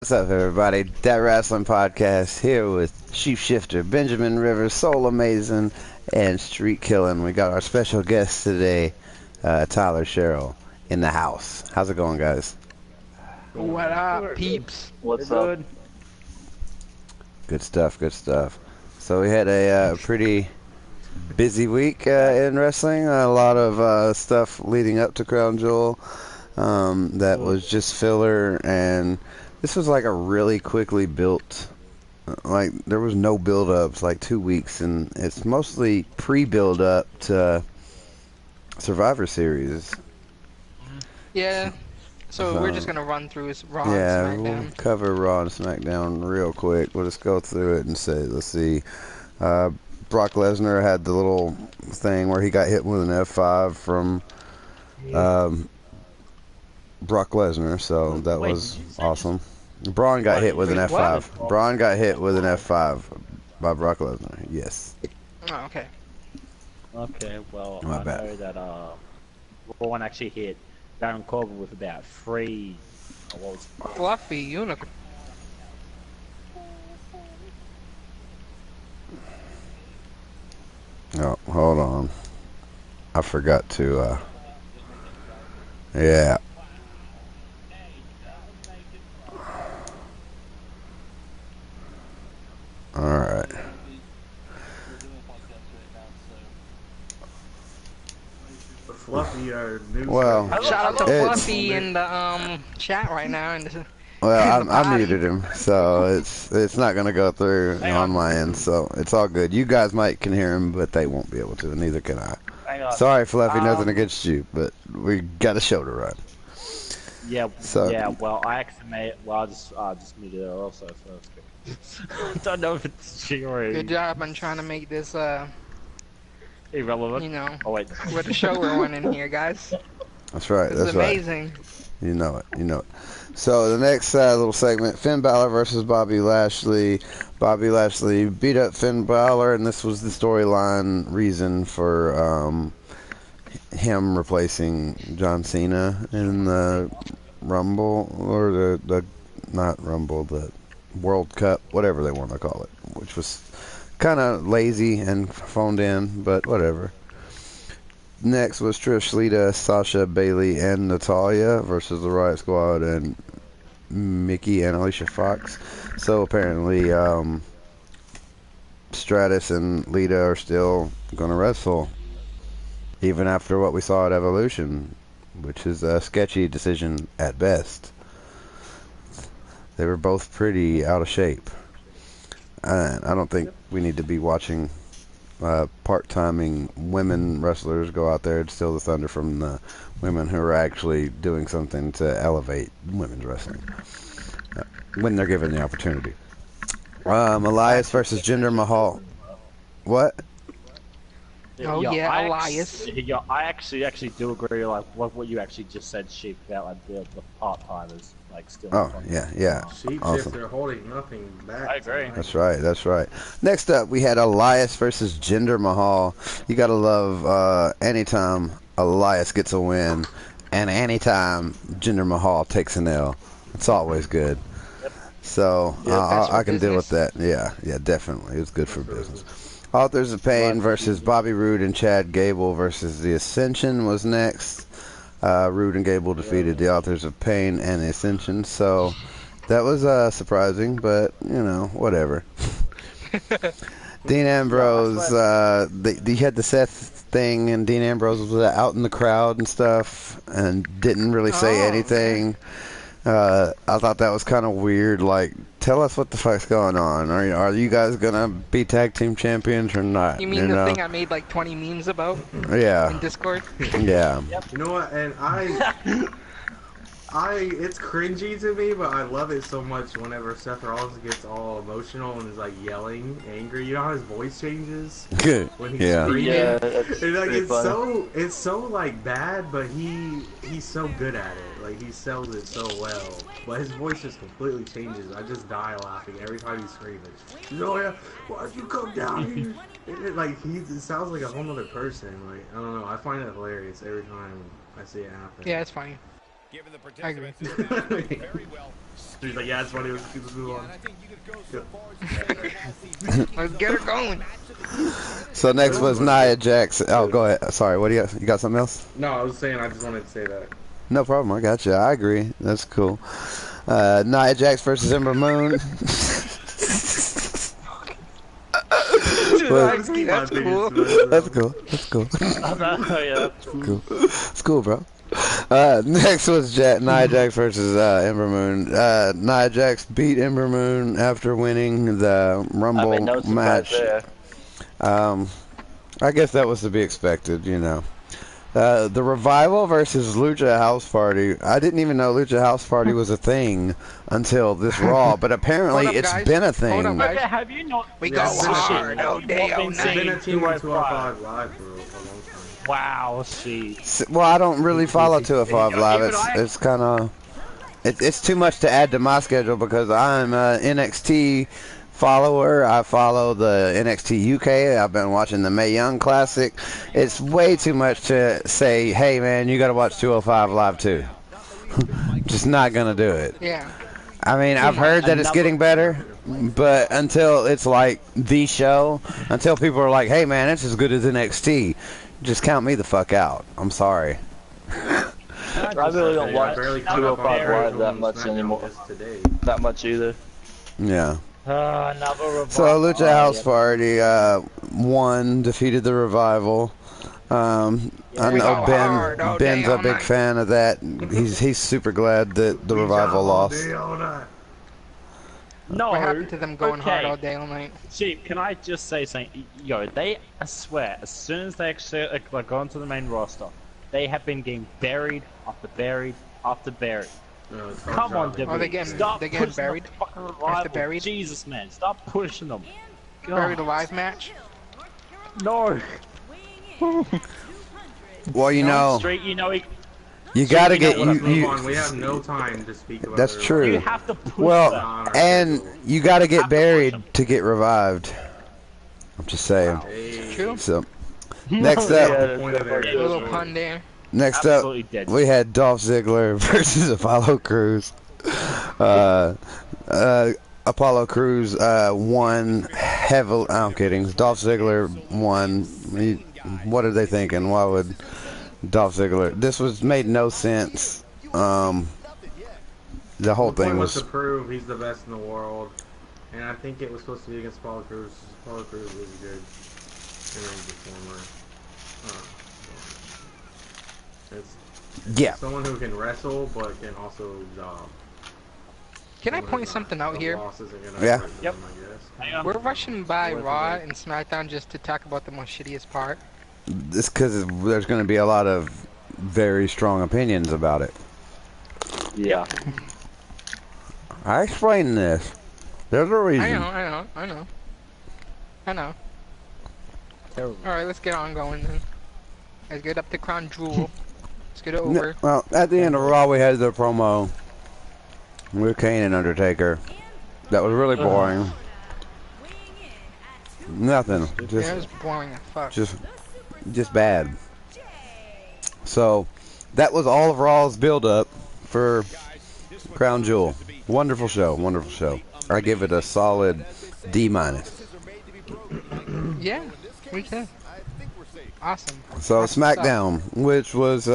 What's up, everybody? Dat Wrasslin podcast here with Sheepshifter, Benjamin Rivers, Soulamazin, and Streetkilln. We got our special guest today, Tyler Sherrill, in the house. How's it going, guys? What up, peeps? What's up? Good stuff, good stuff. So we had a pretty busy week in wrestling. A lot of stuff leading up to Crown Jewel that was just filler, and this was like a really quickly built, like there was no build-ups, like 2 weeks, and it's mostly pre-build up to Survivor Series. Yeah. So we're just gonna run through Raw and Yeah, SmackDown. we'll cover Raw and SmackDown real quick. We'll just go through it and say, let's see. Brock Lesnar had the little thing where he got hit with an F5 from Brock Lesnar, so that was awesome. Braun got hit with an F5. Braun got hit with an F5 by Brock Lesnar. Yes. Oh, okay. Okay, well, My I bad. know that Braun actually hit Baron Corbin with about 3. What was it? Fluffy unicorn. Oh, hold on. I forgot to, yeah. Alright. Fluffy or news. Well, Shout out to It's- Fluffy in the chat right now. well, I muted him, so it's not gonna go through on my end, so it's all good. You guys might can hear him, but they won't be able to, and neither can I. Hang on. Sorry, Fluffy, nothing against you, but we got a show to run. Yeah, So- yeah, well, I actually made, well, I just muted her also, so that's good. I don't know if it's she or Good job on trying to make this, irrelevant. you know, Oh, wait. with the show we're running here, guys. That's right. This That's is right. amazing. You know it. You know it. So the next little segment, Finn Balor versus Bobby Lashley. Bobby Lashley beat up Finn Balor, and this was the storyline reason for him replacing John Cena in the Rumble, or the not Rumble, the World Cup, whatever they want to call it, which was kind of lazy and phoned in, but whatever. Next was Trish, Lita, Sasha, Bailey, and Natalya versus the Riot Squad and Mickey and Alicia Fox. So apparently, Stratus and Lita are still going to wrestle, even after what we saw at Evolution, which is a sketchy decision at best. They were both pretty out of shape. And I don't think we need to be watching part-timing women wrestlers go out there and steal the thunder from the women who are actually doing something to elevate women's wrestling when they're given the opportunity. Elias versus Jinder Mahal. What? Oh, yeah, Elias. Yeah, I actually do agree, like, what you actually just said, Sheep, about, like, the part-timers, like, still. Oh, yeah. Sheepshifter Awesome. holding nothing back. I agree. tonight. That's right. Next up, we had Elias versus Jinder Mahal. You gotta love anytime Elias gets a win, and anytime Jinder Mahal takes an L. It's always good. So I can deal with that. Yeah, definitely. It's good for business. Authors of Pain versus Bobby Roode and Chad Gable versus The Ascension was next. Roode and Gable defeated the Authors of Pain and The Ascension, so that was surprising, but, you know, whatever. Dean Ambrose, they had the Seth thing, and Dean Ambrose was out in the crowd and stuff, and didn't really say anything. I thought that was kind of weird. Like, tell us what the fuck's going on. Are you guys gonna be tag team champions or not? You mean the thing I made like 20 memes about Yeah. in Discord? Yeah. You know what? And it's cringy to me, but I love it so much whenever Seth Rollins gets all emotional and is like yelling, angry. You know how his voice changes Good. when he's Yeah. screaming? Yeah, that's And, like, pretty funny. it's so like bad, but he's so good at it. Like, he sells it so well. But his voice just completely changes. I just die laughing every time he's screaming. Noah, why'd you come down here? It sounds like a whole other person. Like, I don't know. I find that hilarious every time I see it happen. Yeah, it's funny. Given the I agree. participants, very well. He's like, yeah, it's funny. Let's move on. And I think you could go so far as to say he has these Let's get her going. So next was Nia Jax. Oh, go ahead. Sorry, what do you got? You got something else? No, I was saying I just wanted to say that. No problem. I got you. I agree. That's cool. Nia Jax versus Ember Moon. That's cool. That's cool. That's cool. Yeah. Cool. It's cool, bro. Next was Nia Jax versus Ember Moon. Nia Jax beat Ember Moon after winning the Rumble no match. there. I guess that was to be expected, you know. The Revival versus Lucha House Party. I didn't even know Lucha House Party was a thing until this Raw, but apparently Hold up, it's guys. been a Hold thing. up, guys. Okay, have you not? We Yeah, go it's been a hard shit. all day, all It's It's been night. a team on 205 Live for a long time. Wow, she. Well, I don't really follow 205 Live. Even I- It's kind of it's too much to add to my schedule because I'm an NXT follower. I follow the NXT UK. I've been watching the Mae Young Classic. It's way too much to say, hey man, you got to watch 205 Live too. Just not gonna do it. Yeah. I mean, I've heard that it's getting better, but until it's like the show, until people are like, hey man, it's as good as NXT, just count me the fuck out. I'm sorry. I really don't watch barely caught up on 205 Live Raw that and much SmackDown anymore. just today. That much either. Yeah. Another revival. So Lucha House Party won, defeated the Revival. I We know go hard all Ben's day, a all big night. fan of that. He's super glad that the Revival lost. No. What happened to them going hard all okay. day, all night? Sheep, can I just say something? Yo, I swear, as soon as they actually go onto the main roster, they have been getting buried after buried after buried. No, it's hard Come on, job. WWE. Oh, they're getting- Stop they're getting pushing buried? the fucking After revival. buried? Jesus, man, stop pushing them. Buried God. alive match? No. Well, you know, Street, you know, you gotta you know get what Let's move you. on. We have no time to speak about That's the true. you have to push Well, them. and you gotta get buried to get revived. I'm just saying. Hey, True. So next Yeah, up, that's point of definitely it. A little true. pun there. next Absolutely up, dead. we had Dolph Ziggler versus Apollo Crews. Apollo Crews won heavily. I'm kidding. Dolph Ziggler won. What are they thinking? Why would Dolph Ziggler? This was made no sense. The whole The point thing was was to prove he's the best in the world, and I think it was supposed to be against Apollo Crews. Apollo Crews was a good in-ring performer. It's yeah. someone who can wrestle but can also job. Can I Someone point who's something not- out the here? loss isn't gonna Yeah. hurt them, Yep. I guess. Hang on. We're rushing by What Raw is it? and SmackDown just to talk about the most shittiest part. It's because there's going to be a lot of very strong opinions about it. Yeah. I explained this. There's a reason. I know. Alright, let's get on going then. Let's get up to Crown Jewel. Let's get it No, over. well, at the end of Raw, we had the promo with Kane and Undertaker. That was really boring. Nothing. Yeah, it was boring as fuck. Just bad. So, that was all of Raw's build-up for Crown Jewel. Wonderful show. Wonderful show. I give it a solid D-. Yeah, we can. Awesome. So That's what's up. SmackDown, which was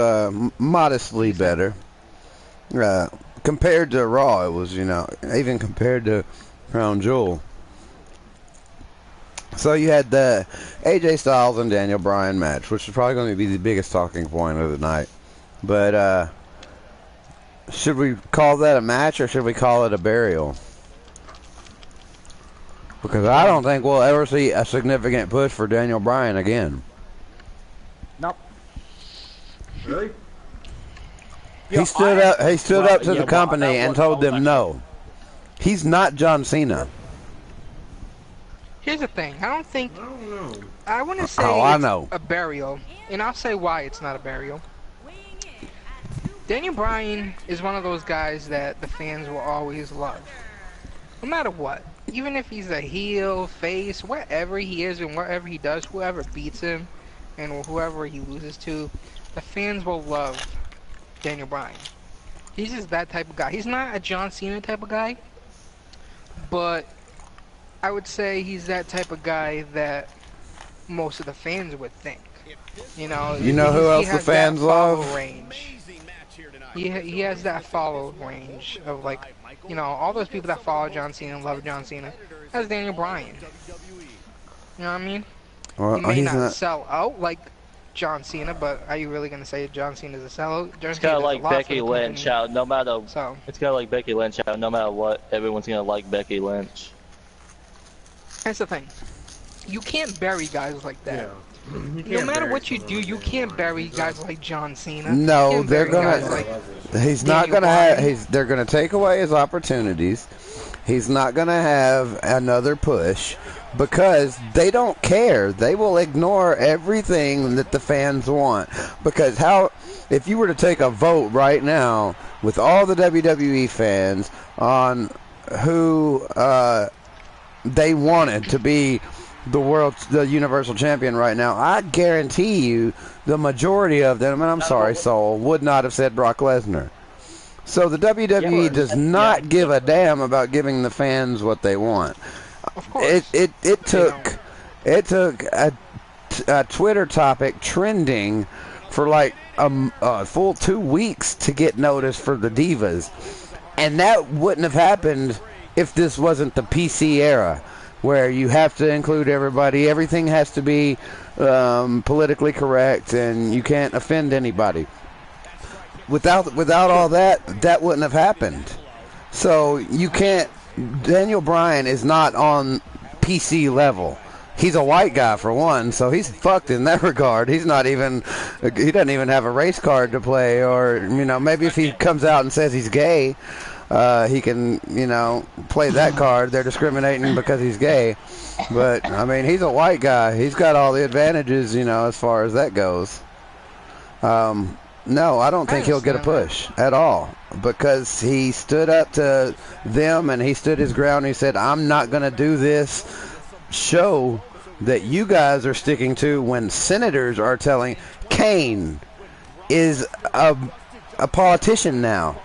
modestly better compared to Raw, it was, you know, even compared to Crown Jewel. So you had the AJ Styles and Daniel Bryan match, which is probably going to be the biggest talking point of the night. But should we call that a match or should we call it a burial? Because I don't think we'll ever see a significant push for Daniel Bryan again. Nope. Really? He stood up to the company and told them no. He's not John Cena. Here's the thing. I don't think. I don't know. I want to say I it's know. a burial, and I'll say why it's not a burial. Daniel Bryan is one of those guys that the fans will always love, no matter what. Even if he's a heel, face, whatever he is and whatever he does, whoever beats him, and whoever he loses to, the fans will love Daniel Bryan. He's just that type of guy. He's not a John Cena type of guy, but I would say he's that type of guy that most of the fans would think. You know who else the fans love? Range. He has that follow range of like, all those people that follow John Cena and love John Cena. That's Daniel Bryan. You know what I mean? Well, He may he's not not. sell out like John Cena, but are you really gonna say John Cena's a sellout? It's kind of like Becky Lynch out. No matter. So It's kind of like Becky Lynch out. No matter what, everyone's gonna like Becky Lynch. that's the thing. You can't bury guys like that. Yeah. You No can't matter bury what you someone do, like you Daniel can't Bryan. bury guys like John Cena. No, You can't they're bury guys gonna. like He's not Daniel gonna have. Bryan. They're gonna take away his opportunities. He's not gonna have another push because they don't care. They will ignore everything that the fans want. Because if you were to take a vote right now with all the WWE fans on who they wanted to be the Universal Champion right now, I guarantee you the majority of them, and I'm sorry, Soul, would not have said Brock Lesnar. So the WWE does not give a damn about giving the fans what they want. Of course. It took a Twitter topic trending for like a full 2 weeks to get noticed for the Divas, and that wouldn't have happened if this wasn't the PC era, where you have to include everybody. Everything has to be politically correct, and you can't offend anybody. Without all that wouldn't have happened. So you can't. Daniel Bryan is not on PC level. He's a white guy for one, so he's fucked in that regard. He doesn't even have a race card to play, or maybe if he comes out and says he's gay, he can play that card. They're discriminating because he's gay, but I mean he's a white guy. He's got all the advantages, as far as that goes. No, I don't think he'll get a push at all, because he stood up to them and he stood his ground. He said, I'm not going to do this show that you guys are sticking to when senators are telling. Kane is a politician now.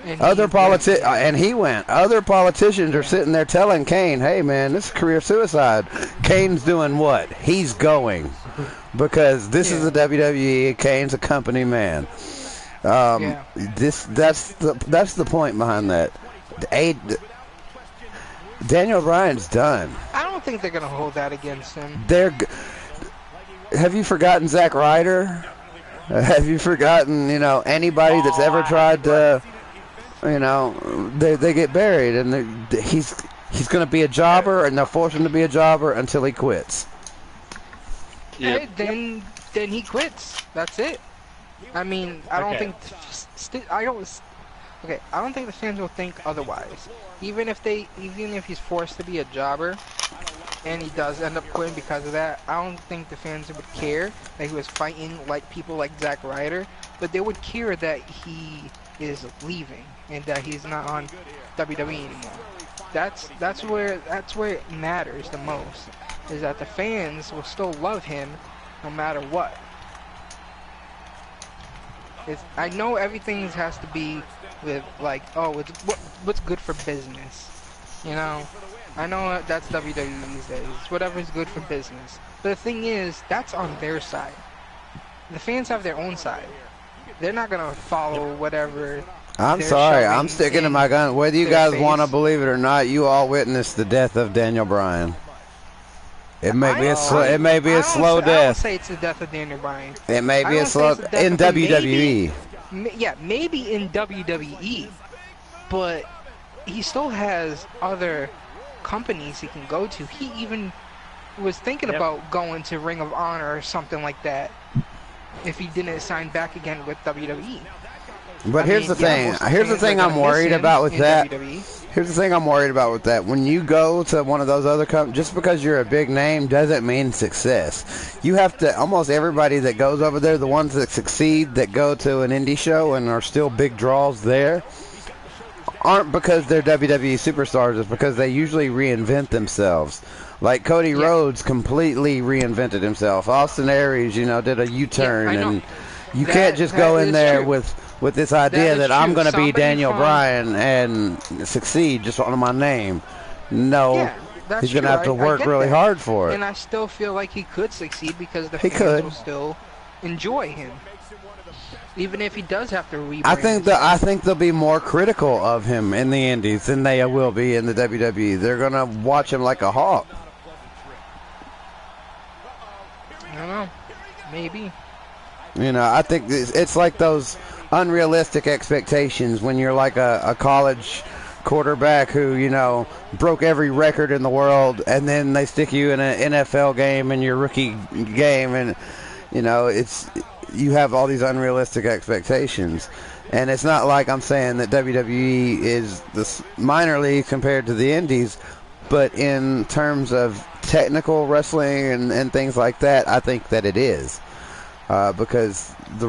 And he went. Other politicians are sitting there telling Kane, hey man, this is career suicide. Kane's doing what? He's going. Because this is the WWE. Kane's a company man. That's the point behind that. Daniel Bryan's done. I don't think they're gonna hold that against him. Have you forgotten Zack Ryder? Have you forgotten anybody that's ever tried to? They get buried, and he's going to be a jobber, and they'll force him to be a jobber until he quits. Yep. Hey, then he quits. That's it. I mean, I don't think I don't think the fans will think otherwise. Even if he's forced to be a jobber, and he does end up quitting because of that, I don't think the fans would care that he was fighting like people like Zack Ryder, but they would care that he is leaving and that he's not on WWE anymore. That's where it matters the most, is that the fans will still love him no matter what. I know everything has to be with like, what's good for business, I know that's WWE these days. It's whatever's good for business. But the thing is, that's on their side. The fans have their own side. They're not gonna follow whatever. I'm sorry, I'm sticking to my gun. Whether you guys want to believe it or not, you all witnessed the death of Daniel Bryan. It may be a slow death. I don't say it's the death of Daniel Bryan. It may be a slow in WWE. Maybe in WWE, but he still has other companies he can go to. He even was thinking about going to Ring of Honor or something like that if he didn't sign back again with WWE. But here's the thing. Here's the thing I'm worried about with that. WWE. Here's the thing I'm worried about with that. When you go to one of those other companies, just because you're a big name doesn't mean success. You have to, almost everybody that goes over there, the ones that succeed, that go to an indie show and are still big draws there, aren't because they're WWE superstars. It's because they usually reinvent themselves. Like Cody Rhodes completely reinvented himself. Austin Aries, did a U-turn, and you can't just go in there with with this idea is that I'm true. going to be Somebody Daniel from- Bryan and succeed just on my name. No, Yeah, that's he's going to true. have to I work get really that. hard for it. And I still feel like he could succeed because the He fans could. will still enjoy him, even if he does have to rebrand. I think they'll be more critical of him in the Indies than they will be in the WWE. They're going to watch him like a hawk. I don't know. Maybe. You know, I think it's like those unrealistic expectations when you're like a college quarterback who, you know, broke every record in the world, and then they stick you in an NFL game in your rookie game, and, you know, you have all these unrealistic expectations. And it's not like I'm saying that WWE is the minor league compared to the Indies, but in terms of technical wrestling and things like that, I think that it is. Because the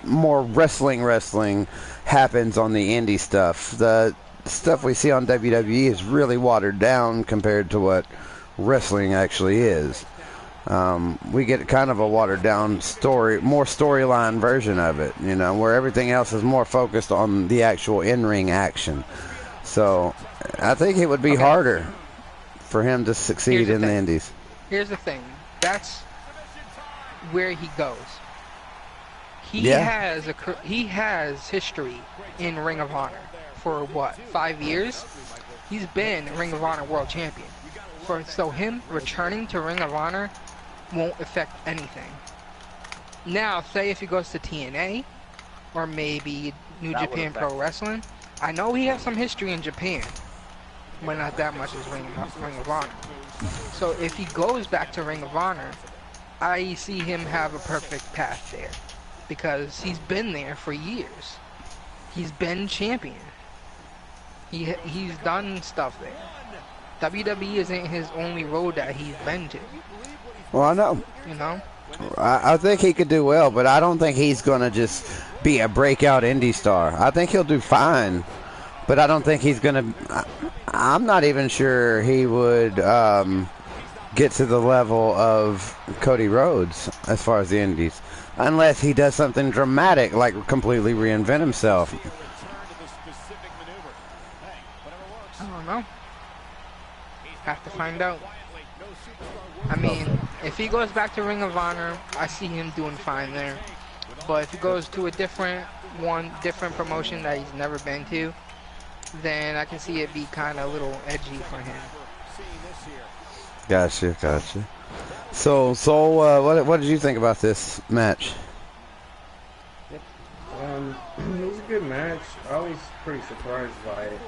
more wrestling happens on the indie stuff. The stuff we see on WWE is really watered down compared to what wrestling actually is. We get kind of a watered down more storyline version of it, you know, where everything else is more focused on the actual in-ring action. So I think it would be harder for him to succeed in the indies. Here's the thing. That's where he goes. He has history in Ring of Honor for what, 5 years? He's been Ring of Honor World Champion. So him returning to Ring of Honor won't affect anything. Now, say if he goes to TNA or maybe New Japan Pro Wrestling, I know he has some history in Japan, but not that much as Ring of Honor. So if he goes back to Ring of Honor, I see him have a perfect path there. Because he's been there for years. He's been champion. He's done stuff there. WWE isn't his only road that he's been to. Well, I know. You know? I think he could do well, but I don't think he's going to just be a breakout indie star. I think he'll do fine, but I don't think he's going to... I'm not even sure he would get to the level of Cody Rhodes as far as the indies. Unless he does something dramatic, like completely reinvent himself. I don't know. Have to find out. I mean, if he goes back to Ring of Honor, I see him doing fine there. But if he goes to a different promotion that he's never been to, then I can see it be kind of a little edgy for him. Gotcha. So, what did you think about this match? It was a good match. I was pretty surprised by it.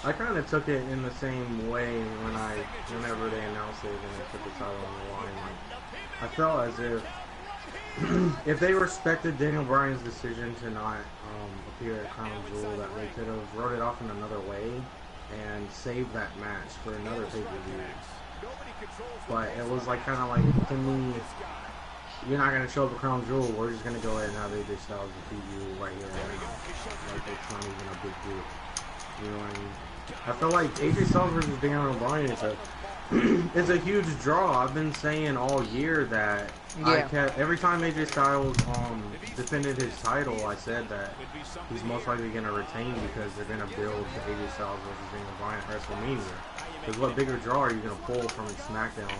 I kind of took it in the same way whenever they announced it and they put the title on the line. Like, I felt as if they respected Daniel Bryan's decision to not appear at Crown Jewel, that they could have wrote it off in another way and saved that match for another pay-per-view. But it was like kind of like, to me, you're not going to show up at Crown Jewel, we're just going to go ahead and have AJ Styles defeat you right here right now. Like, it's not even a big deal. You know what I mean? I feel like AJ Styles versus Daniel Bryan is a huge draw. I've been saying all year that every time AJ Styles defended his title, I said that he's most likely going to retain because they're going to build the AJ Styles versus Daniel Bryan at WrestleMania. Because what bigger draw are you going to pull from SmackDown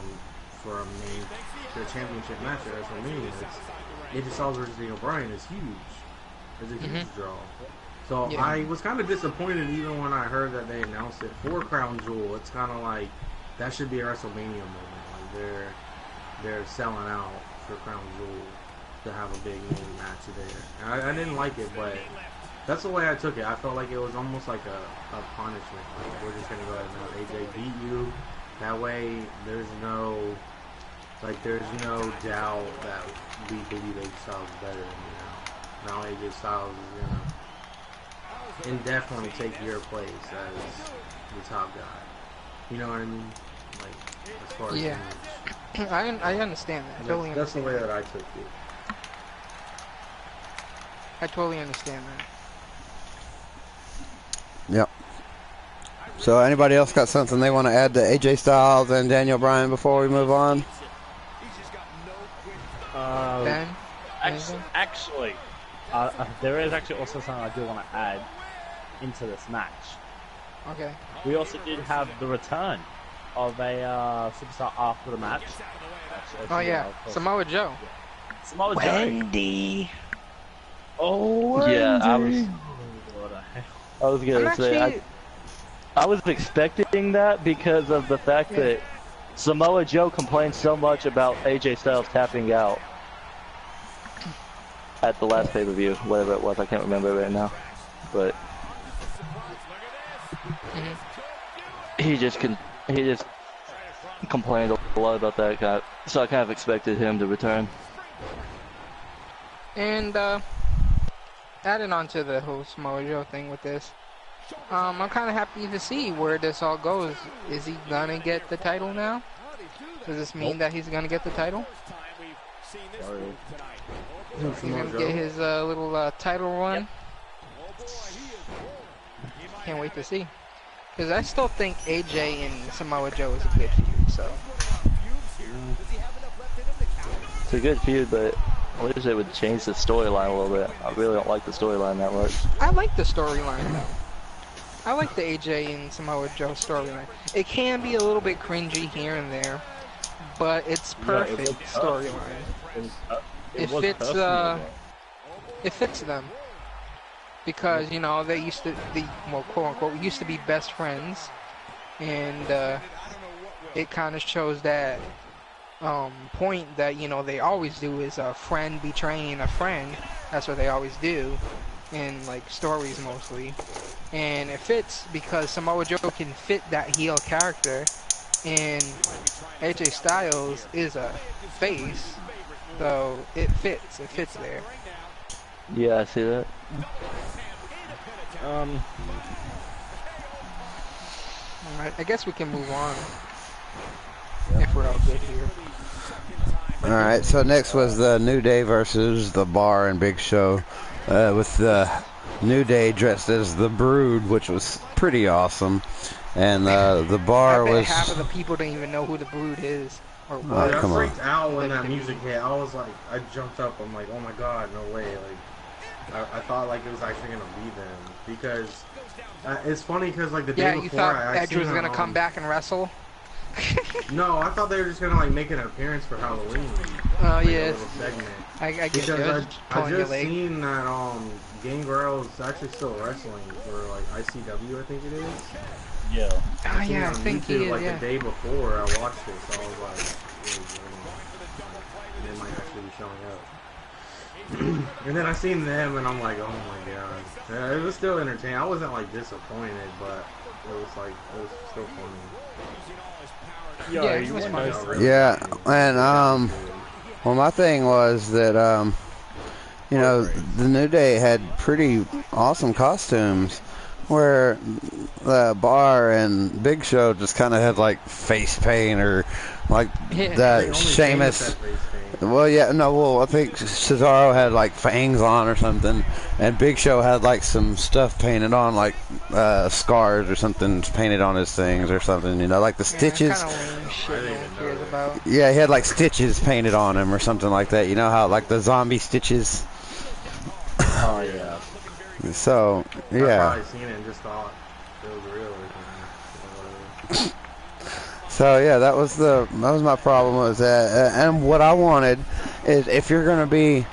for a championship match at WrestleMania? AJ Styles versus Daniel Bryan is huge. It's a huge draw. So I was kind of disappointed even when I heard that they announced it for Crown Jewel. It's kind of like that should be a WrestleMania moment. Like they're selling out for Crown Jewel to have a big name match there. And I didn't like it, but that's the way I took it. I felt like it was almost like a punishment. Like, we're just gonna go ahead and have AJ beat you. That way, there's no doubt that we believe AJ Styles is better than you now. Now AJ Styles is gonna indefinitely take your place as the top guy. You know what I mean? Like, as far as I understand that. Totally that's the understand way that I took it. I totally understand that. Yep. So, anybody else got something they want to add to AJ Styles and Daniel Bryan before we move on? actually, there is actually also something I do want to add into this match. Okay. We also did have the return of a superstar after the match. Oh yeah, Samoa Joe. Samoa Joe. Wendy. Oh, Yeah, I Wendy. was gonna say I was expecting that because of the fact that Samoa Joe complained so much about AJ Styles tapping out at the last pay-per-view, whatever it was. I can't remember right now, but he just complained a lot about that guy, so I kind of expected him to return. And adding on to the whole Samoa Joe thing with this, I'm kind of happy to see where this all goes. Is he gonna get the title now? Does this mean that he's gonna get the title? He's gonna get his little title run. Can't wait to see. Because I still think AJ and Samoa Joe is a good feud, so. It's a good feud, but I wish they would change the storyline a little bit. I really don't like the storyline that much. I like the storyline though. I like the AJ and Samoa Joe storyline. It can be a little bit cringy here and there, but it's perfect storyline. It fits them. Because, you know, they used to be, well, quote unquote, used to be best friends, and it kind of shows that point that, you know, they always do is a friend betraying a friend. That's what they always do in, like, stories mostly. And it fits because Samoa Joe can fit that heel character, and AJ Styles is a face, so it fits there. Yeah, I see that. Alright, I guess we can move on. If we're all good here. Alright, so next was the New Day versus the Bar and Big Show, with the New Day dressed as the Brood, which was pretty awesome, and the Bar I bet was... half of the people don't even know who the Brood is. Or Oh, what. I come on. freaked out when that music hit. I was like, I jumped up. I'm like, oh my god, no way. Like, I thought like it was actually gonna be them because it's funny because like the day Yeah, before you thought I Edge was gonna come back and wrestle? No, I thought they were just gonna like make an appearance for Halloween. Oh like, yes. a little segment. I get Because you. I just seen that Gangrel's actually still wrestling for like ICW, I think it is. Yeah. Oh I seen it yeah, I on think YouTube, he is, like yeah. the day before I watched it, so I was like, they might actually be showing up. And then I seen them, and I'm like, oh my god. Yeah, it was still entertaining. I wasn't like disappointed, but it was still funny. Yo, Yeah, you it was wouldn't fun. know. Yeah, and well, my thing was that you know, the New Day had pretty awesome costumes, where the Bar and Big Show just kind of had like face paint or like Yeah. that Sheamus. Well, yeah, no, well, I think Cesaro had like fangs on or something, and Big Show had like some stuff painted on, like scars or something painted on his things or something, you know, like the stitches. Kind of lame shit no one cares about. Yeah, he had like stitches painted on him or something like that. You know how like the zombie stitches. Oh yeah. So I yeah. probably seen it and just thought it was real. Or So yeah, that was my problem was that, and what I wanted is if you're gonna be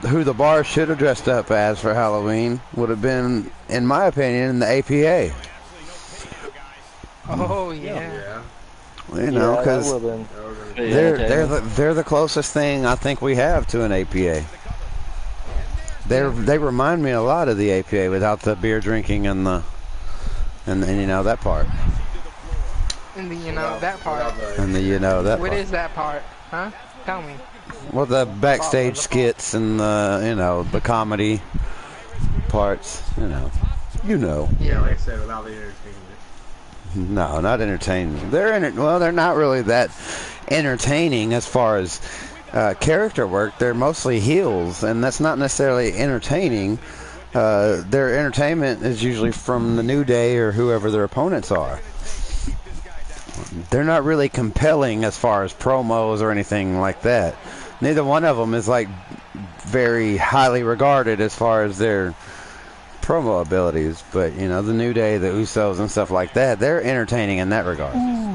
who the Bar should have dressed up as for Halloween would have been, in my opinion, the APA. Oh yeah. You know, because they're the closest thing I think we have to an APA. They remind me a lot of the APA without the beer drinking and you know that part. And the you know that part. And the you know that What part. is that part? Huh? Tell me. Well, the backstage skits and the you know the comedy parts. You know. Yeah, like I said, without the entertainment. No, not entertaining. They're not really that entertaining as far as character work. They're mostly heels, and that's not necessarily entertaining. Their entertainment is usually from the New Day or whoever their opponents are. They're not really compelling as far as promos or anything like that. Neither one of them is like very highly regarded as far as their promo abilities. But you know, the New Day, the Usos, and stuff like that, they're entertaining in that regard.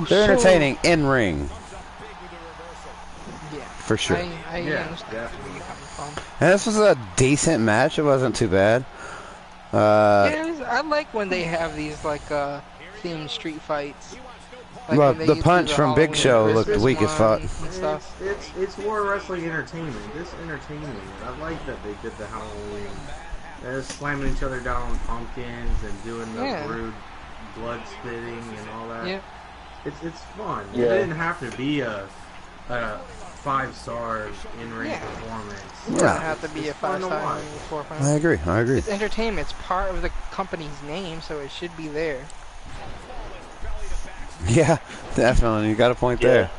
They're entertaining in ring. Yeah, for sure. I Yeah, understand where you're coming from. And this was a decent match. It wasn't too bad. I like when they have these like themed street fights. Like Well, when they the used to do punch the from Big Halloween Show and looked Christmas weak as fuck. ones and stuff. It's more wrestling entertainment. This entertainment. I like that they did the Halloween. They're slamming each other down on pumpkins and doing the rude blood spitting and all that. Yeah. It's fun. Yeah. It didn't have to be a 5-star in-ring performance. It doesn't have to be a 5-star. I agree. It's entertainment. It's part of the company's name, so it should be there. Yeah, definitely. You got a point there.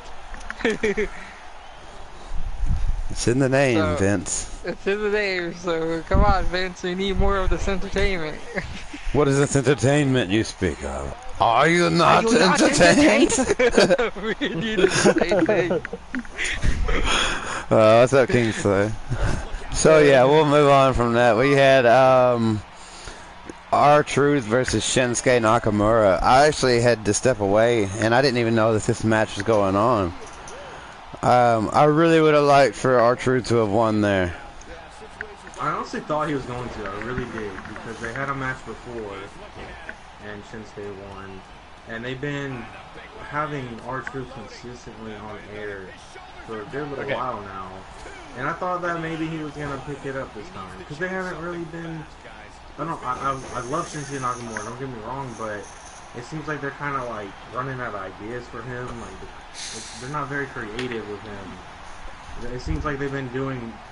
It's in the name, So- Vince. It's in the name, so come on, Vince. We need more of this entertainment. What is this entertainment you speak of? Are you not Are you not entertained? we need the same thing. What's up, Kingsley? So yeah, we'll move on from that. We had R-Truth versus Shinsuke Nakamura. I actually had to step away, and I didn't even know that this match was going on. I really would have liked for R-Truth to have won there. I honestly thought he was going to. I really did, because they had a match before, and Shinsuke won, and they've been having R-Truth consistently on air for a good little while now, and I thought that maybe he was gonna pick it up this time, because they haven't really been. I love Shinsuke Nakamura. Don't get me wrong, but it seems like they're kind of like running out of ideas for him. Like they're not very creative with him. It seems like they've been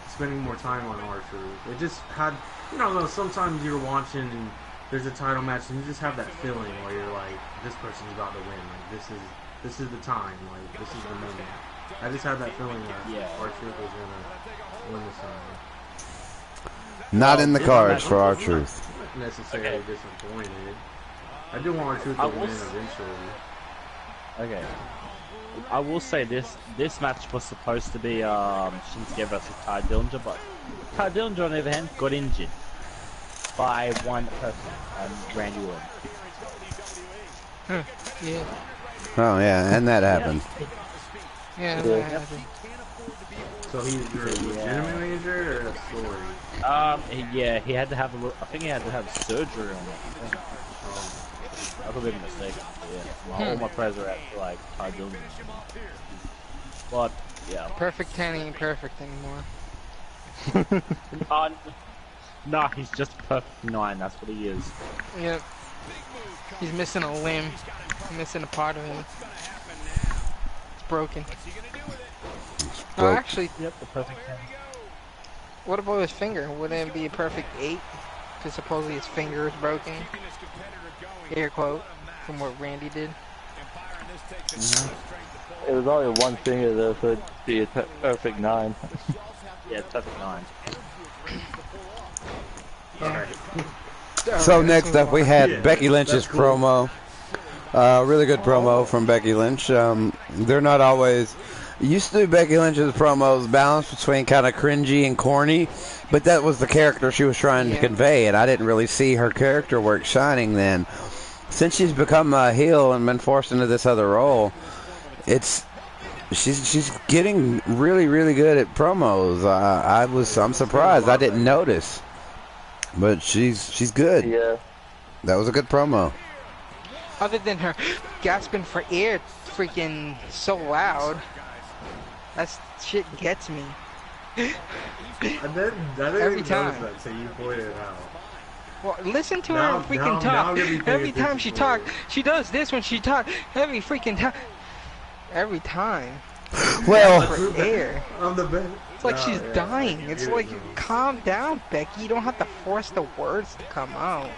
spending more time on R-Truth. It just had, you know, sometimes you're watching and there's a title match and you just have that feeling where you're like, this person's about to win. Like this is the time. Like this is the moment. I just had that feeling that R-Truth was gonna win this time. Not in the cards for R-Truth. Not necessarily disappointed. I do want R-Truth to win eventually. Okay. I will say this match was supposed to be Shinsuke versus Ty Dillinger, but Ty Dillinger on the other hand got injured by one person, Randy Orton. Yeah. Oh yeah, and that happened. Yeah, that happened. So he's legitimately injured or a story? He had to have I think he had to have surgery on it. I could be mistaken. Yeah, all my prayers are out for like Ty Dillinger. But yeah, Perfect 10 ain't perfect anymore. nah, he's just perfect 9. That's what he is. Yep. He's missing a limb. Missing a part of him. It's broken. Oh, broke. actually, Yep, the perfect 10. what about his finger? Wouldn't it be a perfect 8? Because supposedly his finger is broken. Air quote from what Randy did. It was only one finger though, so it'd be a perfect 9. Yeah, perfect 9. Yeah. So next up we had Becky Lynch's promo. Really good promo from Becky Lynch. They're not always used to do Becky Lynch's promos balanced between kind of cringy and corny, but that was the character she was trying to convey, and I didn't really see her character work shining then. Since she's become a heel and been forced into this other role, she's getting really, really good at promos. I'm surprised. I didn't notice, but she's good. Yeah. That was a good promo. Other than her gasping for air, freaking so loud. That shit gets me. I didn't Every even time. notice that, so you pointed it out. Well, listen to Now- her freaking now- now talk. I'm gonna be paying Every time she attention talks, she does this when she talks. Every freaking time. Every time. Well, For air. I'm the best. It's like she's dying. It's like, calm down, Becky. You don't have to force the words to come out.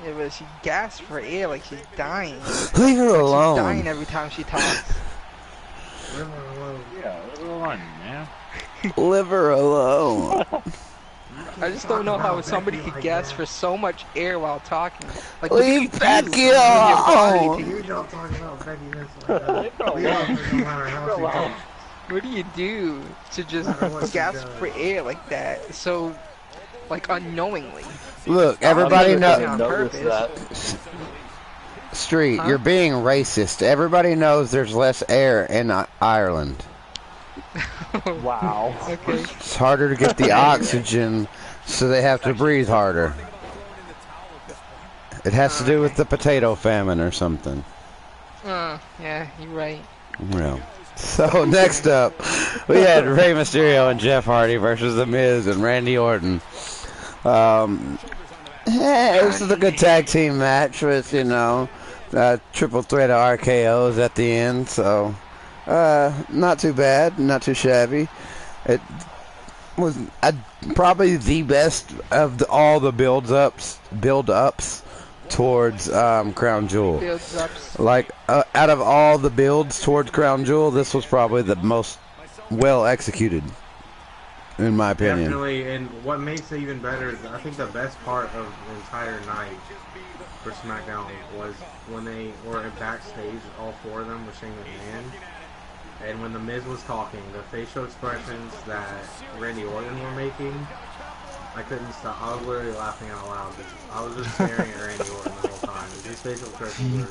Yeah, but she gasps for air like she's dying. leave her She's alone. dying every time she talks. Yeah, run, man. Leave her alone. I just don't know how somebody could gasp for so much air while talking. Like, Leave look at you Becky using your body alone. to- You don't talk about Becky Lynch like that. We love her no matter how she talks. What do you do to just gasp for air like that? So, like, unknowingly. Look, everybody know- knows. on Notice purpose. that. Street, Huh? you're being racist. Everybody knows there's less air in Ireland. Wow. Okay. It's harder to get the oxygen, so they have to breathe harder. It has to do with the potato famine or something. Yeah, you're right. Yeah. So next up, we had Rey Mysterio and Jeff Hardy versus The Miz and Randy Orton. This is a good tag team match with, you know, triple threat of RKOs at the end. So not too bad, not too shabby. It was probably the best of all the build-ups towards Crown Jewel. Builds up. Like, out of all the builds towards Crown Jewel, this was probably the most well executed, in my opinion. Definitely, and what makes it even better is I think the best part of the entire night for SmackDown was when they were backstage, all four of them were saying their man, and when The Miz was talking, the facial expressions that Randy Orton were making, I couldn't stop. I was literally laughing out loud. I was just staring at Randy Orton the whole time. His facial expressions were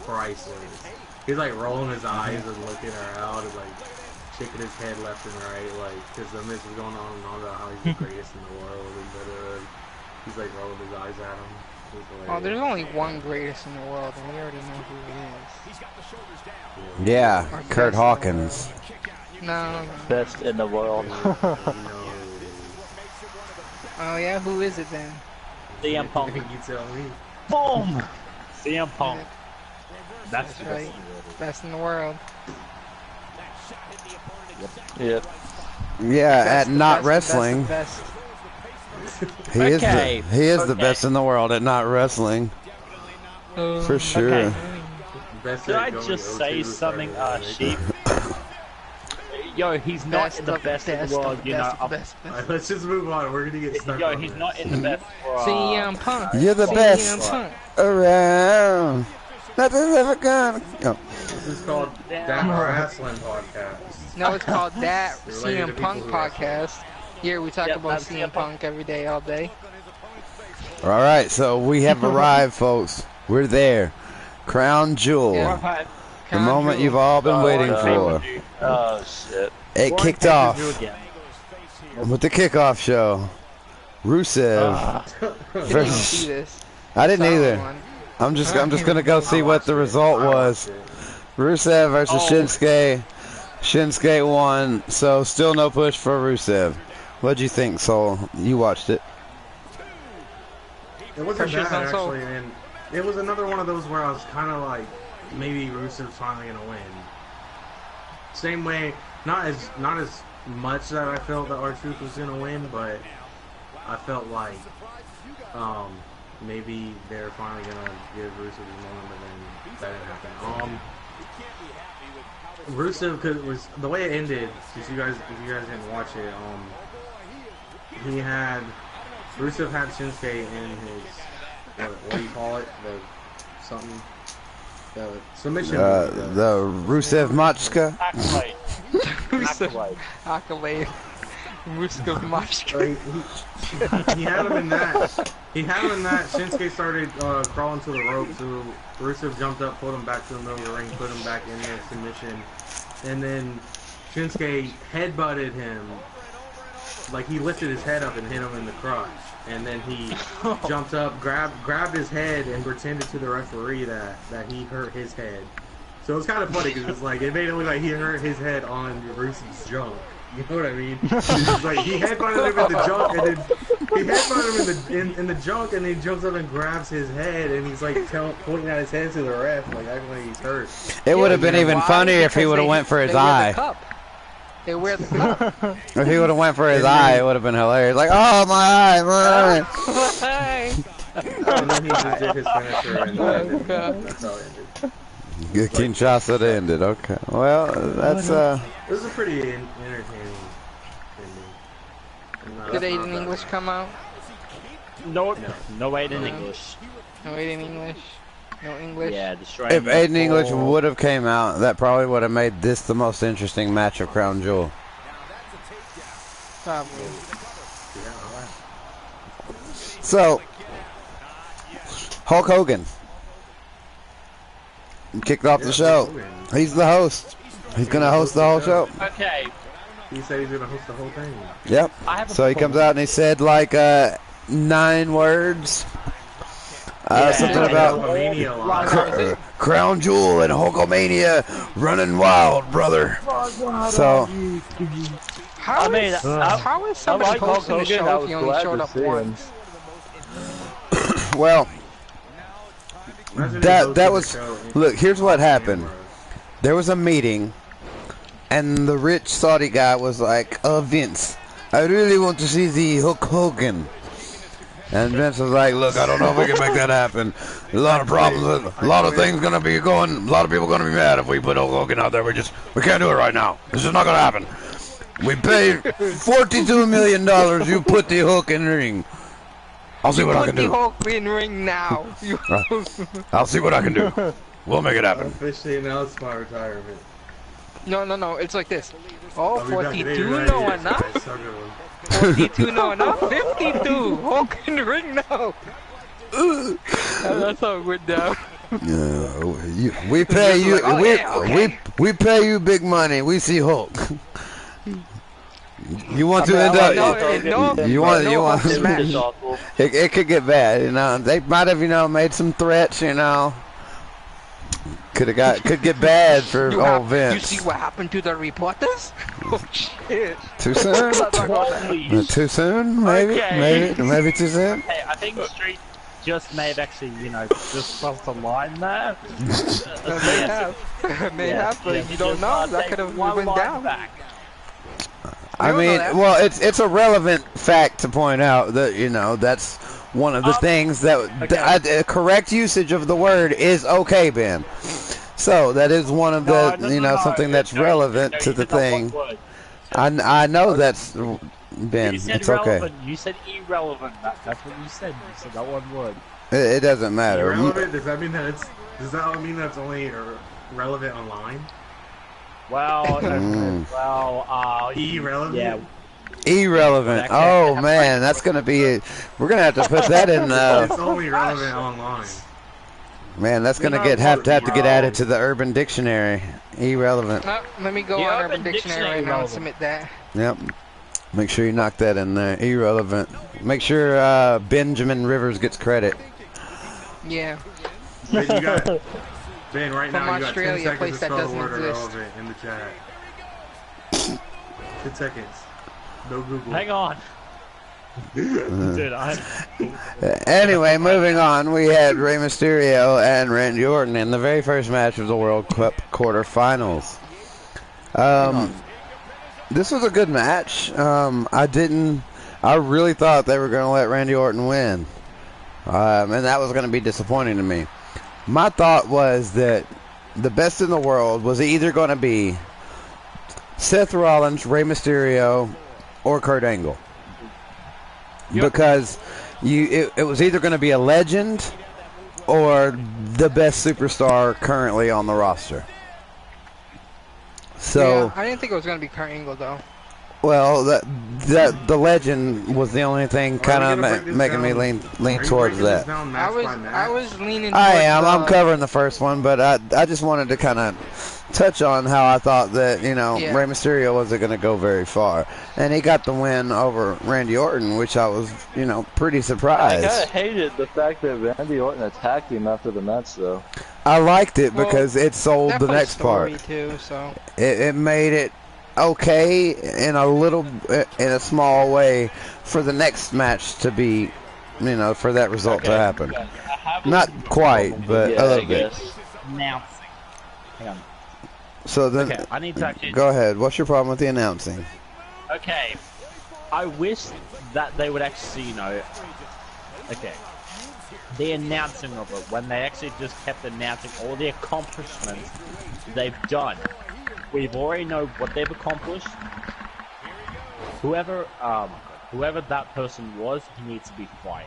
priceless. He's like rolling his eyes and looking around and like shaking his head left and right, like, because The Miz was going on and on about how he's the greatest in the world and da-da-da. He's like rolling his eyes at him. Oh, there's only one greatest in the world, and we already know who he is. Yeah, Kurt Hawkins. No. Best in the world. Oh yeah, who is it then? CM Punk. You tell me. Boom! CM Punk. That's That's right. Best in the world. Yep. Yeah, Best- at Not best- Wrestling, best- he is Okay, the best in the world at Not Wrestling, for sure. Okay. Best Did at I going just to say O2 something, Saturday Sheep? Yo, he's not in the best in the world, you know. best. Alright, let's just move on. We're gonna get stuck Yo, on he's this. not in the best for. CM Punk. You're the CM best Punk. around. Nothing's ever gonna. Oh. This is called Dat Wrasslin podcast. No, it's called that Related to CM people Punk who wrestle. podcast. Here we talk Yep, about that's CM Punk every day, all day. All right, so we have arrived, folks. We're there. Crown Jewel. Yeah. The moment you've all been waiting for. Oh shit. It kicked off with the kickoff show. Rusev Didn't even see versus. this. I didn't Saw either. one. I'm just gonna go see what the result was. Rusev versus Shinsuke. Shinsuke won, so still no push for Rusev. What'd you think, Soul? You watched it. It wasn't Pressure's bad on Soul. actually, and it was another one of those where I was kind of like, maybe Rusev's finally gonna win. Same way, not as much that I felt that R-Truth was gonna win, but I felt like maybe they're finally gonna give Rusev his moment, but then that didn't happen. Rusev, cause it was the way it ended. If you guys didn't watch it, Rusev had Shinsuke in his what do you call it? The submission. The Rusev Machka. Accolade. Rusev. Accolade. Rusev Machka. He had him in that. He had him in that. Shinsuke started crawling to the rope, so Rusev jumped up, pulled him back to the middle of the ring, put him back in their submission, and then Shinsuke headbutted him. Like he lifted his head up and hit him in the crotch, and then he jumped up, grabbed his head, and pretended to the referee that he hurt his head. So it was kind of funny because it's like it made it look like he hurt his head on Rusev's junk. You know what I mean? It's like he headbutted him in the junk, and then he headbutted him in the junk, and then he jumps up and grabs his head, and he's like pointing at his head to the ref, like acting like he's hurt. It would have been even funnier if he would have went for his eye. They wear the cup. If he would have went for his eye, it would have been hilarious. Like, oh my eye, my eye. And then he just did his finisher, and that's how it ended. Good Kinshasa ended. Okay. Well, that's It was a pretty entertaining ending. Did Aiden English come out? No Aiden English. No Aiden English. No English. Yeah, destroying. If Aiden English before- would have came out, that probably would have made this the most interesting match of Crown Jewel. Probably. So, Hulk Hogan kicked off the show. He's the host. He's gonna host the whole show. Okay. He said he's gonna host the whole thing. Yep. I have a So he comes problem. out and he said like 9 words. Something about Crown Jewel and Hulkamania running wild, brother. So, How I mean, is, I- how is I somebody like Hulk hosting the Hogan. I show if was he only glad showed to up see him. once? well, Imagine that he that hosted was the show look. Here's what on happened. camera. There was a meeting, and the rich Saudi guy was like, Vince, I really want to see the Hulk Hogan. And Vince was like, look, I don't know if we can make that happen. A lot of problems, a lot of things gonna be going, a lot of people gonna be mad if we put Hulk Hogan out there. We can't do it right now. This is not gonna happen. We paid $42 million, you put the Hulk in the ring. I'll see what I can Put the do. Hulk in ring now. I'll see what I can do. We'll make it happen. Officially announced my retirement. No. It's like this. Oh, I'll be back at 42 8 no right? enough. It's so good. 42 no enough. 52. Hulk in the ring now. That's how it went down. We pay you. Like, oh, yeah, okay. We pay you big money. We see Hulk. You want to I end mean, I up? like no, Hulk Hogan, you but want- it you was want- just awful. It could get bad. You know, they might have made some threats. You know, could get bad for old You Vince. see what happened to the reporters? Oh shit. Too soon? Too soon? Maybe. Okay. Maybe too soon. Hey, I think Street just may have actually, just crossed the line there. May have, but you don't know. That could have went down. Back. I don't know mean, that. well, it's a relevant fact to point out that that's one of the things that okay. correct usage of the word is okay, Ben. So that is one of the something that's relevant to the thing. I know that's Ben. You said It's okay. relevant. You said irrelevant. That's what you said. You said that one word. It doesn't matter. Irrelevant? Does that mean that's only relevant online? Well, Irrelevant? Yeah. Irrelevant. Exactly. Oh man, that's gonna be. We're gonna have to put that in. It's only relevant online. Man, that's gonna have to get added to the Urban Dictionary. Irrelevant. Let me go The on Urban Urban Dictionary right now and submit that. Yep. Make sure you knock that in there. Irrelevant. Make sure Benjamin Rivers gets credit. Yeah. Ben, you got Ben right From now. You got 10 Australia, a seconds place to that spell the doesn't word exist. irrelevant in the chat. 10 seconds. No Google. Hang on. Dude, Anyway, moving on, we had Rey Mysterio and Randy Orton in the very first match of the World Cup quarterfinals. This was a good match. I really thought they were going to let Randy Orton win. And that was going to be disappointing to me. My thought was that the best in the world was either going to be Seth Rollins, Rey Mysterio, or Kurt Angle. Yep. Because it was either going to be a legend or the best superstar currently on the roster. So, Yeah, I didn't think it was gonna be Kurt Angle though. well, the legend was the only thing kind of making me lean towards that. I was leaning. I towards am. I'm the- covering the first one, but I just wanted to kind of touch on how I thought that Yeah. Rey Mysterio wasn't going to go very far, and he got the win over Randy Orton, which I was pretty I surprised. kind of hated the fact that Randy Orton attacked him after the match, though. I liked it Well, because it sold that the for the next part. story too, so. It made it okay in a small way for the next match to be, for that result to happen. I have Not quite, but Yeah, a I little bit. guess. announcing. Hang on. So then, Okay, I need to actually. go ahead. What's your problem with the announcing? Okay. I wish that they would actually, okay. The announcing of it, when they actually just kept announcing all the accomplishments they've done. We've already know what they've accomplished. Whoever that person was, he needs to be fired.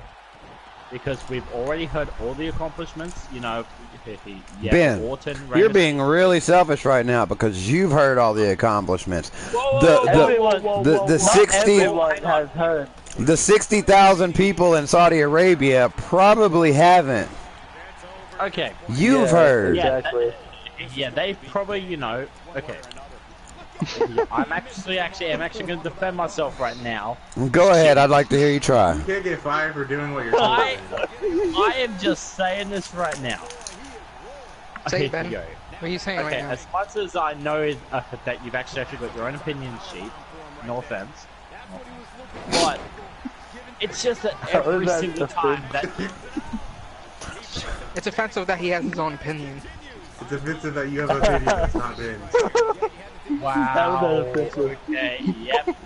because we've already heard all the accomplishments. You know, yeah, Ben, Orton, you're Raymond- being really selfish right now because you've heard all the accomplishments. Everyone The 60 everyone has heard. the 60,000 people in Saudi Arabia probably haven't. Okay. You've Yeah, heard. exactly. Yeah, they probably, you know. Okay. Yeah, I'm actually going to defend myself right now. Go ahead. I'd like to hear you try. You can't get fired for doing what you're I doing. am just saying this right now. Say, Here Ben. we go. What are you saying Okay, right now? as much as I know that you've actually got your own opinion sheet, no offense, but it's just that every that single offensive? time that It's offensive that he has his own opinion. It's offensive that you have an opinion that's not been. wow, That was offensive. okay, yep.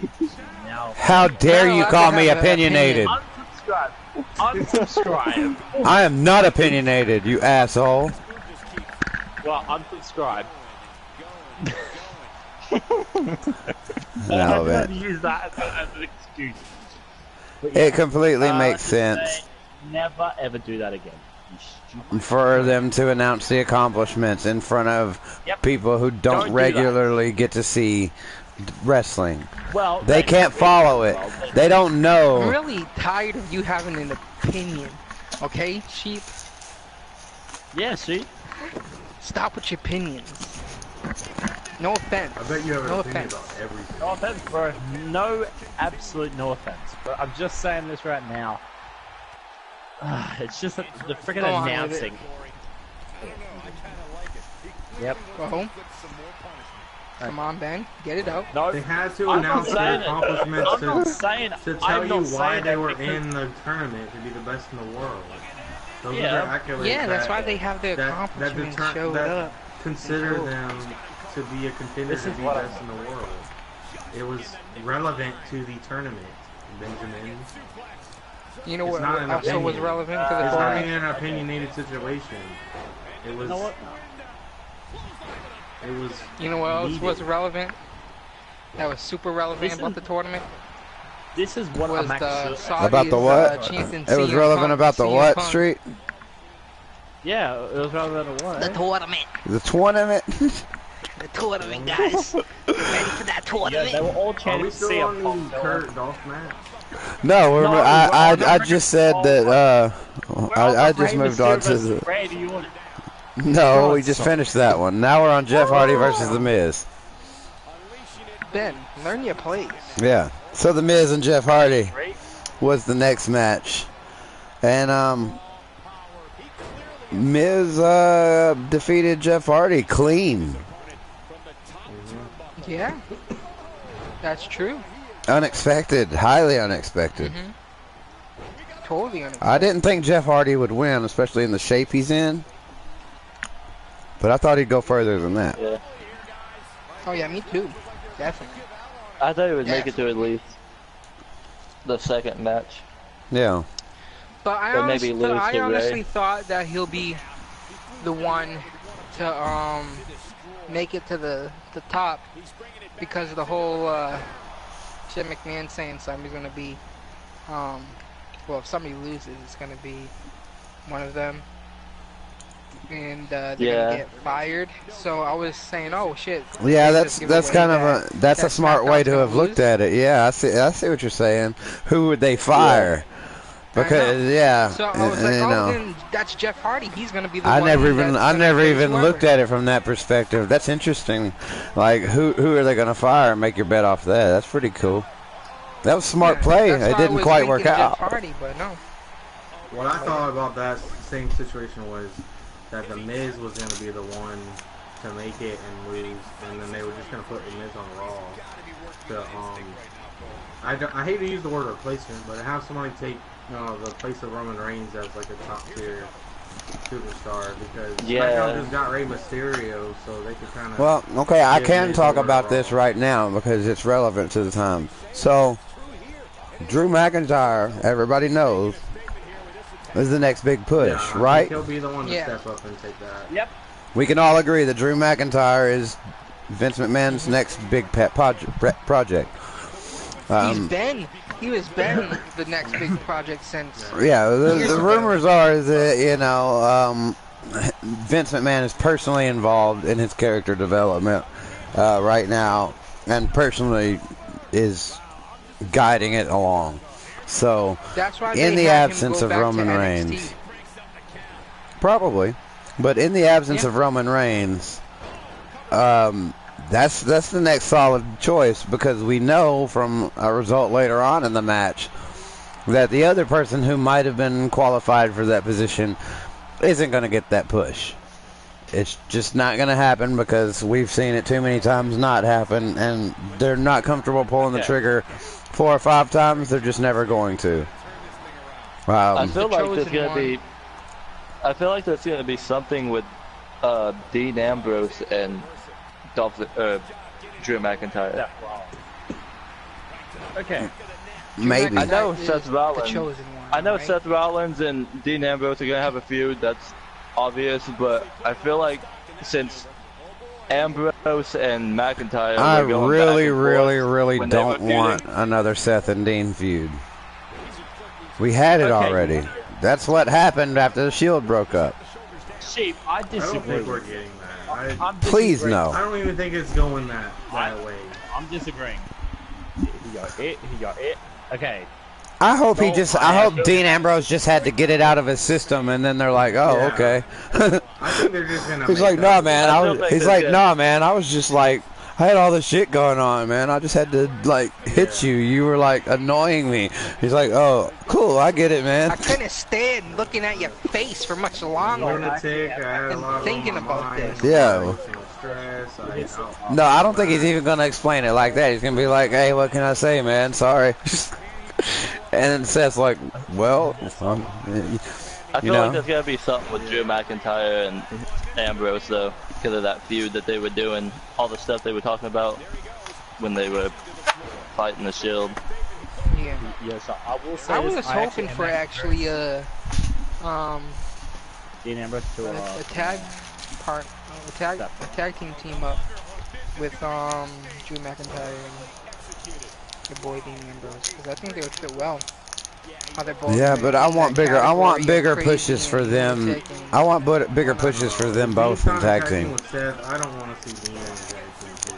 Now, How dare you allowed call to me have an opinionated? unsubscribe, unsubscribe. I am not opinionated, you asshole. Well, unsubscribe. No, I'm man. gonna use that as an excuse. But It completely makes just sense. say, never ever do that again. You stupid. For them to announce the accomplishments in front of Yep. people who Don't don't do regularly get to see wrestling. Well, They can't follow it. They don't I'm know. really tired of you having an opinion. Okay, Sheep? Yeah, see. Stop with your opinions. No offense. I bet you have an No opinion offense. about everything. No offense, bro. No, absolute no offense. But I'm just saying this right now. It's just that the freaking Go on with announcing. Yep. Go home. Come on, Ben. Get it out. No. They had to I'm not announce their saying it. accomplishments I'm not saying. to tell I'm you not why saying they it were because- in the tournament to be the best in the world. Those Yeah. are their accolades. Yeah, that's that- why they have their accomplishments showed up. Consider Cool. them to be a contender This to is be what best in the world. It was relevant to the tournament, Benjamin. You know It's what not an also was opinion. relevant to the It's not tournament? even an opinionated situation. It was. You know what? It was. You know what else needed. was relevant? That was super relevant This about is- the tournament? This is what Was I'm the actually. Saudis, About the what? chanting It was CM relevant Punk, about the CM what, Punk. Street? Yeah, it was relevant to what? The tournament. The tournament? The tournament, guys. Ready for that Yeah, tournament? they were all Are chanting we still CM on Punk. the Kurt Dolph match? No, No, I we're just on said that, I just Rey moved Mysterio on to versus the... Randy Orton. No, we just finished that one. Now we're on Jeff Hardy versus The Miz. Ben, learn your place. Yeah. So The Miz and Jeff Hardy was the next match. And, Miz, defeated Jeff Hardy clean. Yeah. That's true. Unexpected. Highly unexpected. Totally unexpected. I didn't think Jeff Hardy would win, especially in the shape he's in. But I thought he'd go further than that. Yeah. Oh yeah, me too. Definitely. I thought he would make it to at least the second match. Yeah. But I Or maybe lose to honestly Ray. thought that he'll be the one to make it to the top because of the whole Jim McMahon saying somebody's gonna be well, if somebody loses, it's gonna be one of them, and they're Yeah. gonna get fired. So I was saying, oh shit. Yeah, they that's just give that's away kind of that- a that's a that smart way SmackDown's to gonna have looked lose. at it. Yeah, I see what you're saying. Who would they fire? Because yeah, So I was like, you oh, know, then that's Jeff Hardy. He's gonna be the I one. never that's gonna never face even whoever. looked at it from that perspective. That's interesting. Like who are they going to fire and make your bet off that? That's pretty cool. That was smart play. That's why It I didn't was quite work thinking out. Jeff Hardy, but no. What I thought about that same situation was that The Miz was going to be the one to make it and lose, and then they were just going to put The Miz on Raw. To, I hate to use the word replacement, but have somebody take the place of Roman Reigns as like a top tier superstar because SmackDown just got Rey Mysterio, so they could kind of. Well, okay, I give can Miz talk over to about Raw. this right now because it's relevant to the time. So, Drew McIntyre, everybody knows, is the next big push, Yeah, I think right? he'll be the one to Yeah. step up and take that. Yep. We can all agree that Drew McIntyre is Vince McMahon's next big pet project. He was been the next big project since. Yeah, the rumors are that, you know, Vince McMahon is personally involved in his character development right now, and personally is guiding it along. So, That's why in the absence of Roman Reigns, probably, but in the absence of Roman Reigns, that's the next solid choice, because we know from a result later on in the match that the other person who might have been qualified for that position isn't going to get that push. It's just not going to happen, because we've seen it too many times not happen, and they're not comfortable pulling the trigger 4 or 5 times. They're just never going to. I feel like there's going to be. I feel like there's going to be something with Dean Ambrose and Drew McIntyre. Okay. Maybe. I know Seth Rollins. I know Seth Rollins and Dean Ambrose are going to have a feud. That's obvious, but I feel like since Ambrose and McIntyre, I were going really don't want another Seth and Dean feud. We had it already. That's what happened after the Shield broke up. Sheep, I disagree. I don't think we're getting that. Please no. I don't even think it's going that way. I'm disagreeing. He got it. Okay. I hope Dean Ambrose just had to get it out of his system, and then they're like, oh, okay. I think they're just gonna. He's like, nah, man. Nah, man. I was just like, I had all this shit going on, man. I just had to like hit you. You were like annoying me. He's like, oh, cool. I get it, man. I couldn't stand looking at your face for much longer. And thinking about this. Yeah. No, I don't think he's even gonna explain it like that. He's gonna be like, hey, what can I say, man? Sorry. And Seth's like, well, I feel like there's gonna be something with Drew McIntyre and Ambrose though, because of that feud that they were doing, all the stuff they were talking about when they were fighting the Shield. Yeah. Yeah. So I will say I was hoping for actually Dean Ambrose to a tag team up with Drew McIntyre and your boy Dean Ambrose, because I think they would fit well. Yeah, but I want bigger pushes for them. I want bigger pushes for them both in tag team. I don't want to see Dean in tag team.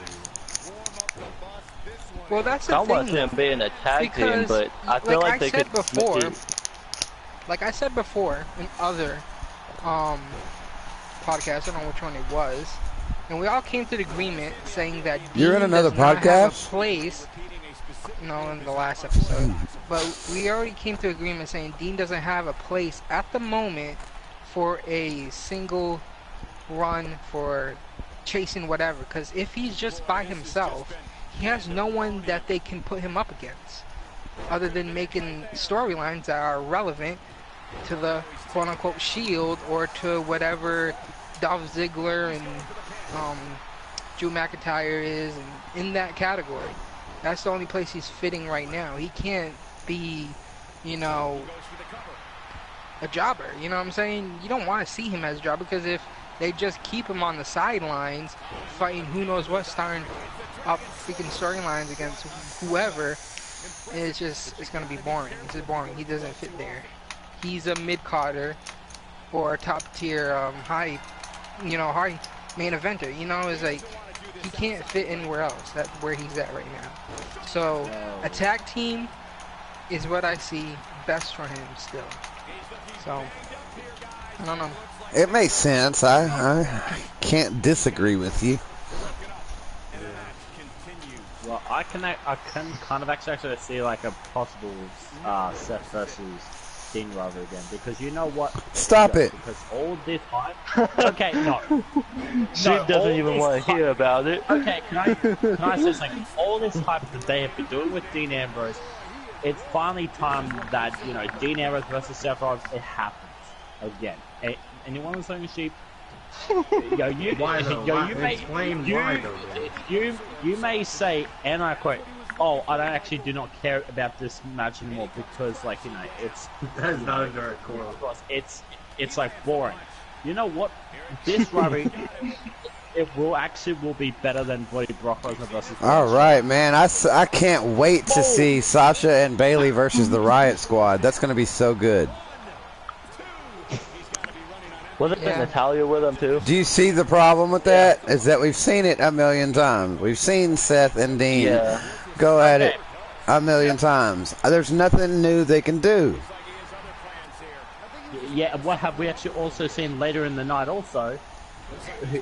Well, that's the I thing. want them being a tag team, but I feel like they could. Like I said before in other podcasts, I don't know which one it was, and we all came to the agreement saying that you're in another podcast. No, in the last episode. But we already came to agreement saying Dean doesn't have a place at the moment for a single run for chasing whatever. Because if he's just by himself, he has no one that they can put him up against. Other than making storylines that are relevant to the quote-unquote Shield or to whatever Dolph Ziggler and Drew McIntyre is in that category. That's the only place he's fitting right now. He can't be, you know, a jobber. You know what I'm saying? You don't want to see him as a jobber, because if they just keep him on the sidelines fighting who knows what, starting up freaking storylines against whoever, it's going to be boring. It's just boring. He doesn't fit there. He's a mid-carder or a top-tier high main eventer. You know, it's like he can't fit anywhere else. That's where he's at right now. So a tag team is what I see best for him still. So I don't know. It makes sense. I can't disagree with you. Well, I can kind of actually see like a possible Seth versus Dean rather again, because you know what? Stop it. Because all this hype. Okay, no. She doesn't even want to hear about it. Okay, can I say something? All this hype that they have been doing with Dean Ambrose, it's finally time that, you know, Dean Ambrose versus Seth Rollins, it happens again. Anyone listening to Sheep? You may say, and I quote, "Oh, I don't actually do not care about this match anymore because, like, you know, it's that's not a direct quote. It's like boring." You know what? This rivalry, it will be better than Brock Lesnar versus. All right, man. I can't wait to see Sasha and Bailey versus the Riot Squad. That's gonna be so good. Wasn't Natalia with them too? Do you see the problem with that? Is that we've seen it a million times. We've seen Seth and Dean go at it a million times. There's nothing new they can do. Yeah, what have we actually also seen later in the night also?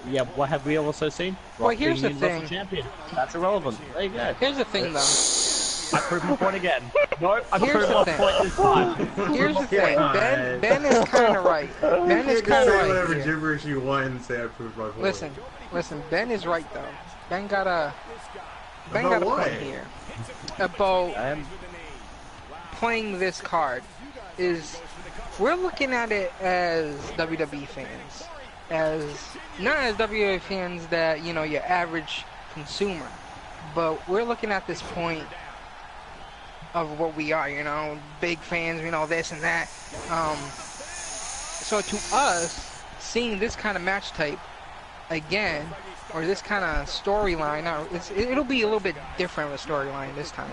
Yeah, what have we also seen? Well, here's the thing. Champion. That's irrelevant. There you go. Here's the thing, though. I proved my point again. No, I Here's proved the my thing. point this time. Here's the thing. Ben is kind of right. Ben is kind of right whatever here. gibberish you want and say I proved my point. Listen. Ben is right though. Ben got a point here about playing this card. Is we're looking at it as WWE fans, as not as WWE fans that your average consumer, but we're looking at this point of what we are, big fans, this and that. So to us, seeing this kind of match type again, or this kind of storyline, it'll be a little bit different of a storyline this time.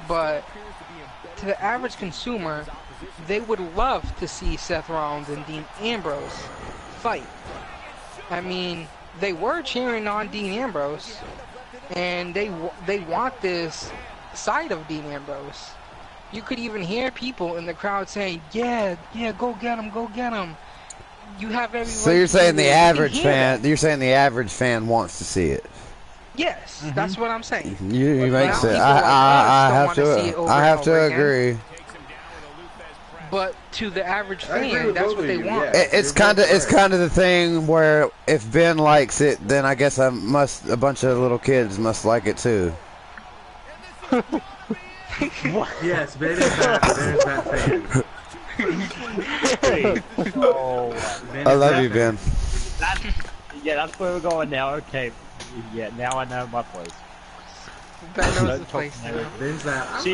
But to the average consumer, they would love to see Seth Rollins and Dean Ambrose fight. I mean, they were cheering on Dean Ambrose, and they want this side of Dean Ambrose. You could even hear people in the crowd saying, yeah, go get him, go get him. You have every So you're saying the average fan, you're saying the average fan wants to see it. Yes, that's what I'm saying. You make sense. I have to agree. But to the average fan, that's what they want. It's kind of the thing where if Ben likes it, then I guess a bunch of little kids must like it too. Yes, Ben is that fan. I love you, Ben. That's where we're going now. Okay. Yeah, now I know my place. Ben knows the place. Ben's that.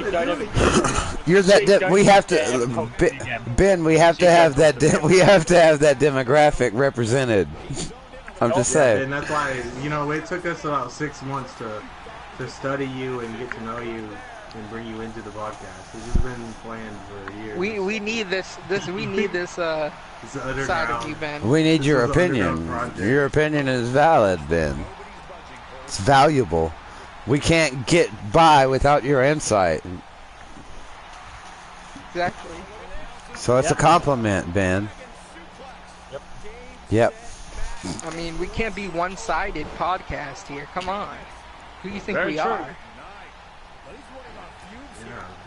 You're that. We have to, Ben. We have to have that. We have to have that demographic represented. I'm just saying. And that's why it took us about 6 months to study you and get to know you and bring you into the podcast. This has been planned for years. We need this side of you, Ben. We need your opinion. Your opinion is valid, Ben. It's valuable. We can't get by without your insight. Exactly. So it's a compliment, Ben. Yep. I mean, we can't be one-sided podcast here. Come on. Who do you think we are?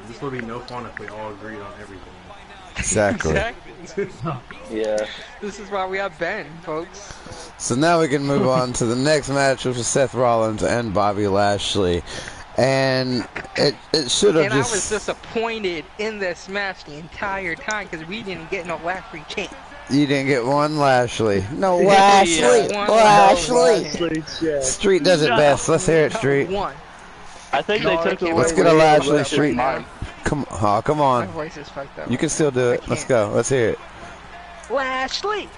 This would be no fun if we all agreed on everything. Exactly. Yeah. This is why we have Ben, folks. So now we can move on to the next match, which is Seth Rollins and Bobby Lashley. And it should have just... And I was disappointed in this match the entire time because we didn't get no Lashley chant. You didn't get one Lashley. No Lashley. Lashley. Street does it best. Let's hear it, Street. One. I think they took away. Let's get a Lashley, Street. Come on. My voice is fucked up. You can still do it. Let's go. Let's hear it. Lashley.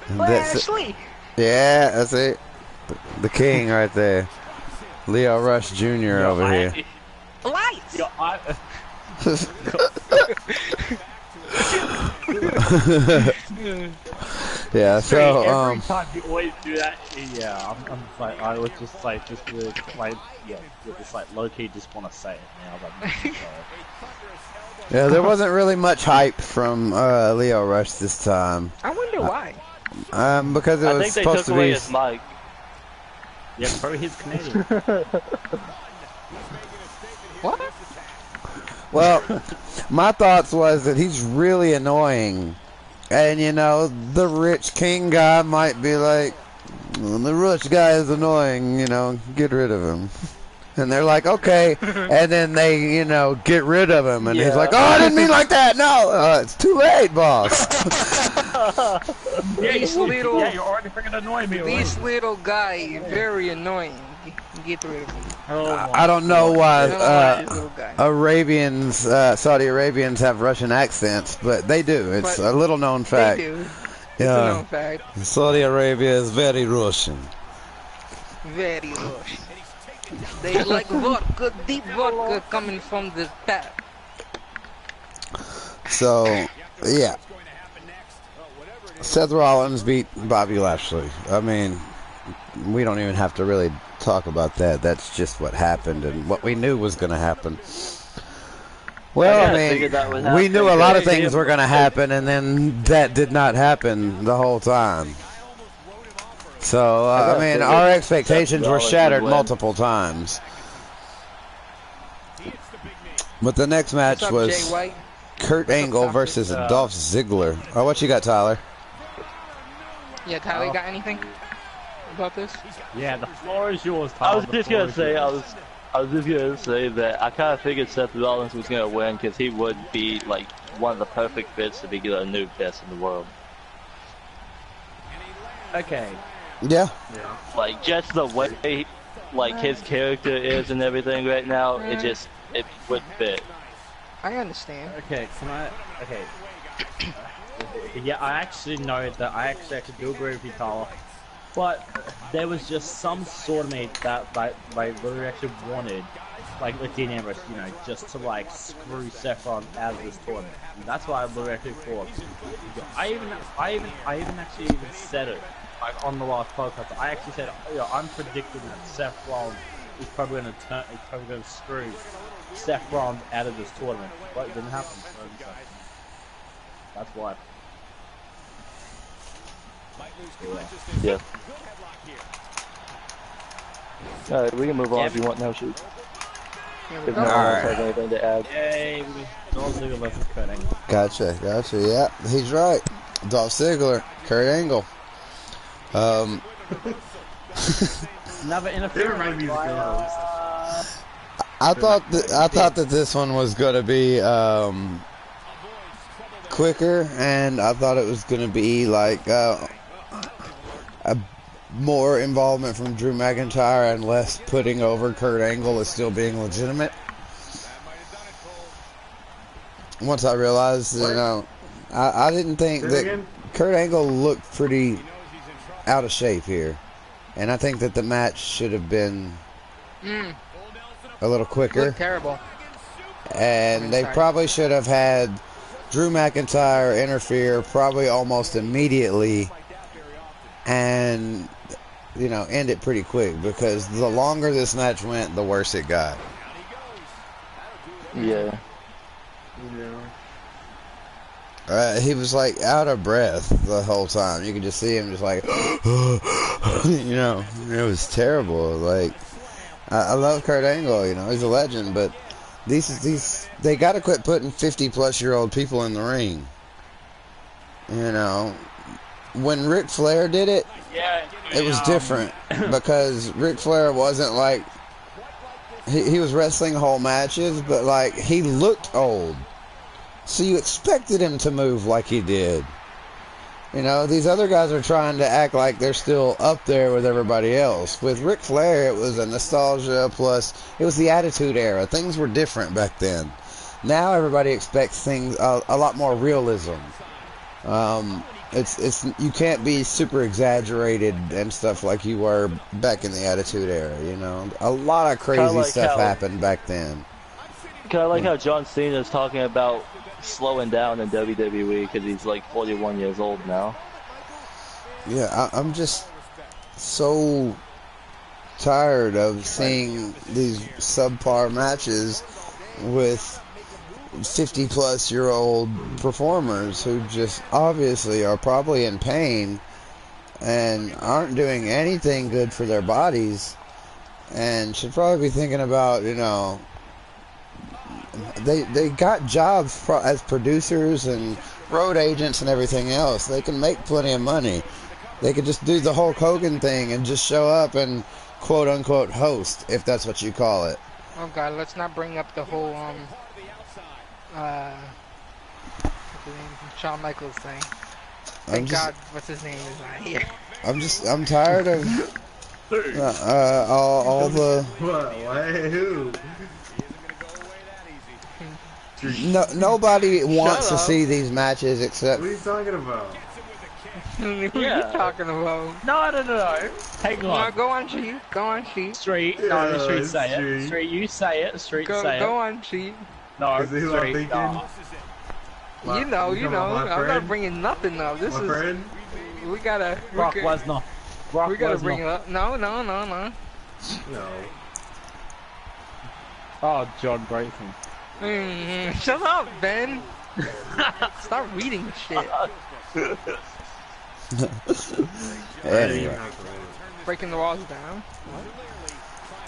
Yeah, that's it. The king right there. Leo Rush Jr. over here. Lights. Yeah, so every time you always do that, yeah, I'm like, I was just like, low key, just want to say it. I was like, yeah, there wasn't really much hype from Leo Rush this time. I wonder why. Because it was supposed to be. His mic. Yeah, probably he's Canadian. What? Well, my thoughts was that he's really annoying. And, the rich king guy might be like, well, the rich guy is annoying, get rid of him. And they're like, okay. And then they, get rid of him. And he's like, oh, I didn't mean like that. No, it's too late, boss. You're already freaking annoying me. This little guy is very annoying. Get rid of him. I don't know why Saudi Arabians have Russian accents, but they do. It's a little known fact. They do. It's a known fact. Saudi Arabia is very Russian. Very Russian. They like vodka, deep vodka coming from the tap. So, yeah. Seth Rollins beat Bobby Lashley. I mean, we don't even have to really talk about that. That's just what happened and what we knew was going to happen. Well, I mean, we knew a lot of things were going to happen, and then that did not happen the whole time. So, I mean, our expectations were shattered multiple times. But the next match was Kurt Angle versus Dolph Ziggler. Oh, what you got, Tyler? Yeah, Tyler, got anything about this? Yeah, the floor is yours, Tyler. I was just gonna say that I kind of figured Seth Rollins was gonna win because he would be like one of the perfect fits to be a new best in the world. Okay. Yeah. Like just the way, like his character is and everything right now, it would fit. I understand. Okay, okay. Yeah, I actually know that I actually do agree with you, Tyler. But there was just some sort of mate that like really actually wanted, like with Dean Ambrose, you know, just to like screw Seth Rollins out of this tournament. And that's why I really actually thought. I even actually said it like on the last podcast. I actually said, you know, I'm predicting that Seth Rollins is probably going to screw Seth Rollins out of this tournament, but it didn't happen. So that's why. Yeah. Alright, we can move on if you want now, shoot. If no one else has anything to add. Yay, Dolph Ziggler versus Kurt Angle. Gotcha. Yeah, he's right. Dolph Ziggler, Kurt Angle. Never interference. I thought that this one was gonna be quicker, and I thought it was gonna be like a more involvement from Drew McIntyre and less putting over Kurt Angle as still being legitimate. Once I realized, you know, I didn't think that Kurt Angle looked pretty out of shape here, and I think that the match should have been a little quicker. Looked terrible. And they probably should have had Drew McIntyre interfere probably almost immediately and, you know, end it pretty quick, because the longer this match went, the worse it got. Yeah. He was like out of breath the whole time. You could just see him just like, you know, it was terrible. Like, I love Kurt Angle, you know, he's a legend, but they got to quit putting 50-plus-year-old people in the ring. You know, when Ric Flair did it, it was different because Ric Flair wasn't like, he was wrestling whole matches, but like he looked old, so you expected him to move like he did. You know, these other guys are trying to act like they're still up there with everybody else. With Ric Flair, it was a nostalgia, plus it was the Attitude Era. Things were different back then. Now everybody expects things a lot more realism. It's you can't be super exaggerated and stuff like you were back in the Attitude Era. You know, a lot of crazy stuff happened back then. Kind of like how John Cena is talking about slowing down in WWE because he's like 41 years old now. Yeah, I'm just so tired of seeing these subpar matches with 50-plus-year-old performers who just obviously are probably in pain and aren't doing anything good for their bodies and should probably be thinking about, you know, they got jobs as producers and road agents and everything else. They can make plenty of money. They could just do the Hulk Hogan thing and just show up and quote-unquote host, if that's what you call it. Oh God, let's not bring up the whole Shawn Michaels thing. Thank God, what's his name is not here. I'm tired of all the. Who? No, nobody wants to see these matches except. What are you talking about? Who are you Yeah. talking about? No. Hang No, on. go on, Sheep. Go on, Sheep. Street. Yeah, No, Street it's say Street. it. Street, you say it. Street Go say it. on, Sheep. No, Is it who I'm Street. thinking? No. You know. talking about my I'm not friend? bringing nothing up. This My is. friend? We gotta. Brock Lesnar. Brock We gotta Lesnar. bring it up. No. No. Oh, John Grayson. Shut up, Ben. Stop reading the shit. Anyway. Breaking the walls down.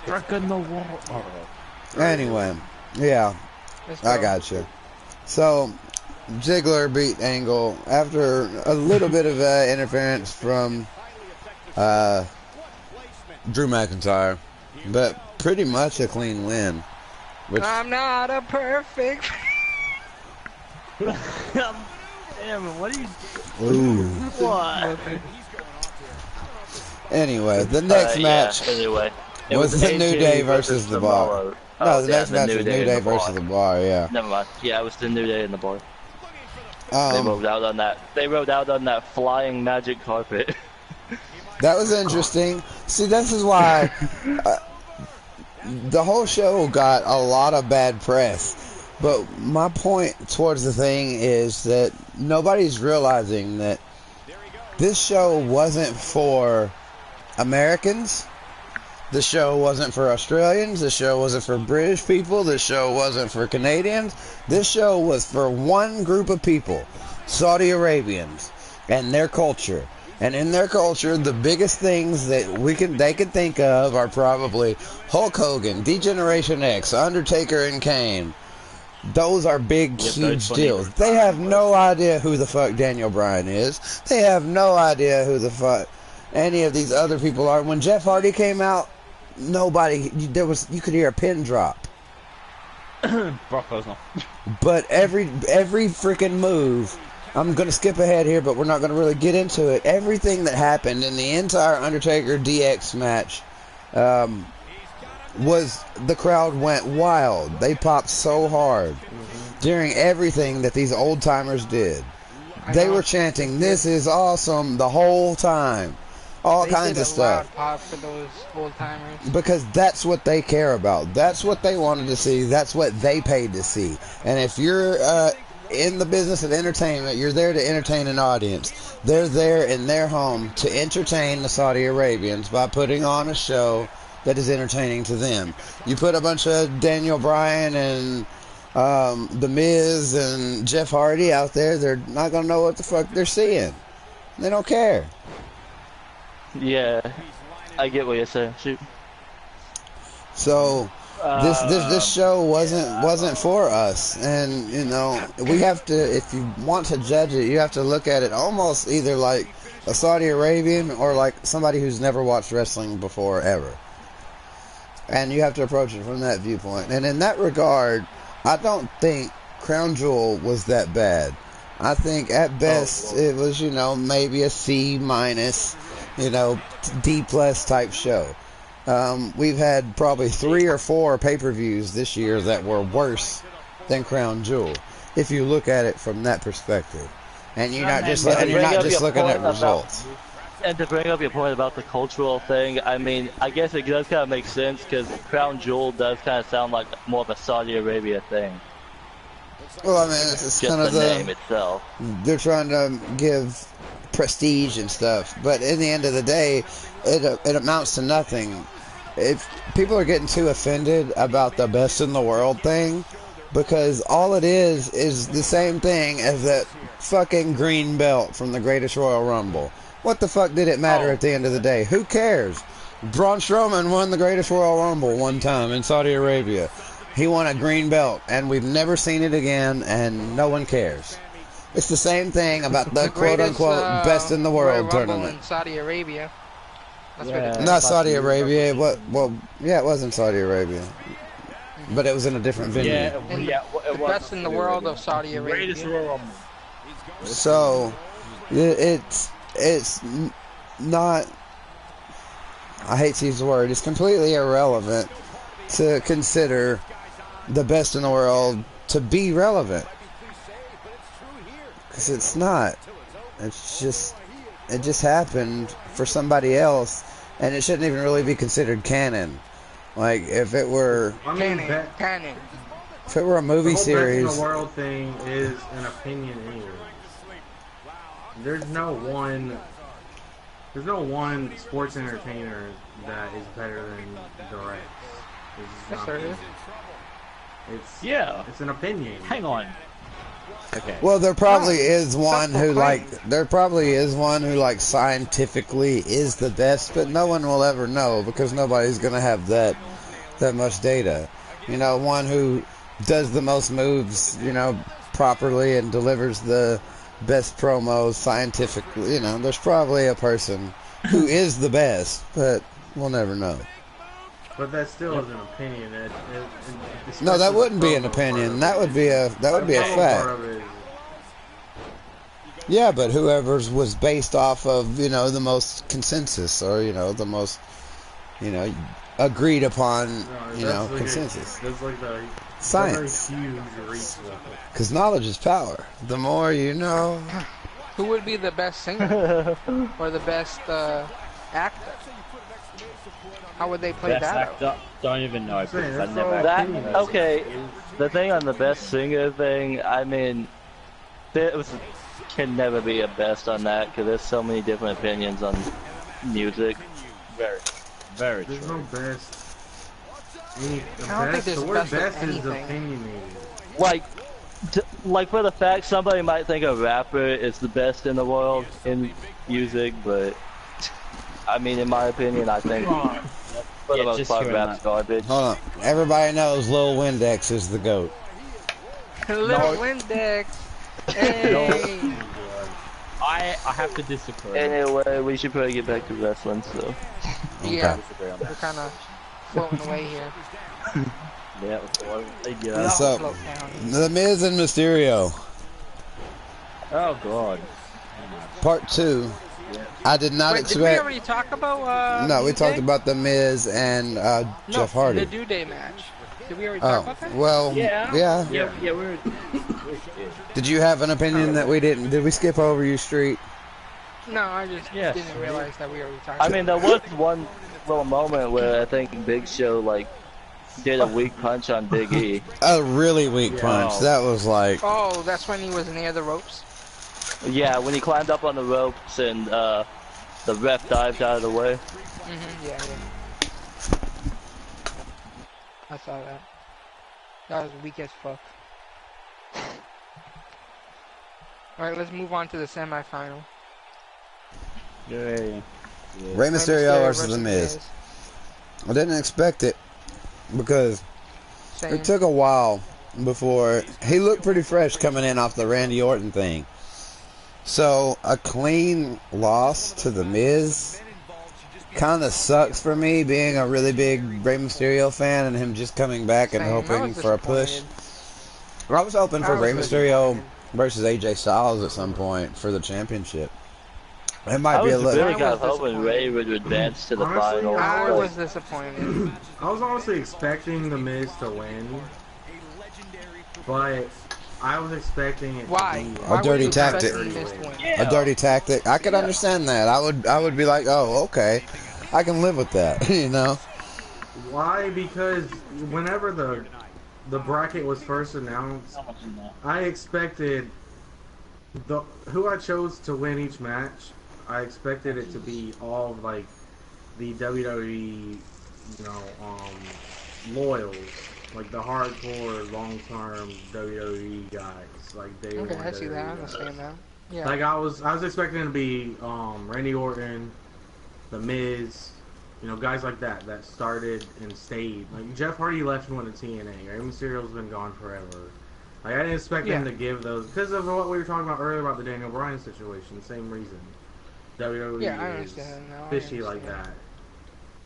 Breaking the wall. Anyway, yeah, Let's I go. got you. So, Ziggler beat Angle after a little bit of interference from Drew McIntyre, but pretty much a clean win. Which, I'm not a perfect. Damn, what are you? ooh. What? Anyway, the next match Yeah, anyway. It was the New AJ Day versus the Bar. Samoa. No, the yeah, next match was New Day and the Bar. versus the Bar. Yeah. Never mind. Yeah, it was the New Day and the Bar. They Um, rode out on that. They rode out on that flying magic carpet. That was interesting. See, this is why the whole show got a lot of bad press. But my point towards the thing is that nobody's realizing that this show wasn't for Americans. The show wasn't for Australians. The show wasn't for British people. The show wasn't for Canadians. This show was for one group of people, Saudi Arabians, and their culture. And in their culture, the biggest things that they can think of are probably Hulk Hogan, D-Generation X, Undertaker, and Kane. Those are big, huge deals. They have no idea who the fuck Daniel Bryan is. They have no idea who the fuck any of these other people are. When Jeff Hardy came out, you could hear a pin drop. Brock Lesnar. But every freaking move, I'm going to skip ahead here, but we're not going to really get into it. Everything that happened in the entire Undertaker DX match was the crowd went wild. They popped so hard during everything that these old timers did. They were chanting, "This is awesome," the whole time. All kinds of stuff. Loud pop for those old timers. Because that's what they care about. That's what they wanted to see. That's what they paid to see. And if you're in the business of entertainment, you're there to entertain an audience. They're there in their home to entertain the Saudi Arabians by putting on a show that is entertaining to them. You put a bunch of Daniel Bryan and The Miz and Jeff Hardy out there, they're not going to know what the fuck they're seeing. They don't care. Yeah, I get what you're saying. Shoot. So this show wasn't for us, and you know we have to. If you want to judge it, you have to look at it almost either like a Saudi Arabian or like somebody who's never watched wrestling before ever, and you have to approach it from that viewpoint. And in that regard, I don't think Crown Jewel was that bad. I think at best it was maybe a C minus. D plus type show. We've had probably 3 or 4 pay-per-views this year that were worse than Crown Jewel, if you look at it from that perspective. And you're not just looking at results. And to bring up your point about the cultural thing, I mean, I guess it does kind of make sense because Crown Jewel does kind of sound like more of a Saudi Arabia thing. Well, I mean, it's Just kind of the name itself. They're trying to give prestige and stuff, but in the end of the day, it amounts to nothing. If people are getting too offended about the best in the world thing, because all it is the same thing as that fucking green belt from the Greatest Royal Rumble. What the fuck did it matter at the end of the day? Who cares? Braun Strowman won the Greatest Royal Rumble one time in Saudi Arabia. He won a green belt, and we've never seen it again, and no one cares. It's the same thing about the quote-unquote best in the world tournament. In Saudi Arabia. That's what it is. Not Saudi Arabia. It was in Saudi Arabia, but it was in a different venue. The best in the world of Saudi Arabia. So, it's not. I hate to use the word. It's completely irrelevant to consider the best in the world to be relevant. Because it's not. It's just It just happened for somebody else, and it shouldn't even really be considered canon. Like if it were, I mean, Canon. if it were a the movie whole best in series, the world thing is an opinion anyway. There's no one sports entertainer that is better than the rest. It's just Yes, not. there is. It's an opinion. Hang on. Okay. well, there probably No, is one who self-proclaimed. like scientifically is the best, but no one will ever know because nobody's gonna have that much data. You know, one who does the most moves, you know, properly and delivers the best promos scientifically. You know, there's probably a person who is the best, but we'll never know. But that still is an opinion. No, that wouldn't be an opinion. That would be a fact. Yeah, but whoever's was based off of, you know, the most consensus or, you know, the most, you know, agreed upon, you know, consensus. That's like the Science. huge reach. Because knowledge is power. The more you know. Who would be the best singer or the best actor? How would they play Best that? actor? Don't even know because I that's never. all That opinion. okay. The thing on the best singer thing, I mean, can never be a best on that because there's so many different opinions on music. Very There's true. no best. I don't think there's The word best of best is anything. opinionated. Like for the fact somebody might think a rapper is the best in the world in music, but I mean, in my opinion, I think for the most just part, hearing rap's that. garbage. Hold on. Everybody knows Lil Windex is the GOAT. Little Windex. Hey. I have to disagree. Anyway, we should probably get back to wrestling. So Yeah, Disagree on we're that. kind of floating away here. Yeah. So, Float down. The Miz and Mysterio, Oh god. part 2. I did not Wait, did we expect. already talk about? No, we New talked Day? about the Miz and Jeff No, Hardy. the New Day match. Did we already talk Oh, about that? well, yeah. We're Did you have an opinion that we didn't? Did we skip over you, Street? No, I just Yes. didn't realize that we already talked. I about mean, there was one little moment where I think Big Show like did a weak punch on Big E. A really weak punch. That was like, Oh, that's when he was near the ropes. Yeah, when he climbed up on the ropes and the ref dived out of the way. Yeah. I saw that. That was weak as fuck. Alright, let's move on to the semifinal. Yay. Rey Mysterio versus The Miz. I didn't expect it because Same. it took a while before he looked pretty fresh coming in off the Randy Orton thing. So a clean loss to The Miz kind of sucks for me, being a really big Rey Mysterio fan and him just coming back and Same. I hoping was for a push. I was hoping for I was Rey really Mysterio disappointed. versus AJ Styles at some point for the championship. It might I be a was little. really kind of I was hoping Ray would advance to the Honestly, final. I but- was disappointed. I was honestly expecting The Miz to win, but I was expecting it Why? to be Why were dirty you tactic. expecting Miz to win? A dirty tactic. I could understand that. I would be like, oh, okay, I can live with that. You know. Why? Because whenever the bracket was first announced, I expected who I chose to win each match. I expected it to be all of, like, the WWE, loyals, like the hardcore, long-term WWE guys, like day one. Okay, I see WWE that. I guys. understand that. Yeah. Like I was expecting it to be Randy Orton, The Miz, guys like that started and stayed. Like Jeff Hardy left and went to TNA. Rey Mysterio's been gone forever. Like I didn't expect them to give those because of what we were talking about earlier about the Daniel Bryan situation. Same reason. WWE Yeah, I is understand now. I fishy like that.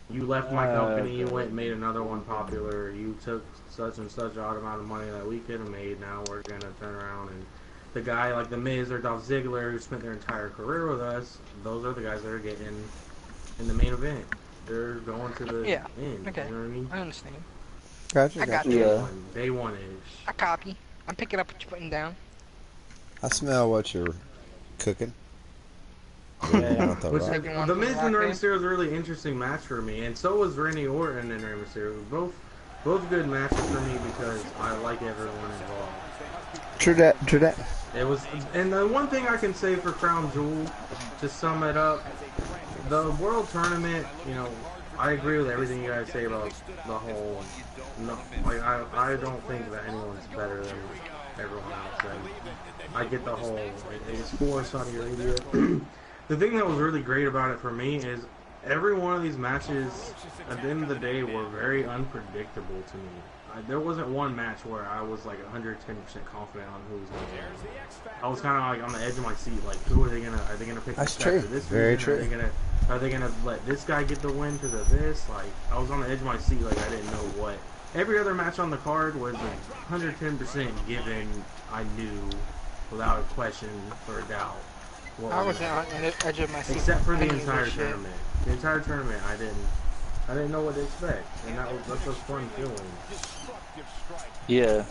You left my company, you went and made another one popular. You took such and such odd amount of money that we could have made. Now we're gonna turn around and the guy like The Miz or Dolph Ziggler who spent their entire career with us. Those are the guys that are getting in the main event. They're going to the end. Okay. You know what I mean? I understand. Gotcha. I got gotcha. you. Yeah. Day one-ish. I copy. I'm picking up what you're putting down. I smell what you're cooking. Yeah. Which, Second one the for Miz Rock and Rey Man. Mysterio was a really interesting match for me, and so was Randy Orton and Rey Mysterio. Both good matches for me because I like everyone involved. True that. True that. It was, and the one thing I can say for Crown Jewel, to sum it up, the World Tournament, you know, I agree with everything you guys say about the whole. No, like I don't think that anyone's better than everyone else, and I get the whole. It was for Saudi Arabia. The thing that was really great about it for me is every one of these matches, at the end of the day, were very unpredictable to me. There wasn't one match where I was like 110% confident on who was going to win. I was kind of like on the edge of my seat, like, who are they gonna pick? That's this guy true. for this Very reason? true. Are they gonna let this guy get the win because of this? Like, I was on the edge of my seat, like I didn't know what. Every other match on the card was 110% given. I knew without a question or a doubt. I was on the edge of my seat. Except for the I knew entire this shit. tournament. The entire tournament, I didn't know what to expect, and that was fun feeling. Yeah.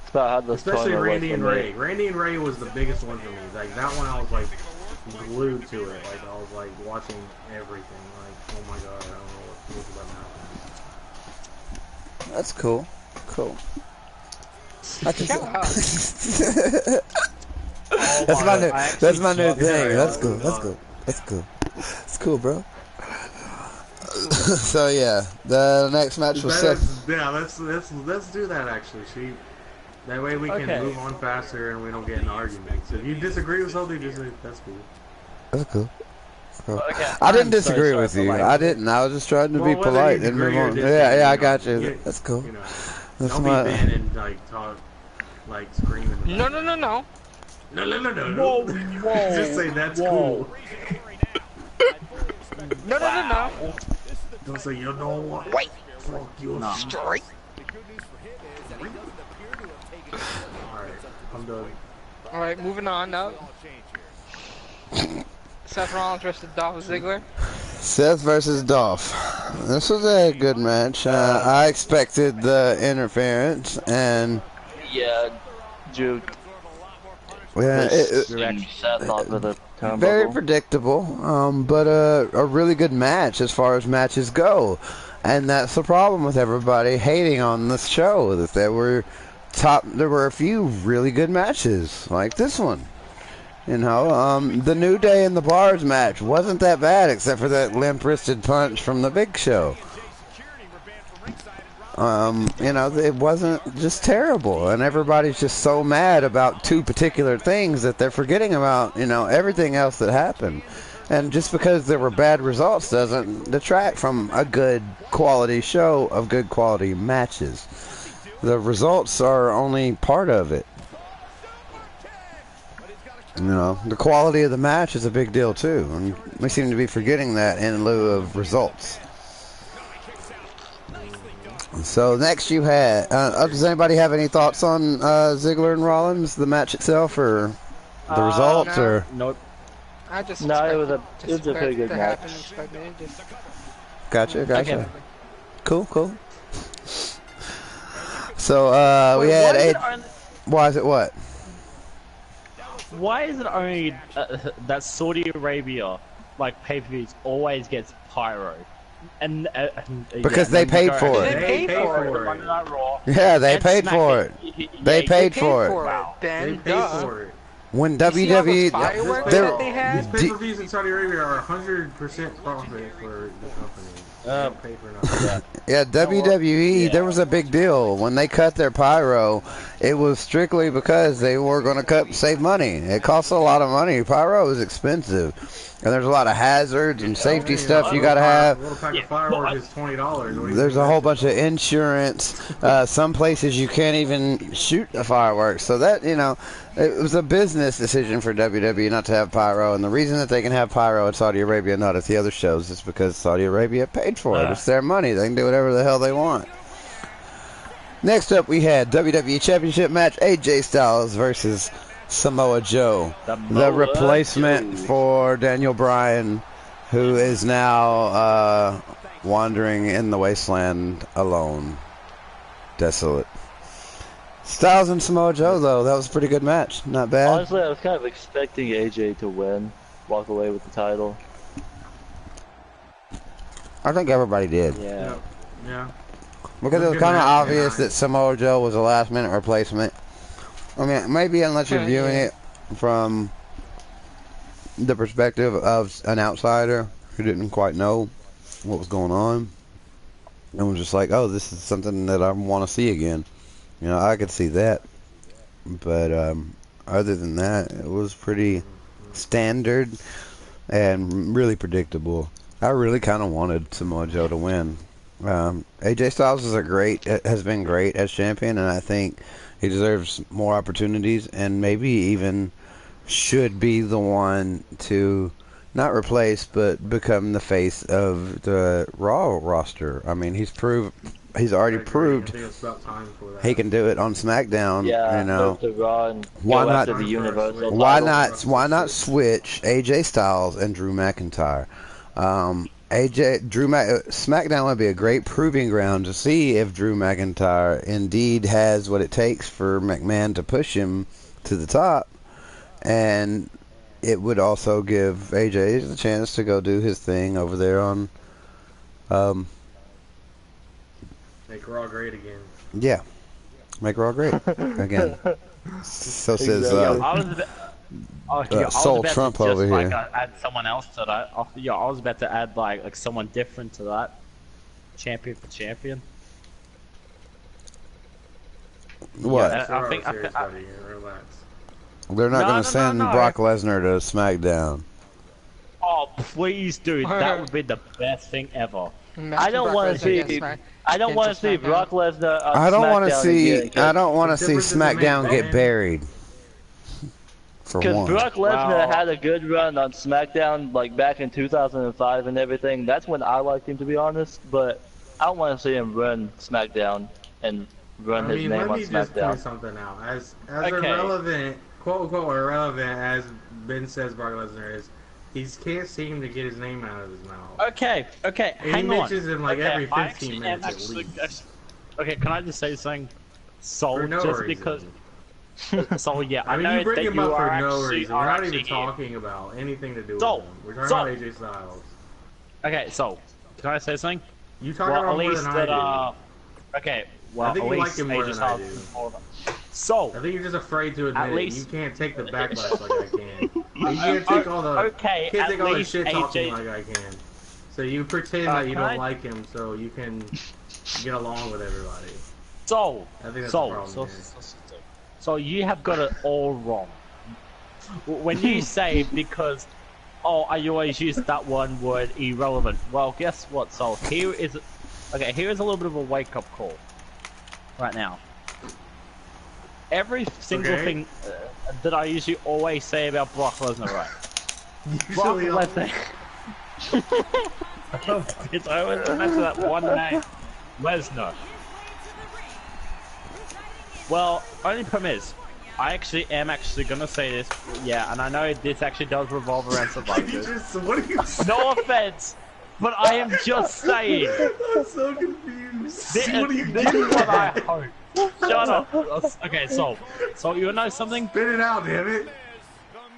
It's about how this Especially tournament Randy was and for me. Ray. Randy and Ray was the biggest one for me. Like that one, I was like glued to it. Like I was like watching everything. Like, oh my god, I don't know what's about to happen. That's cool. Cool. Shut up. That's my new. I That's my new actually thing. yeah, That's yeah. cool. That's cool. That's cool. It's cool, bro. So yeah, the next match was Seth. Yeah, let's do that actually. That way we can Okay. move on faster and we don't get in arguments. If you disagree with something, that's cool. That's cool. Cool. Okay. I didn't I'm so disagree sorry with for, you. like- I didn't. I was just trying to be Well, whether polite you and move agree or on. disagree, Yeah, I you got know, you. That's cool. You know, That's don't my. be Ben and like talk, like screaming. No. No. Whoa, whoa, Just say that's whoa. cool. No. Don't say you know what. Wait. Fuck you. No. Straight. Alright, I'm done. Alright, moving on now. Seth Rollins versus Dolph Ziggler. Seth versus Dolph. This was a good match. I expected the interference, and Yeah, Drew yeah, and Seth off of the turnbuckle. very predictable. But a really good match as far as matches go, and that's the problem with everybody hating on this show. That there were a few really good matches like this one. You know, the New Day and the Bars match wasn't that bad, except for that limp-wristed punch from the Big Show. You know, it wasn't just terrible, and everybody's just so mad about two particular things that they're forgetting about, you know, everything else that happened. And just because there were bad results doesn't detract from a good quality show of good quality matches. The results are only part of it. You know, the quality of the match is a big deal too, and we seem to be forgetting that in lieu of results. So next you had, does anybody have any thoughts on Ziggler and Rollins, the match itself, or the results, no. or? I just No, it was a expected pretty good to match. happen, expected it just- Gotcha. Okay. Cool. So we Wait, had why is it what? Why is it only that Saudi Arabia, like pay-per-views, always gets pyro? And Because they paid for it. They paid for it. Monday Night Raw. Yeah, they and paid for it. SmackDown. They Yeah, paid They for it. Wow. They Ben, paid duh. for it. When You see all those WWE, fireworks there- that they had? These pay-per-views in Saudi Arabia are 100% profit for the company. They don't pay for nothing. yeah, WWE, there was a big deal when they cut their pyro. It was strictly because they were going to save money. It costs a lot of money. Pyro is expensive, and there's a lot of hazards and safety stuff you got to have. A little pack of fireworks is $20. There's a whole bunch of insurance. Some places you can't even shoot the fireworks. So that, you know, it was a business decision for WWE not to have pyro. And the reason that they can have pyro at Saudi Arabia, not at the other shows, is because Saudi Arabia paid for it. It's their money. They can do whatever the hell they want. Next up, we had WWE Championship match, AJ Styles versus Samoa Joe. The replacement for Daniel Bryan, who is now wandering in the wasteland alone. Desolate. Styles and Samoa Joe, though, that was a pretty good match. Not bad. Honestly, I was kind of expecting AJ to win, walk away with the title. I think everybody did. Yeah. Yeah. Because it was Good kind of match, obvious yeah. that Samoa Joe was a last-minute replacement. I mean, maybe unless you're viewing it from the perspective of an outsider who didn't quite know what was going on, and was just like, "Oh, this is something that I want to see again." You know, I could see that, but other than that, it was pretty standard and really predictable. I really kind of wanted Samoa Joe to win. AJ Styles has been great as champion, and I think he deserves more opportunities, and maybe even should be the one to not replace, but become the face of the Raw roster. I mean, he's already proved I think it's about time for that. he can do it on SmackDown. Yeah, you know, go to Raw and why go not? after the Universal Why title. not switch AJ Styles and Drew McIntyre? SmackDown would be a great proving ground to see if Drew McIntyre indeed has what it takes for McMahon to push him to the top, and it would also give AJ the chance to go do his thing over there on, Make Raw great again. yeah, make Raw great again. So says Soul Trump over here. Add someone else to that. Yeah, I was about to add like someone different to that. Champion for champion. What? Yeah, I think buddy. Relax. They're not going to send Brock Lesnar to SmackDown. Oh, please, dude! That would be the best thing ever. I don't want to see. I don't want to see Brock Lesnar on I don't want to SmackDown see. again, I don't want to The see difference is the main SmackDown get event. buried. For Because one. Brock Lesnar Wow. had a good run on SmackDown, like back in 2005 and everything. That's when I liked him, to be honest. But I don't want to see him run SmackDown and run his name let on me just point SmackDown. something out. As Okay. irrelevant, quote unquote irrelevant as Ben says Brock Lesnar is, he can't seem to get his name out of his mouth. Okay, And hang he on. mentions him like Okay, every I 15 actually am minutes at least. Okay, can I just say something? So For no just reason. because. So yeah, I mean, know you bring that him you up are for no actually, reason. We're are not actually even here. talking about anything to do So- with him. We're talking so- about AJ Styles. Okay, so can I say something? You talk Well, about at more least than that I okay, well I think at you like least him more AJ than I Styles do. is more of a- So do. I think you're just afraid to admit At it. least- You can't take the backlash like I can. You can't take all the okay, can't at take all the least shit talking AJ like I can. So you pretend that you can don't I- like him, so you can get along with everybody. So, I think that's so, the problem so, here. so you have got it all wrong. When you say because, oh, I always use that one word, irrelevant. Well, guess what? So here is a little bit of a wake-up call. Right now, every single Okay. thing that I usually always say about Brock Lesnar, right? Brock Usually, Lesnar. It's always mention that one name, Lesnar. Well, only problem is, I actually am gonna say this, yeah, and I know this actually does revolve around Survivor Series. what are you saying? No offense, but I am just saying. I'm so confused. This, What are you this getting is what I at? hope. Shut up. Okay, so you know something? Spit it out, damn it.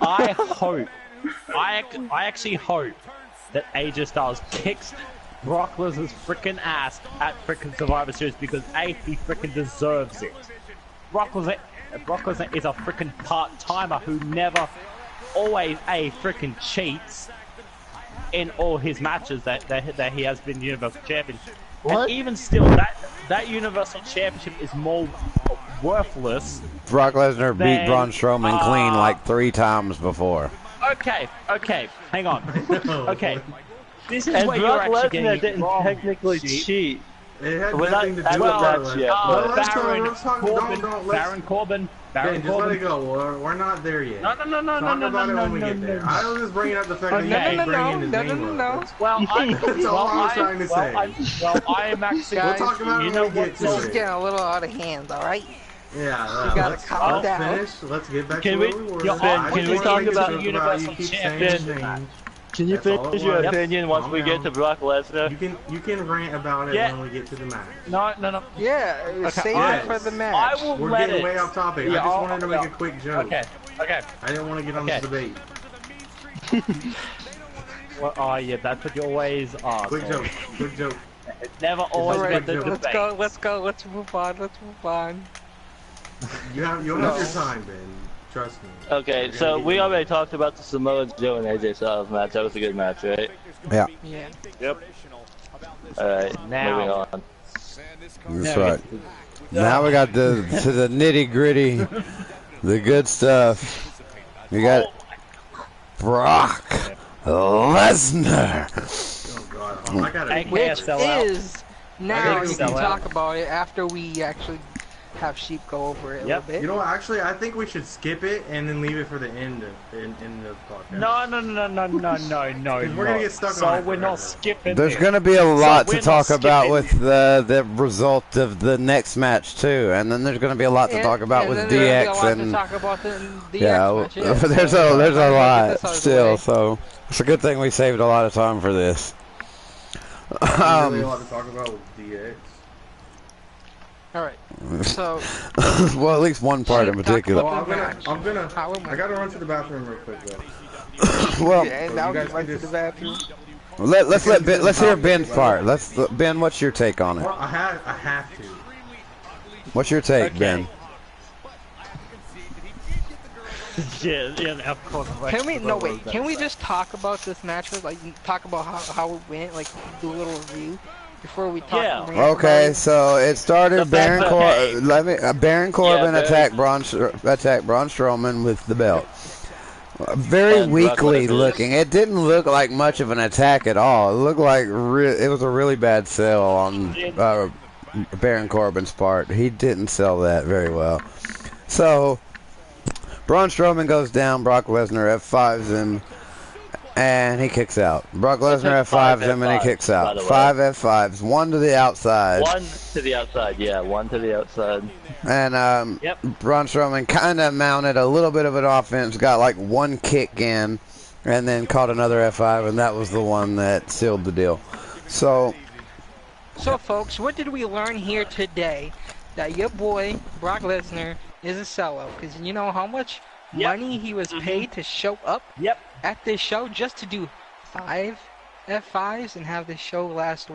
I hope, I actually hope that AJ Styles kicks Brock Lesnar's freaking ass at freaking Survivor Series because A, he freaking deserves it. Brock Lesnar is a freaking part-timer who never, always freaking cheats in all his matches that he has been Universal Champion. What? And even still, that Universal Championship is more worthless. Brock Lesnar beat Then, Braun Strowman clean like 3 times before. Okay, hang on. Okay, this is And where you're Brock actually Lesnar getting it didn't wrong, technically Sheep. cheat. It had Well, nothing to that- do with well, that. yeah, But let's Baron talk. Corbin, Don't. Let's. Baron Corbin, Ben, just let it Corbin. go. We're not there yet. No, Talk about it when we get there. I was just bringing up the fact that you Okay. keep bringing his name up. Well, That's all I was trying to say. I am actually. We'll talk about it you when know we get what? to This is it. getting a little out of hand, alright? Yeah, You gotta let's calm down. finish. Let's get back Can to we- where we were. Yo, I can just we wanna talk make a about joke Universal you keep saying Champion? his name. Can you That's all it finish your was. opinion once Calm we get down. to Brock Lesnar? You can rant about it Yeah. when we get to the match. No. Yeah, save Yes. it for the I match. will We're let getting it. way off topic. Yeah, I just wanted to make a quick joke. Okay. I didn't want to get on this debate. Well, oh yeah, that's what you always are. Quick joke. Quick joke. Never always Alright, get the let's debate. Let's move on. You'll have your time, Ben. Trust me. Okay, so we already talked about the Samoa Joe and AJ Styles match. That was a good match, right? Yeah, Yeah. Yep. Alright, Now. moving on. that's right. Now we got to the nitty gritty, the good stuff. We got Brock Lesnar. Oh god. Oh, I gotta. Thank Which sell out. is now you sell can out. talk about it after we actually have Sheep go over it a Yep. little bit. You know what? Actually, I think we should skip it and then leave it for the end of the podcast. No. We're gonna get stuck so on it we're not forever. skipping. There's it. going to be a lot we're to talk not about skipping. with the result of the next match too, and then there's going to be a lot to talk about and with then there'll be a DX lot and to talk about the DX yeah, match, yeah. there's So, a might as well lot get this out of the still, way. so it's a good thing we saved a lot of time for this. There's really a lot to talk about with DX. Alright, so Well, at least one part in Talk particular. about- I gotta run to the bathroom real quick though. Well, and you now guys we right can to just- the bathroom. let's hear Ben's part. Ben, what's your take on it? Well, I have to. What's your take, Okay. Ben? Yeah, of course. Can we just talk about this match? Like, talk about how it went, like, do a little review before we talk. Yeah. rant about Okay, it? so it started. The fact Baron Corbin Baron- attacked Braun Strowman with the belt. Very And Brock weakly Lesnar. looking. It didn't look like much of an attack at all. It looked like it was a really bad sell on Baron Corbin's part. He didn't sell that very well. So Braun Strowman goes down. Brock Lesnar F5s him, and he kicks out. Brock Lesnar five F5s him, and he F5s, kicks by out. the way. 5 F5s, 1 to the outside. One to the outside, yeah, one to the outside. And Yep. Braun Strowman kind of mounted a little bit of an offense, got like 1 kick in, and then caught another F5, and that was the one that sealed the deal. So, folks, what did we learn here today? That your boy Brock Lesnar is a sellout, because you know how much money he was paid to show up Yep. at this show just to do 5 F5s and have this show last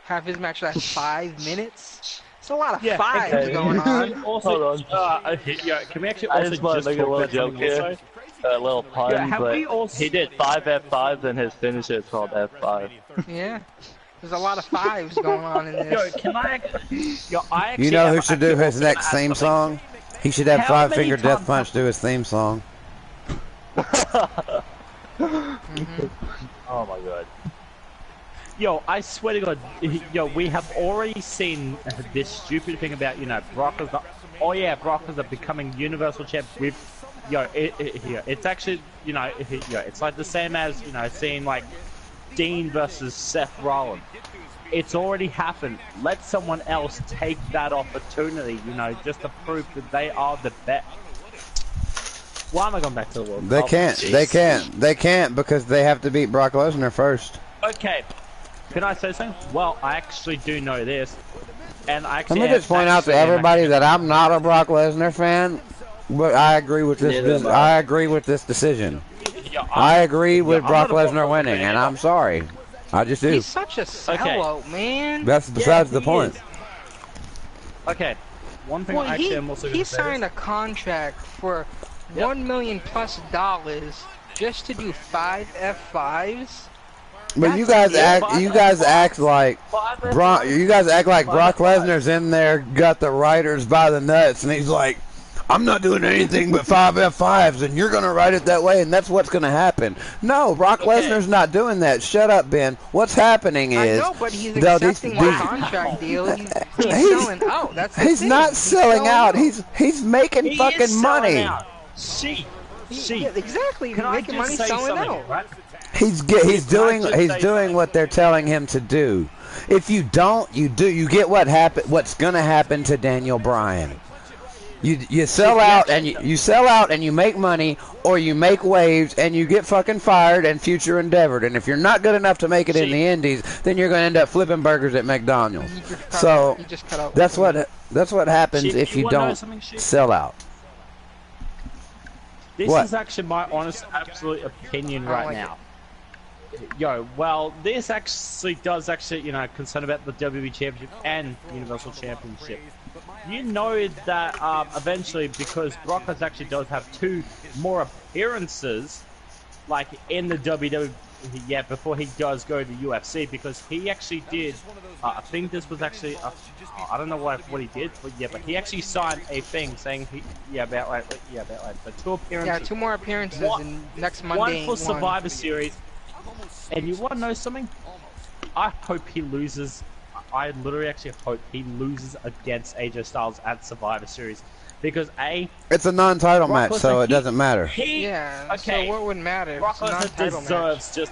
have his match last 5 minutes. It's a lot of fives okay. going on. Also, Hold on. yeah, can we actually I also just want to make a talk little about joke something here. also? A little pun, Yeah, have but we also- he did 5 F5s and his finisher is called F5. Yeah. There's a lot of 5s going on in Yo, this. can I? Yo, I actually you know who have- should do actually his also next gonna theme ask something. song? He should have How 5 many Finger Death times Punch do his theme song. Oh my god. Yo, I swear to God, yo, we have already seen this stupid thing about, you know, Brock is Brock is becoming Universal Champ with, it's actually, it's like the same as, seeing like Dean versus Seth Rollins. It's already happened. Let someone else take that opportunity, just to prove that they are the best. Why am I going back to the World They Cup? can't. Jeez. They can't because they have to beat Brock Lesnar first. Okay. Can I say something? Well, I actually do know this. And I Let actually me just point out to everybody that I'm not a Brock Lesnar fan, but I agree with this. Neither am I. I agree with this decision. I agree with Brock Lesnar winning, and I'm sorry. I just do. He's such a sellout, man. That's besides the he point. is. Okay. One thing Well, actually I'm also he going to say. signed a contract for $1 million plus just to do 5 F5s. But you That's- guys act like Brock Lesnar's in there, got the writers by the nuts, and he's like, I'm not doing anything but 5 F5s, and you're gonna write it that way, and that's what's gonna happen. No, Brock Lesnar's not doing that. Shut up, Ben. What's happening I is know, but he's they'll- accepting these- the contract deal. He's selling out. That's the he's thing. not selling selling out. He's making He fucking is selling money. out. See. Yeah, exactly. Can He's I making just money say selling something, out. right? He's Can I just say doing something? what they're telling him to do. If you don't, you do. You get what's gonna happen to Daniel Bryan. You sell out and you sell out and you make money, or you make waves and you get fucking fired and future endeavored. And if you're not good enough to make it in the Indies, then you're going to end up flipping burgers at McDonald's. So that's what happens if you don't sell out. This is actually my honest, absolute opinion right now. Yo, well, this actually does concern about the WWE Championship and Universal Championship. You know that eventually, because Brock actually does have 2 more appearances, like in the WWE, before he does go to UFC, because he actually did. I think this was actually, I don't know what he did, but he actually signed a thing saying about the 2 appearances. Yeah, 2 more appearances in next Monday. 1 for Survivor Series. And you want to know something? I hope he loses. I literally actually hope he loses against AJ Styles at Survivor Series, because it's a non-title match, so it doesn't matter. So what would matter? Brock Lesnar deserves just.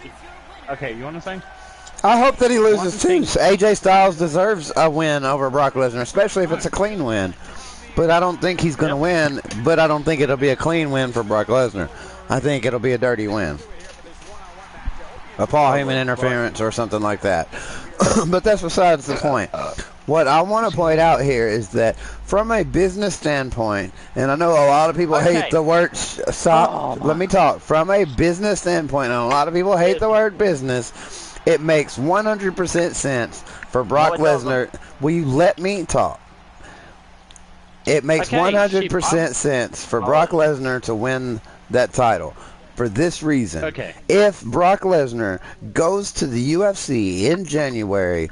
Okay, you want to say? I hope that he loses too. AJ Styles deserves a win over Brock Lesnar, especially if it's a clean win. But I don't think he's going to win. But I don't think it'll be a clean win for Brock Lesnar. I think it'll be a dirty win. A Paul Heyman interference or something like that. But that's besides the point. What I want to point out here is that from a business standpoint, and I know a lot of people hate the word let me talk. From a business standpoint, and a lot of people hate the word business, it makes 100% sense for Brock Lesnar. Will you let me talk? It makes 100% sense for Brock Lesnar to win that title. For this reason, if Brock Lesnar goes to the UFC in January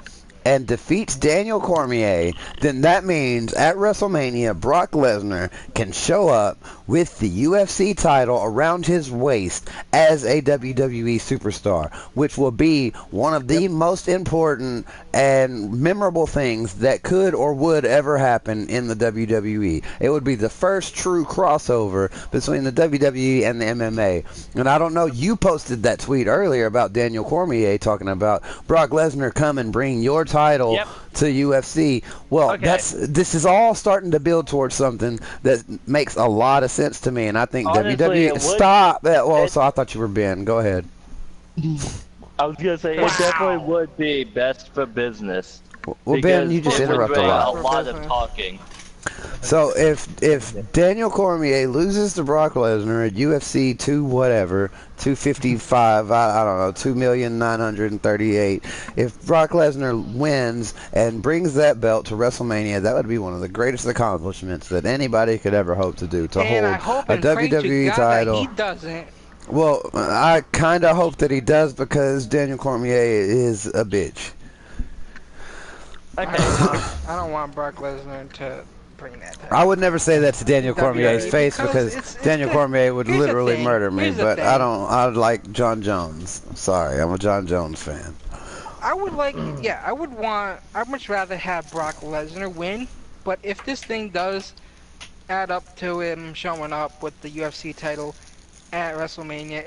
and defeats Daniel Cormier, then that means at WrestleMania, Brock Lesnar can show up with the UFC title around his waist as a WWE superstar, which will be one of the most important and memorable things that could or would ever happen in the WWE. It would be the first true crossover between the WWE and the MMA. And I don't know, you posted that tweet earlier about Daniel Cormier talking about Brock Lesnar come and bring your title to UFC. Well, this is all starting to build towards something that makes a lot of sense to me, and I think WWE. Stop that. Well, so I thought you were Ben. Go ahead. I was gonna say it definitely would be best for business. Well, Ben, you just interrupt a lot. A lot of talking. So if Daniel Cormier loses to Brock Lesnar at UFC 255, I don't know, 2,938,000. If Brock Lesnar wins and brings that belt to WrestleMania, that would be one of the greatest accomplishments that anybody could ever hope to do. Hold a WWE title. He doesn't. Well, I kind of hope that he does, because Daniel Cormier is a bitch. I don't want Brock Lesnar to bring that title. I would never say that to Daniel Cormier's face, because Daniel Cormier would literally murder me. But I don't. I like John Jones. Sorry, I'm a John Jones fan. I would I'd much rather have Brock Lesnar win. But if this thing does add up to him showing up with the UFC title at WrestleMania,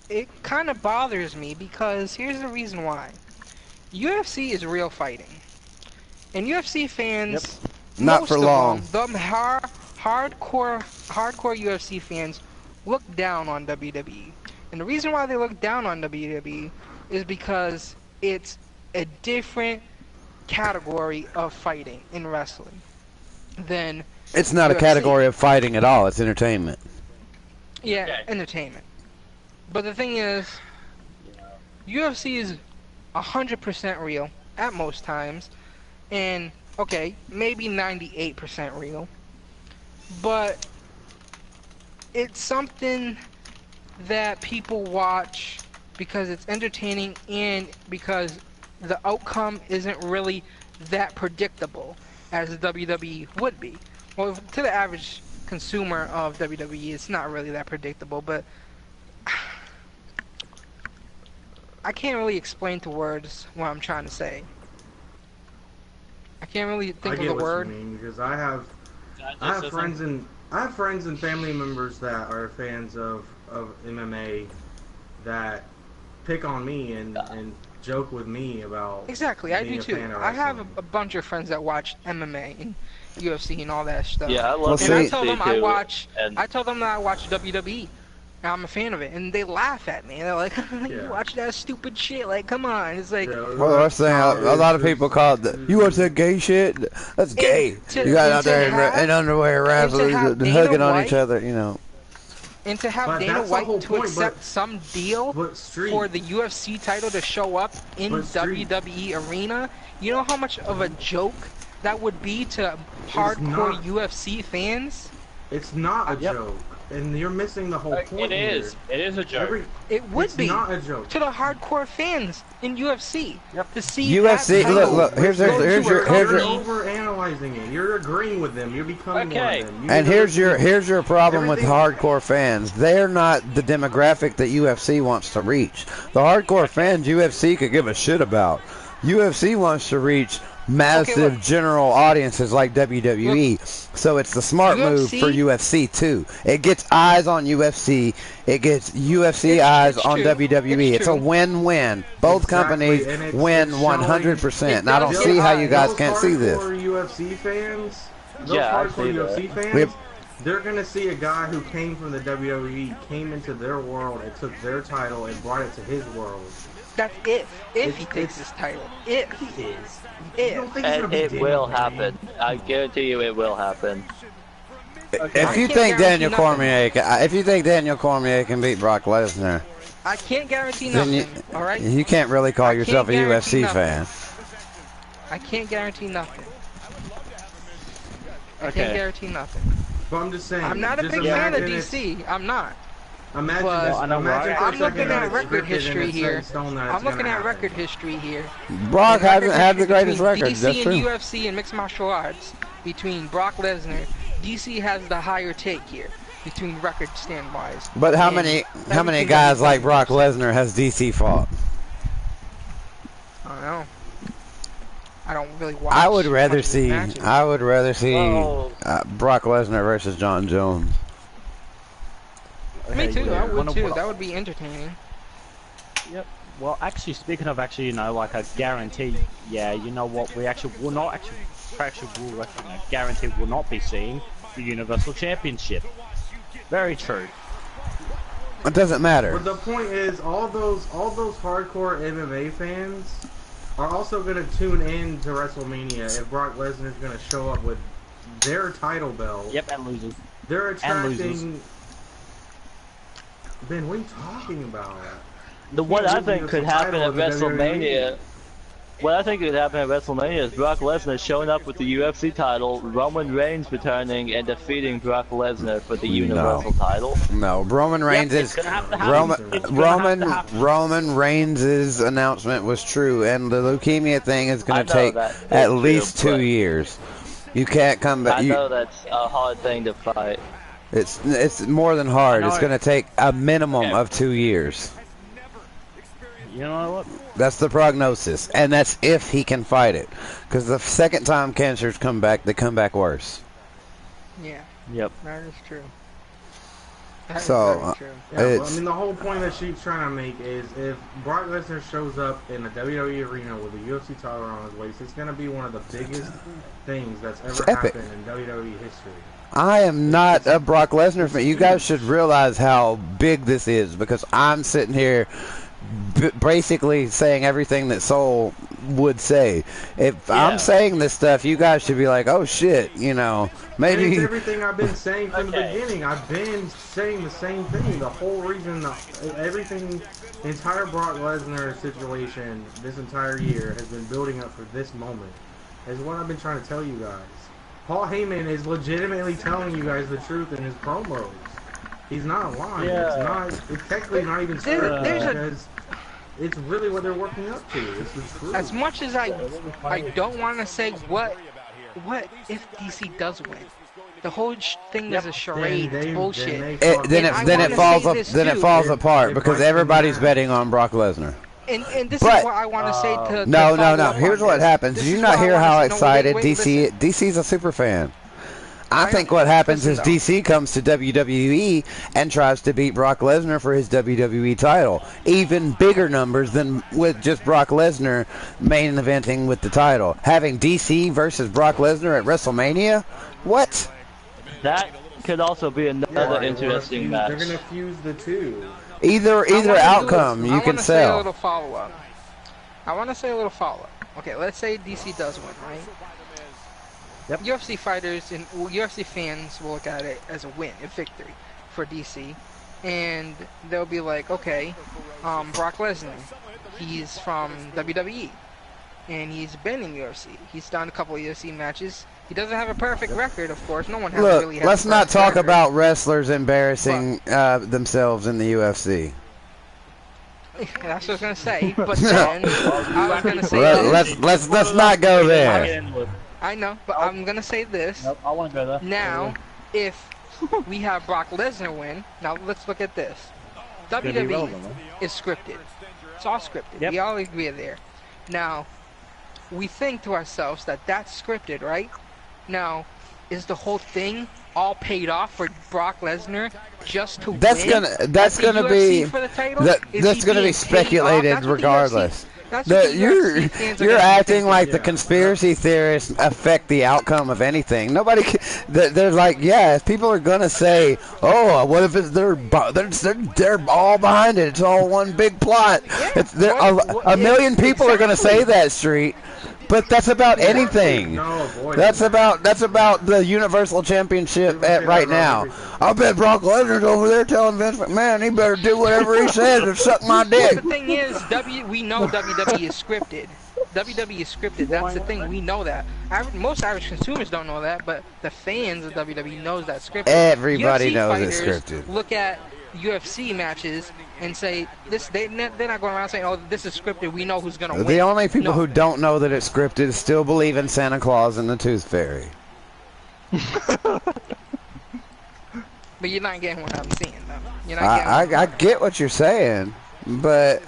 it kind of bothers me, because here's the reason why. UFC is real fighting, and UFC fans. Not for long. The hardcore UFC fans look down on WWE. And the reason why they look down on WWE is because it's a different category of fighting in wrestling than It's not UFC. A category of fighting at all. It's entertainment. Yeah, entertainment. But the thing is, UFC is 100% real at most times, and okay, maybe 98% real, but it's something that people watch because it's entertaining and because the outcome isn't really that predictable as the WWE would be. Well, to the average consumer of WWE, it's not really that predictable, but I can't really explain to words what I'm trying to say. I can't really think of the word. I get what you mean, because I have friends and family members that are fans of MMA that pick on me and joke with me about Exactly, I being do a too. fan of I have wrestling. a bunch of friends that watch MMA and UFC and all that stuff. Yeah, I Well, love And I see- tell UFC them I too. watch. And I tell them that I watch WWE. And I'm a fan of it, and they laugh at me. They're like, "You Yeah. watch that stupid shit? Like, come on!" It's like, Yeah, Well, I'm saying a lot of people call it you watch that gay shit? That's gay. to- You got and out to there have- in underwear and to wrestling, have Dana hugging on White- each other, you know. And to have But Dana that's the White whole to point, accept but- some deal But Street, for the UFC title to show up in But Street- WWE arena, you know how much of a joke that would be to hardcore not. UFC fans? it's not a Yep. joke, and you're missing the whole point. It is. Here. It is a joke. It would It's be not a joke. to the hardcore fans in UFC to see UFC, that title look, here's go to your- a here's your- company. You're over-analyzing it. You're agreeing with them. You're becoming Okay. one of them. And here's your problem with Everything- hardcore fans. They're not the demographic that UFC wants to reach. The hardcore fans UFC could give a shit about. UFC wants to reach massive look. general audiences like WWE. So it's the smart move for UFC too. It gets eyes on UFC. It gets UFC eyes it's on true. WWE. It's a true. win-win. Both Exactly, companies and it's win showing- 100%. And I don't does see get how you eyes. guys Those can't see this. hardcore UFC fans, those Yeah, I hardcore see that. UFC fans, Yep. they're gonna see a guy who came from the WWE, came into their world and took their title and brought it to his world. That's if he It's- takes this title. If He is. If. You don't think he's gonna and be it Daniel will Bryan? happen. I guarantee you it will happen. If I you can't think guarantee Daniel nothing. Cormier, if you think Daniel Cormier can beat Brock Lesnar, I can't guarantee then nothing. All right, you can't really call I can't yourself a guarantee UFC nothing. fan. I can't guarantee nothing. I Okay. can't guarantee nothing. But I'm just saying. I'm not a just big fan of imagine it's- DC. I'm not. Imagine But- this. I know, Imagine right? for a I'm looking second that at it's record scripted history and it's set here. in stone that it's I'm looking gonna at happen. record history here. Brock The hasn't record had the history greatest between record. DC That's and true. UFC and mixed martial arts between Brock Lesnar. DC has the higher take here between record stand wise. But how And many everything guys that like he's Brock done. Lesnar has DC fought? I don't know. I don't really watch. I would rather much of his see matches. Well- Brock Lesnar versus John Jones. Me too. I One would of too. what- That would be entertaining. Yep. Well, actually, speaking of actually, like a guarantee, yeah, you know what? We actually will not guarantee will not be seeing the Universal Championship. Very true. It doesn't matter. But the point is, all those hardcore MMA fans are also gonna tune in to WrestleMania if Brock Lesnar is gonna show up with their title belt. Yep, and losers. They're And losers. attracting. Ben, what are you talking about? What I losing think us could the happen title at of the WrestleMania. What I think could happen at WrestleMania is Brock Lesnar showing up with the UFC title, Roman Reigns returning and defeating Brock Lesnar for the Universal title. No, Roman Reigns it's is gonna have to happen. It's gonna have to happen. Roman Reigns' announcement was true, and the leukemia thing is going I to know take that at is least true, 2 but- years. You can't come back. I know that's a hard thing to fight. It's more than hard. I know It's it- going to take a minimum Yeah. of 2 years. You know what? That's the prognosis, and that's if he can fight it. Because the second time cancers come back, they come back worse. Yeah, Yep. that is true. That is So, very true. Yeah, well, I It's- mean, the whole point that she's trying to make is if Brock Lesnar shows up in the WWE arena with a UFC title around his waist, it's going to be one of the biggest things that's ever epic. happened in WWE history. I am not a Brock Lesnar fan. You guys should realize how big this is, because I'm sitting here basically saying everything that Soul would say. If I'm saying this stuff, you guys should be like, oh shit, you know, And maybe. it's everything I've been saying from the Okay. beginning. I've been saying the same thing. The whole reason, everything, the entire Brock Lesnar situation this entire year has been building up for this moment. Is what I've been trying to tell you guys. Paul Heyman is legitimately telling you guys the truth in his promos. He's not lying. Yeah. It's technically not even There- scripted there's a- because it's really what they're working up to. It's the truth. As much as I don't want to say what if DC does win. The whole thing is a charade. Then It's they- bullshit. then Then And I it wanna falls say up. this Then it too. falls It- apart it because breaks me everybody's down. betting on Brock Lesnar. And this But- is what I want to say to No. follow up Here's on what this. happens. This Did you is not what I hear wanna how say- no, excited wait, DC? listen. DC's a super fan. I think what happens is DC comes to WWE and tries to beat Brock Lesnar for his WWE title. Even bigger numbers than with just Brock Lesnar main eventing with the title. Having DC versus Brock Lesnar at WrestleMania? What? That could also be another interesting match. They're gonna fuse the two. Either outcome you can sell. I want to say a little follow-up. Okay, let's say DC does win, right? Yep. UFC fighters and UFC fans will look at it as a win, a victory for DC, and they'll be like, okay, Brock Lesnar, he's from WWE, and he's been in UFC. He's done a couple of UFC matches. He doesn't have a perfect record, of course. No one has really had let's not talk about wrestlers embarrassing themselves in the UFC. That's what I was gonna say, but then I was gonna say let's not go there. I know, but I'm gonna say this. Nope, I want to go there. Now, if we have Brock Lesnar win, now let's look at this. WWE is scripted. It's all scripted. Yep. We all agree there. Now, we think to ourselves that that's scripted, right? Now, is the whole thing all paid off for Brock Lesnar just to win? That's gonna be speculated regardless. You're acting like the conspiracy theorists affect the outcome of anything. Nobody, they're like, yeah, people are gonna say, oh, what if they're all behind it? It's all one big plot. A million people are gonna say that, Street. But that's about anything. That's about the Universal Championship right now. I bet Brock Lesnar's over there telling Vince McMahon he better do whatever he says or suck my dick. The thing is, we know WWE is scripted. WWE is scripted. That's the thing. We know that. Most average consumers don't know that, but the fans of WWE knows that's scripted. Everybody UFC knows it's fighters scripted. Look at UFC matches and say this. They're not going around saying, "Oh, this is scripted. We know who's gonna win." The only people who don't know that it's scripted still believe in Santa Claus and the Tooth Fairy. But you're not getting what I'm saying, though. You're not I get what you're saying, but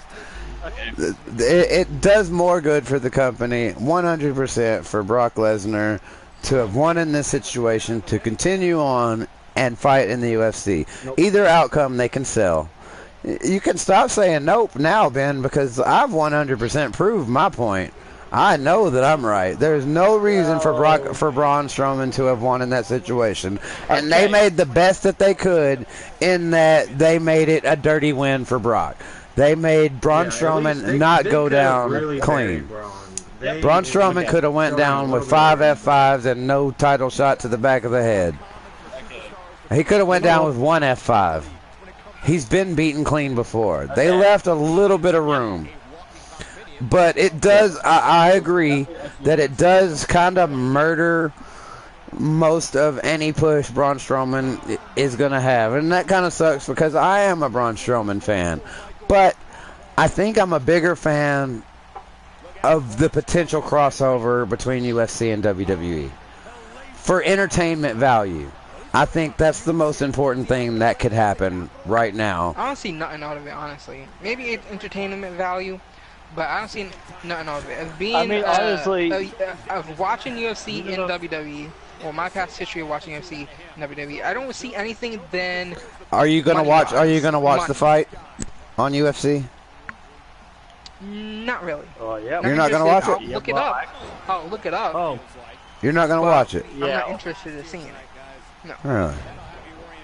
it does more good for the company, 100% for Brock Lesnar to have won in this situation, to continue on and fight in the UFC. Either outcome they can sell. You can stop saying nope now, Ben, because I've 100% proved my point. I know that I'm right. There's no reason for Braun Strowman to have won in that situation. And they made the best that they could in that they made it a dirty win for Brock. They made Braun Strowman not go down clean. Braun Strowman could have went down with 5 F5s and no title shot to the back of the head. He could have went down with 1 F5. He's been beaten clean before. They left a little bit of room. But it does, I agree, that it does kind of murder most of any push Braun Strowman is going to have. And that kind of sucks because I am a Braun Strowman fan. But I think I'm a bigger fan of the potential crossover between UFC and WWE. For entertainment value. I think that's the most important thing that could happen right now. I don't see nothing out of it, honestly. Maybe it's entertainment value, but I don't see nothing out of it. As being, honestly, of watching UFC in WWE, or my past history of watching UFC in WWE, I don't see anything then. Are you gonna watch? Are you gonna watch the fight on UFC? Not really. Oh yeah. You're not gonna watch it? I'll look it up. I'll look it up. Oh. You're not gonna watch it? I'm not interested in seeing it. No. Really?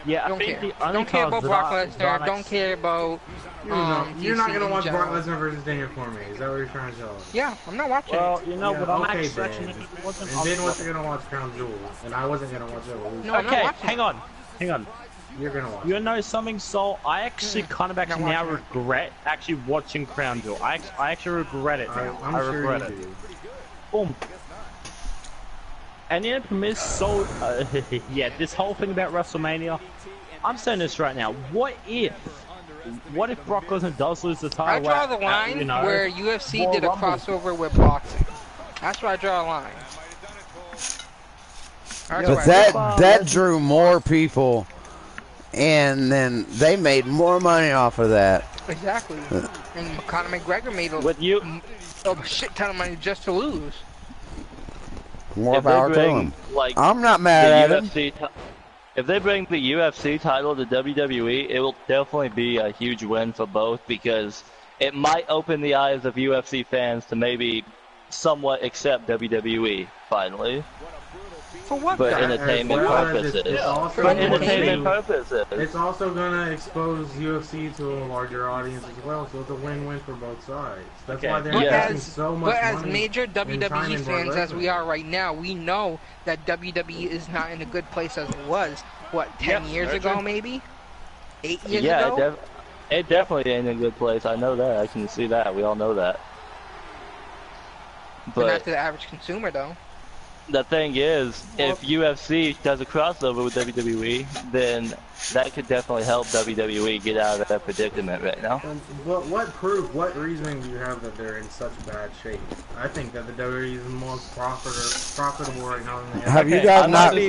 Yeah, don't care. Don't care about Brock Lesnar. Don't care about. You're not gonna watch Brock Lesnar versus Daniel Cormier. Is that what you're trying to tell us? Yeah, I'm not watching. Well, you know, but I'm okay, actually. and Ben wasn't gonna watch Crown Jewel, and I wasn't gonna watch Evolution. No, I'm not Okay, watching. hang on. You're gonna watch. You know something, Soul? I actually kind of actually now regret actually watching Crown Jewel. I actually regret it now. I'm I sure regret you it. do. Boom. And the infamous Soul, yeah, this whole thing about WrestleMania, I'm saying this right now. What if Brock Lesnar does lose the title? I draw the line where UFC did a crossover with boxing. That's where I draw a line. But that drew more people, and then they made more money off of that. Exactly. And Conor McGregor made a shit ton of money just to lose. More if they power to bring them. like I'm not the mad at him. if they bring the UFC title to WWE, it will definitely be a huge win for both because it might open the eyes of UFC fans to maybe somewhat accept WWE finally. For what? For guy? entertainment As well as purposes. it's also For going entertainment to- purposes. It's also gonna expose UFC to a larger audience as well, so it's a win-win for both sides. That's Okay. why they're But investing as, so much but as money major and time WWE in pro fans as we wrestling. are right now, we know that WWE is not in a good place as it was. What, 10 years very ago true. maybe? 8 years Yeah, ago? it definitely ain't in a good place. I know that. I can see that. We all know that. But not But to the average consumer though. the thing is, if UFC does a crossover with WWE, then that could definitely help WWE get out of that predicament right now. But what proof, what reasoning do you have that they're in such bad shape? I think that the WWE is the most profitable right now. In the Have you Okay, guys I might not? be-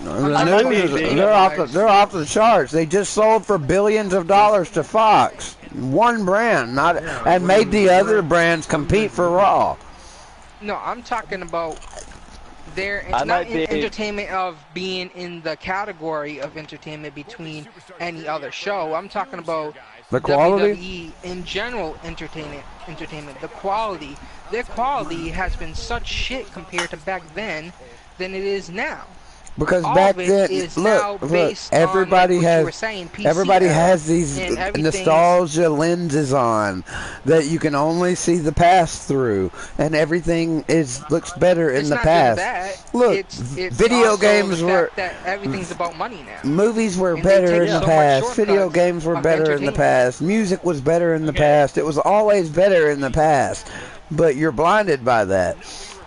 The I might news be- is they're off the charts. They just sold for billions of dollars to Fox. One brand, not Yeah, and made the other brands compete for Raw. No, I'm talking about they're I not might in be- entertainment of being in the category of entertainment between any other show. I'm talking about The quality. WWE in general entertainment. The quality. Their quality has been such shit compared to back then than it is now. Because All back of it then, is now look, based everybody on, like, what you were has saying, PC everybody era, has these and everything's- nostalgia lenses on that you can only see the past through, and everything looks better in It's the not past. just that. Look, it's video also games the were fact that everything's about money now. movies were And they better take in the so much past. Video shortcuts games were of better in the entertainment. past. Music was better in the past. It was always better in the past, but you're blinded by that.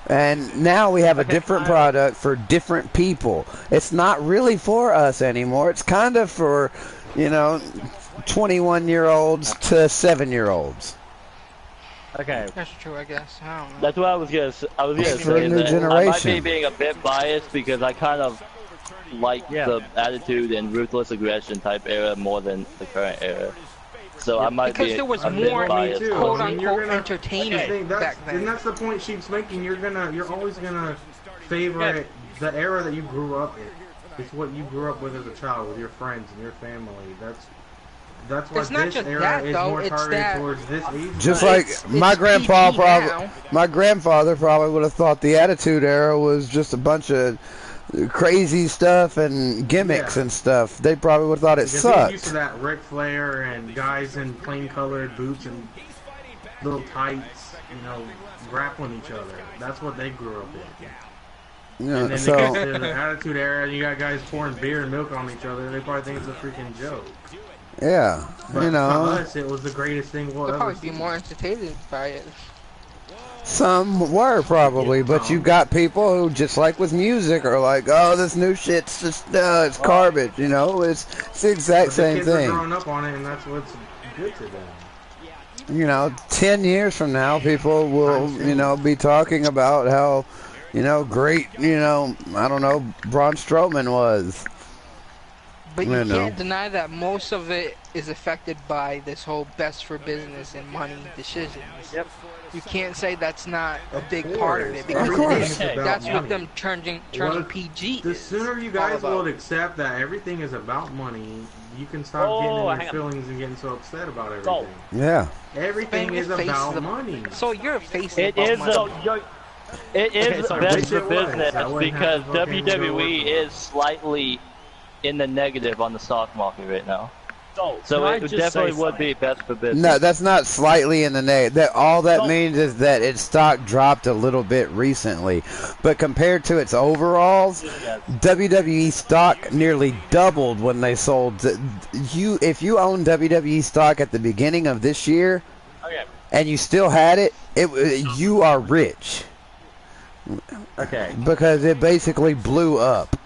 And now we have a different product for different people. It's not really for us anymore. It's kind of for, 21-year-olds to 7-year-olds. Okay. That's true, I guess. I don't know. That's what I was gonna say. It's for a Say new that I might generation. be being a bit biased because I kind of like the attitude and ruthless aggression type era more than the current era. So I might Because be there was a bit more biased. too. quote I mean, you're unquote gonna- entertainment back then. And that's the point Sheep's making. You're always gonna favorite the era that you grew up in. It's what you grew up with as a child, with your friends and your family. That's why It's not this just era that, is though, more it's targeted that- towards this age. Just group. like It's my PG now. grandfather probably would have thought the Attitude Era was just a bunch of crazy stuff and gimmicks Yeah. and stuff. They probably would have thought it Because he's used to sucked. that Ric Flair and guys in plain colored boots and little tights, grappling each other. That's what they grew up in. Yeah, And then so they get to the Attitude Era and you got guys pouring beer and milk on each other. They probably think it's a freaking joke. yeah, But to us, it was the greatest thing we'll They'll ever probably see. be more entertained by it. some were probably, but you got people who, just like with music, are like, oh, this new shit's just it's garbage. It's the exact But the same kids are thing. growing up on it, and that's what's good to them. 10 years from now, people will, be talking about how, great, I don't know, Braun Strowman was. But you I know. can't deny that most of it is affected by this whole best for business and money decisions. Yep. You can't say that's not a big course. part of it because course. it is. It's about That's what money. them turning What- PG The is sooner you all guys about. will accept that everything is about money, you can stop Oh, getting in hang your on. feelings and getting so upset about everything. So- Yeah. Everything Famous is face about the- money. So you're facing It about is money. It is sorry, best which for it was. business I wouldn't because have to fucking go WWE with it. is slightly in the negative on the stock market right now. So So can I it just definitely say would be best for business. No, that's not slightly in the negative. That all that No. means is that its stock dropped a little bit recently, but compared to its overalls, Yes. WWE stock nearly doubled when they sold. If you own WWE stock at the beginning of this year, Okay. and you still had it, you are rich Okay. because it basically blew up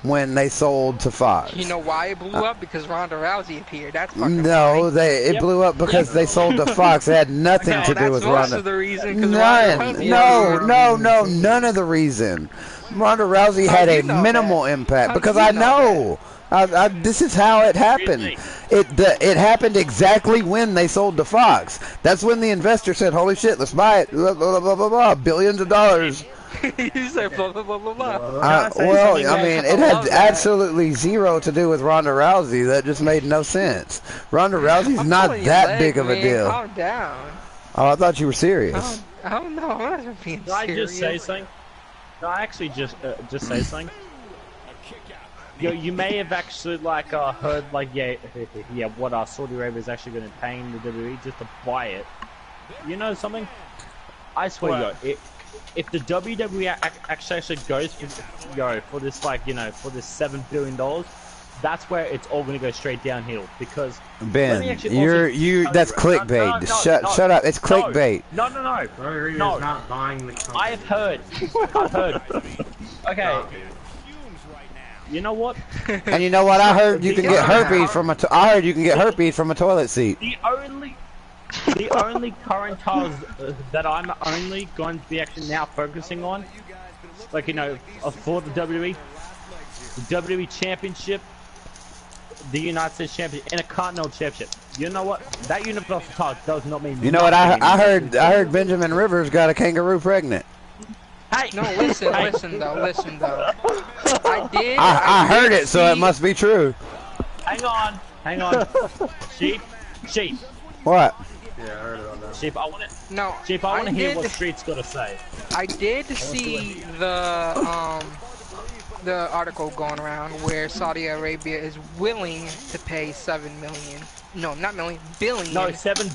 when they sold to Fox. You know why it blew up? Because Ronda Rousey appeared. That's fucking No, why. it Yep. blew up because they sold to Fox. It had nothing No, to do that's with most Ronda. of the reason. 'Cause Ronda None. Rousey No, none of the reason. Ronda Rousey How had do a you know minimal that? impact How do because you I know know. This is how it happened. Really? It happened exactly when they sold to Fox. That's when the investor said, "Holy shit, let's buy it!" Blah, blah, blah, blah, blah, billions of dollars. You said blah blah blah blah blah. Well, I mean, it had absolutely zero to do with Ronda Rousey. That just made no sense. Ronda Rousey's not that big of a deal. Calm down. Oh, I thought you were serious. I don't know. I'm not being Can I serious. just say something? Can I actually just say something? You may have actually like heard like yeah what Saudi Arabia is actually going to pay in the WWE just to buy it. You know something? I swear, if the WWE actually goes for this like for this $7 billion, that's where it's all going to go straight downhill because Ben, that's clickbait. No, Shut up. It's clickbait. No. Saudi Arabia is not buying the company. I've heard. Okay. You know what? And you know what? I heard you can get herpes from I heard you can get herpes from a toilet seat. The only current titles that I'm only going to be actually now focusing on, like for the WWE Championship, the United States Championship, and a Continental Championship. You know what? That Universal title does not mean. You know what? I heard Benjamin Rivers got a kangaroo pregnant. Hey, no, listen though. I heard it, so it must be true. Hang on. Sheep. What? Yeah, I heard about that. Sheep, I want to hear what Street's got to say. I did see the article going around where Saudi Arabia is willing to pay $7 million. No, not million, billion. No, 7.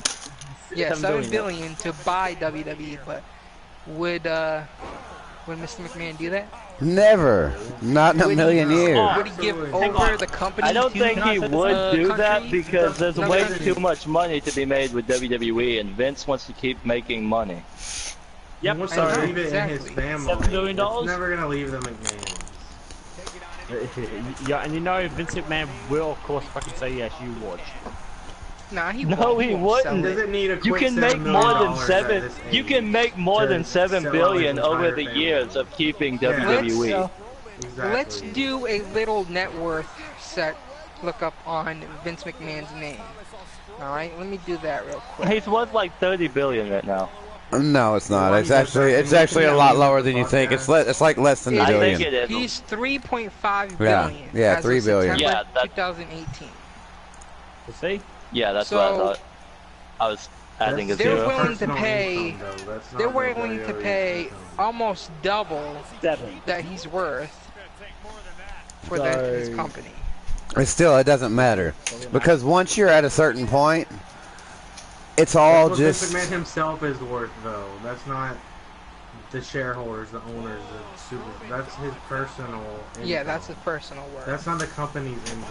Yeah, $7 billion to buy WWE, but would Mr. McMahon do that? Never. Not in a million years. Would he give over the company? I don't to think he would do that because there's way country? too much money to be made with WWE, and Vince wants to keep making money. Yep. He wants to leave it in his Exactly. family. $7 billion? It's never gonna leave the McMahons. Yeah, and Vince McMahon will, of course, fucking say yes. You watch. Nah, he No, won't. he won't sell wouldn't. it. Doesn't need a You quick can make $7 more than million seven. at this You age can make more than to $7 sell billion his over entire the family. years of keeping Yeah. WWE. Exactly. Let's do a little net worth set lookup on Vince McMahon's name. Alright, let me do that real quick. He's worth like 30 billion right now. No, it's not. It's actually a lot lower than you think. It's like less than a I billion. think it is. He's 3.5 billion. Yeah, as 3 of billion. September Yeah, 2018. See? Yeah, that's So- what I thought. I was adding a They're zero. willing to Personal pay. income, though. That's not They're the willing to WWE pay income. almost double 7. that he's worth for So- his company. It doesn't matter because once you're at a certain point, it's all That's what just. Vince McMahon himself is worth, though. That's not the shareholders, the owners, that's his personal income. Yeah, that's his personal worth. That's not the company's income.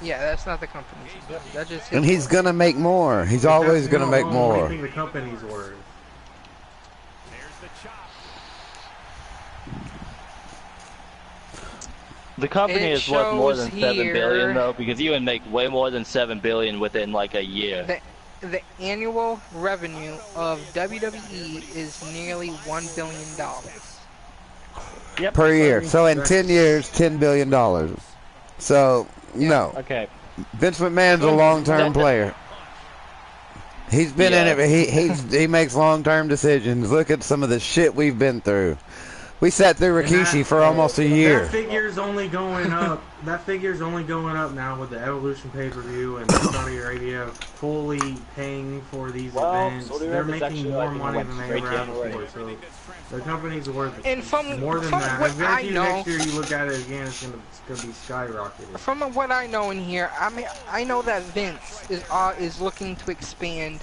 Yeah, that's not the company's income. That's just his And he's gonna make more. He's always gonna make more. Making the company's worth. The company It is worth more than shows 7 here- billion though, because you would make way more than 7 billion within like a year. The annual revenue of WWE is nearly $1 billion. Yep. Per year. So in 10 years, $10 billion. So, no. Okay. Vince McMahon's a long-term player. He's been in it. He makes long-term decisions. Look at some of the shit we've been through. We sat through Rikishi for almost a year. That figure's only going up. That figure's only going up now with the Evolution pay-per-view and Saudi Arabia fully paying for these events. Saudi They're Arabia's making actually, more I think, money went than they straight ever have down already. before. So the company's worth And from more than that. what I guarantee I you know, next year you look at it again, it's gonna be skyrocketed. from what I know in here, I mean, I know that Vince is looking to expand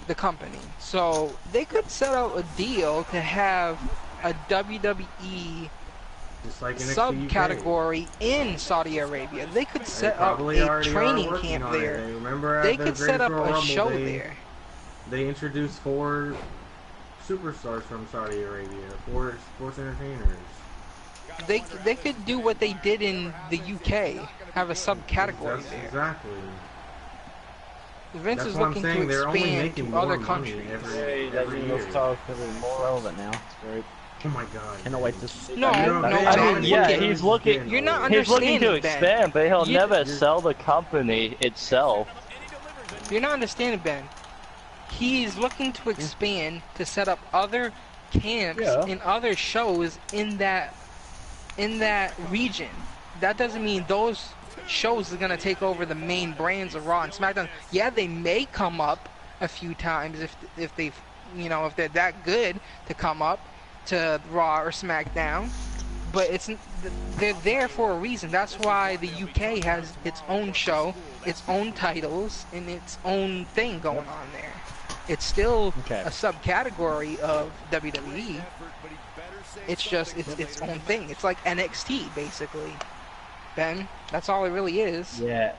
the company, so they could set out a deal to have a WWE Just like NXT subcategory in Saudi Arabia. They could UK. set They up probably a already are training working camp on it. there. Remember They at the could set up Greatest Royal a Rumble, show they, there. They introduced 4 superstars from Saudi Arabia, 4 sports entertainers. They could do what they did in the UK, have a subcategory That's there. exactly. Vince That's is what I'm looking saying. to They're only expand making to more other money countries. every year. More relevant now. It's great. Oh my god. Cannot wait to see. No, that. no, That's- no. I mean, yeah, he's looking. You're not He's looking to understanding, Ben. expand, but he'll You- never sell the company itself. You're not understanding, Ben. He's looking to expand to set up other camps and other shows in that region. That doesn't mean those shows are gonna take over the main brands of Raw and SmackDown. Yeah, they may come up a few times if they, you know, if they're that good to come up to Raw or SmackDown. But they're there for a reason. That's why the UK has its own show, its own titles, and its own thing going on there. It's still a subcategory of WWE. It's just its own thing. It's like NXT basically. Ben, that's all it really is. Yeah.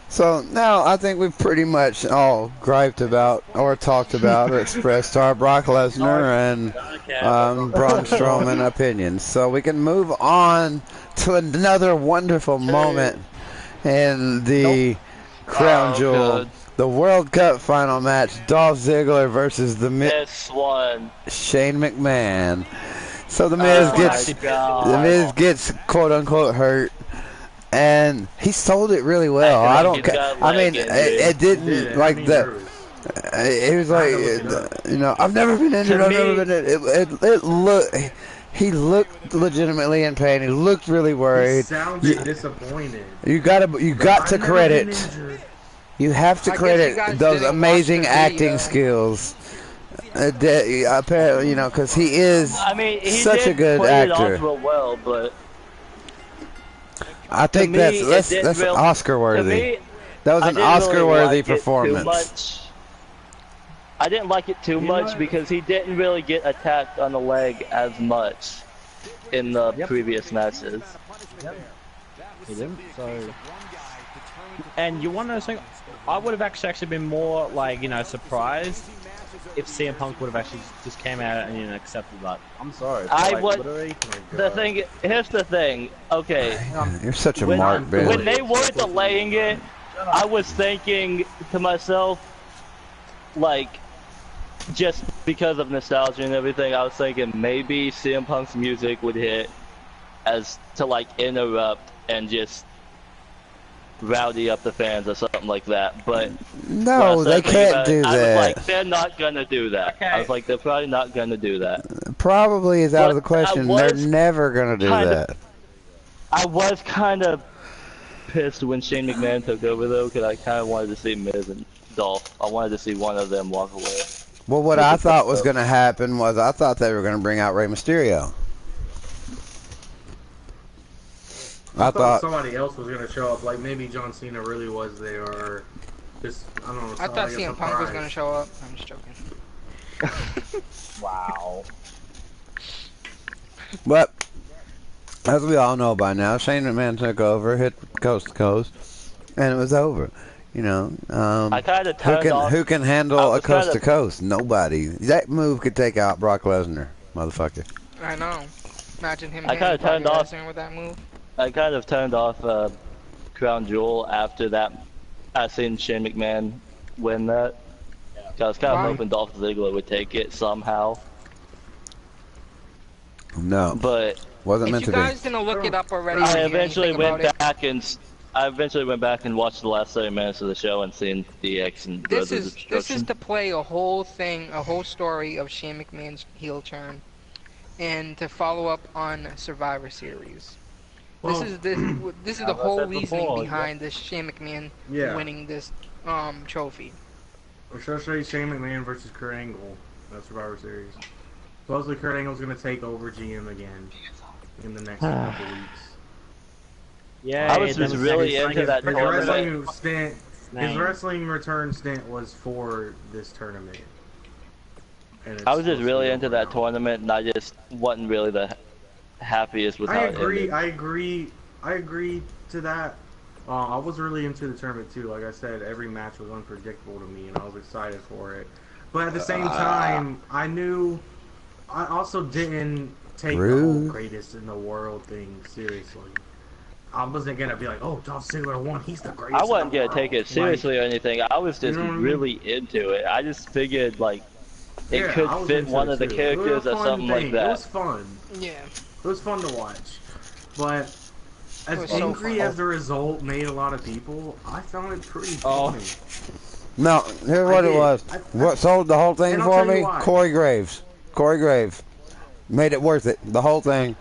So now I think we've pretty much all griped about, or talked about, or expressed our Brock Lesnar and Braun Strowman opinions. So we can move on to another wonderful moment in the Crown Jewel, the World Cup final match: Dolph Ziggler versus the This one. Shane McMahon. So the Miz gets quote unquote hurt. And he sold it really well. I don't care. I mean, it didn't like the. It was like, you know, I've never been injured. I've never been. It looked. He looked legitimately in pain. He looked really worried. He sounded disappointed. You got to credit. You have to credit those amazing acting skills. Apparently, you know, because he is such a good actor. It off real well, but. I think that's really, Oscar worthy. That was an Oscar worthy performance. I didn't like it too much because he didn't really get attacked on the leg as much in the previous matches. He didn't. So, and you want to know something? I would have actually been more like, you know, surprised if CM Punk would have actually just came out and, you know, accepted that. I'm sorry. Here's the thing. Okay. You're such a mark, Ben. When they were delaying it, I was thinking to myself, like, just because of nostalgia and everything, I was thinking maybe CM Punk's music would hit as to, like, interrupt and just rowdy up the fans or something like that, but no, they can't do that. I was like, they're not gonna do that. I was like, they're probably not gonna do that. Probably is out of the question. They're never gonna do that. I was kind of pissed when Shane McMahon took over though, because I kind of wanted to see Miz and Dolph. I wanted to see one of them walk away. Well, what I thought was gonna happen was I thought they were gonna bring out Rey Mysterio. I thought somebody else was gonna show up, like maybe John Cena really was there, or just I don't know. I thought CM Punk was gonna show up. I'm just joking. Wow. But as we all know by now, Shane McMahon took over, hit coast to coast, and it was over. You know, I kind of turned off. Who can handle a coast to coast? Nobody. That move could take out Brock Lesnar, motherfucker. I know. Imagine him. I kind of turned off with that move. I kind of turned off Crown Jewel after that. I seen Shane McMahon win that. I was kind of hoping Dolph Ziggler would take it somehow. No, but wasn't meant to be. If you guys didn't look it up already, I eventually went back and watched the last 30 minutes of the show and seen DX and this is to play a whole story of Shane McMahon's heel turn, and to follow up on Survivor Series. Well, this is the whole reasoning behind this Shane McMahon winning this trophy. We're supposed to Shane McMahon versus Kurt Angle at Survivor Series. Supposedly Kurt Angle's gonna take over GM again in the next couple weeks. Yeah, I was just really into that tournament. His wrestling return stint was for this tournament. I was just really into that tournament, and I just wasn't really the happiest with how it ended. I agree to that. I was really into the tournament too. Like I said, every match was unpredictable to me, and I was excited for it. But at the same time, I also didn't take the whole greatest in the world thing seriously. I wasn't gonna be like, oh, Dolph Ziggler won, he's the greatest. I wasn't gonna take it seriously or anything. I was just really into it. I just figured, like, it Yeah, I could was fit into one it of the too. characters It was or a fun something like thing. that. It was fun. Yeah. It was fun to watch. But as was so angry fun. as the result made a lot of people, I found it pretty Oh. funny. No, here's what it did. was. What sold the whole thing And I'll for tell you me? why. Corey Graves. Corey Graves. Made it worth it. The whole thing.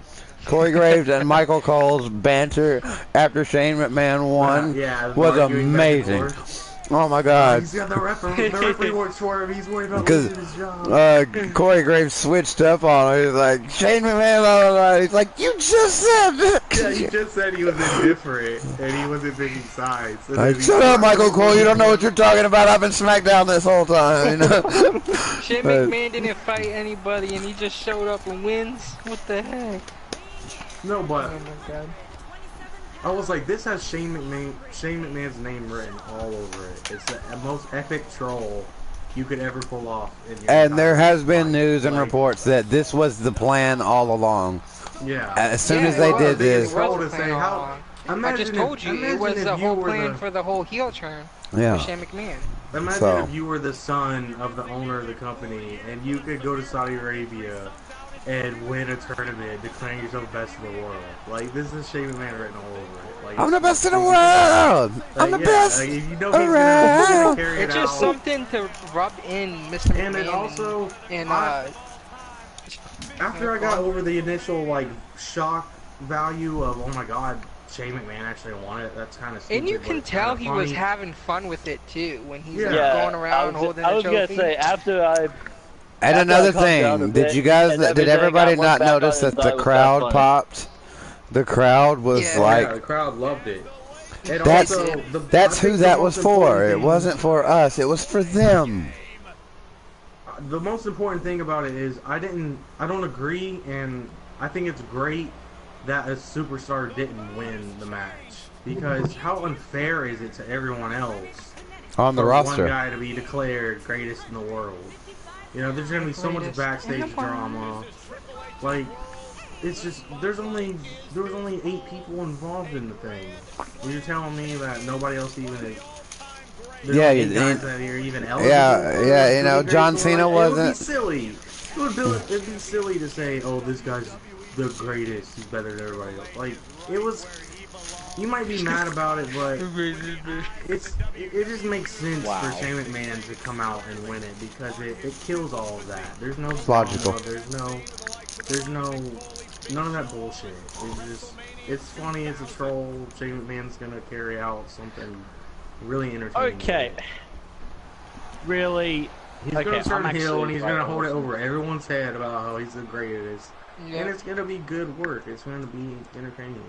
Corey Graves and Michael Cole's banter after Shane McMahon won was amazing. Oh my God! He's got the referee works for him. He's worried about Because losing his job. Corey Graves switched up on him. He's like, Shane McMahon, blah, blah, blah. He's like, you just said. Yeah, he just said he was indifferent and he wasn't picking sides. And then Shut up, Michael Cole. You don't know what you're talking about. I've been SmackDown this whole time. You know? Shane McMahon didn't fight anybody and he just showed up and wins? What the heck? No, but Oh my God. I was like, this has Shane McMahon's name written all over it. It's the most epic troll you could ever pull off. In your And there entire has been life. news and Like, reports that this was the plan all along. Yeah. As soon Yeah, as they it did was. It this, was Troll the to say plan all how. along. I Imagine just if- told you, it imagine was if the you whole were plan for the whole heel turn yeah. for Shane McMahon. Imagine So. if you were the son of the owner of the company and you could go to Saudi Arabia and win a tournament, declaring yourself best in the world. Like, this is Shane McMahon written all over it. Like, I'm the best in the like, world. I'm the yeah, best like, if you know around. he's gonna carry it It's just out. something to rub in Mr. And it McMahon also, and after I got over the initial like shock value of, oh my god, Shane McMahon actually won it, that's kind of stupid. and you but can it's tell kinda he was funny. having fun with it too when he's Yeah. like, going around holding I the was gonna trophy. say after I. And After another I calmed down a thing, bit did you guys, and did everything, everybody I went not back on notice his that the side, was crowd funny. popped? The crowd was Yeah. Yeah, like, the crowd loved it. And that's also, that's I who think the that was most for. important It thing- wasn't for us. It was for them. The most important thing about it is I don't agree, and I think it's great that a superstar didn't win the match, because how unfair is it to everyone else On the for roster. one guy to be declared greatest in the world? You know, there's gonna be so much Greatest backstage in the world. drama. Like, it's just there was only 8 people involved in the thing. And you're telling me that nobody else even. There's Yeah, only you- 8 guys that are even eligible. Yeah, for yeah, the you know, Great John Wall. Cena It would wasn't- be silly. It'd be silly to say, "Oh, this guy's the greatest. He's better than everybody else." Like, it was. You might be mad about it, but it just makes sense Wow. for Shane McMahon to come out and win it, because it kills all of that. There's no Logical. drama, there's no none of that bullshit. It's funny, it's a troll. Shane McMahon's gonna carry out something really entertaining. Okay. Really? He's Okay, gonna turn I'm heel and he's actually gonna hold it like- over everyone's head about how he's the greatest. Yeah. And it's gonna be good work. It's gonna be entertaining.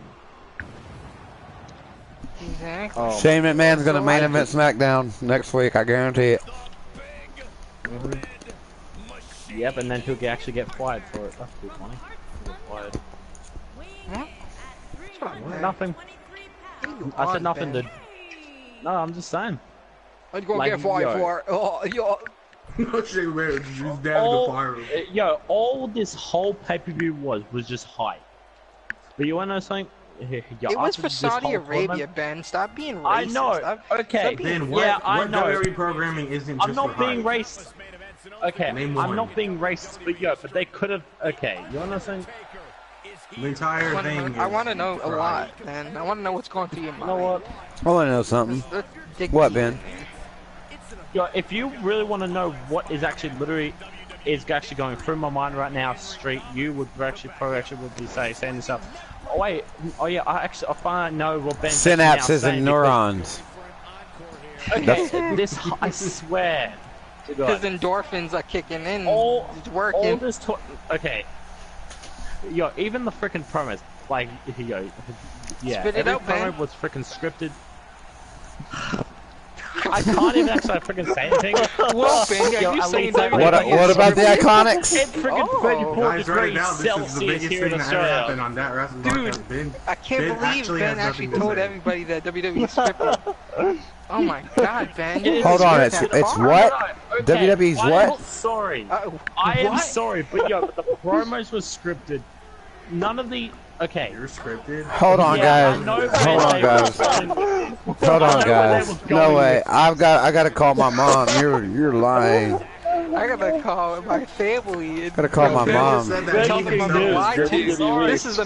Exactly. Oh, Shane McMahon's gonna main event SmackDown next week. I guarantee it. Yep, and then he'll actually get fired for it. That's pretty funny. He'll get fired. What? Nothing. I said nothing, dude. No, I'm just saying. I'm gonna Like, get fired yo. for it. Oh, yo. Shane McMahon, he's down to All, fire him. yo, all this whole pay-per-view was just hype. But you wanna know something? Yo, It was after for this Saudi whole Arabia, tournament- Ben. Stop being racist. I know. Stop- Okay. stop being- Then what, Yeah, I what know. WWE programming isn't just I'm not for being hype? racist. Okay, Name I'm one. not being racist, but yo, but they could have. Okay, you wanna know something? The entire thing I is want to know a for lot, hype. man. I want to know what's going through your mind. You know what? I want to know something. Let's dig What, deep, Ben? man. Yo, if you really want to know what is actually literally is actually going through my mind right now, Street, you would probably would be saying this up. Oh wait, oh yeah, I finally know what Ben's actually now Synapses saying and neurons. because- Okay, this I swear to Because God, endorphins are kicking in. all It's working. all this okay. Yo, even the freaking promos, like yo, yeah, Spit it every out, promo man. was freaking scripted. I can't even actually freaking say anything. Well, Ben, Yo, are you at saying least I- that? What about the Iconics? It's freaking Oh. 34 Guys, right degrees now, this is the Celsius biggest here in thing that ever Australia. happened on Dat Wrasslin Dude, podcast. Ben, I can't Ben believe actually Ben has actually nothing to told say. everybody that WWE scripted. Oh my God, Ben! you Hold just on, went it's that it's far. what? Okay, WWE's I what? am sorry. I What? am sorry, but yo, but the promos were scripted. None of the okay. You're scripted. Hold on, Yeah, I guys. know Hold where on, they guys. were going. Hold I on, know where they guys. were No going way. with- I gotta call my mom. You're lying. I gotta call my family. Gotta call my mom. Tell them I'm not lied to. Sorry. This is the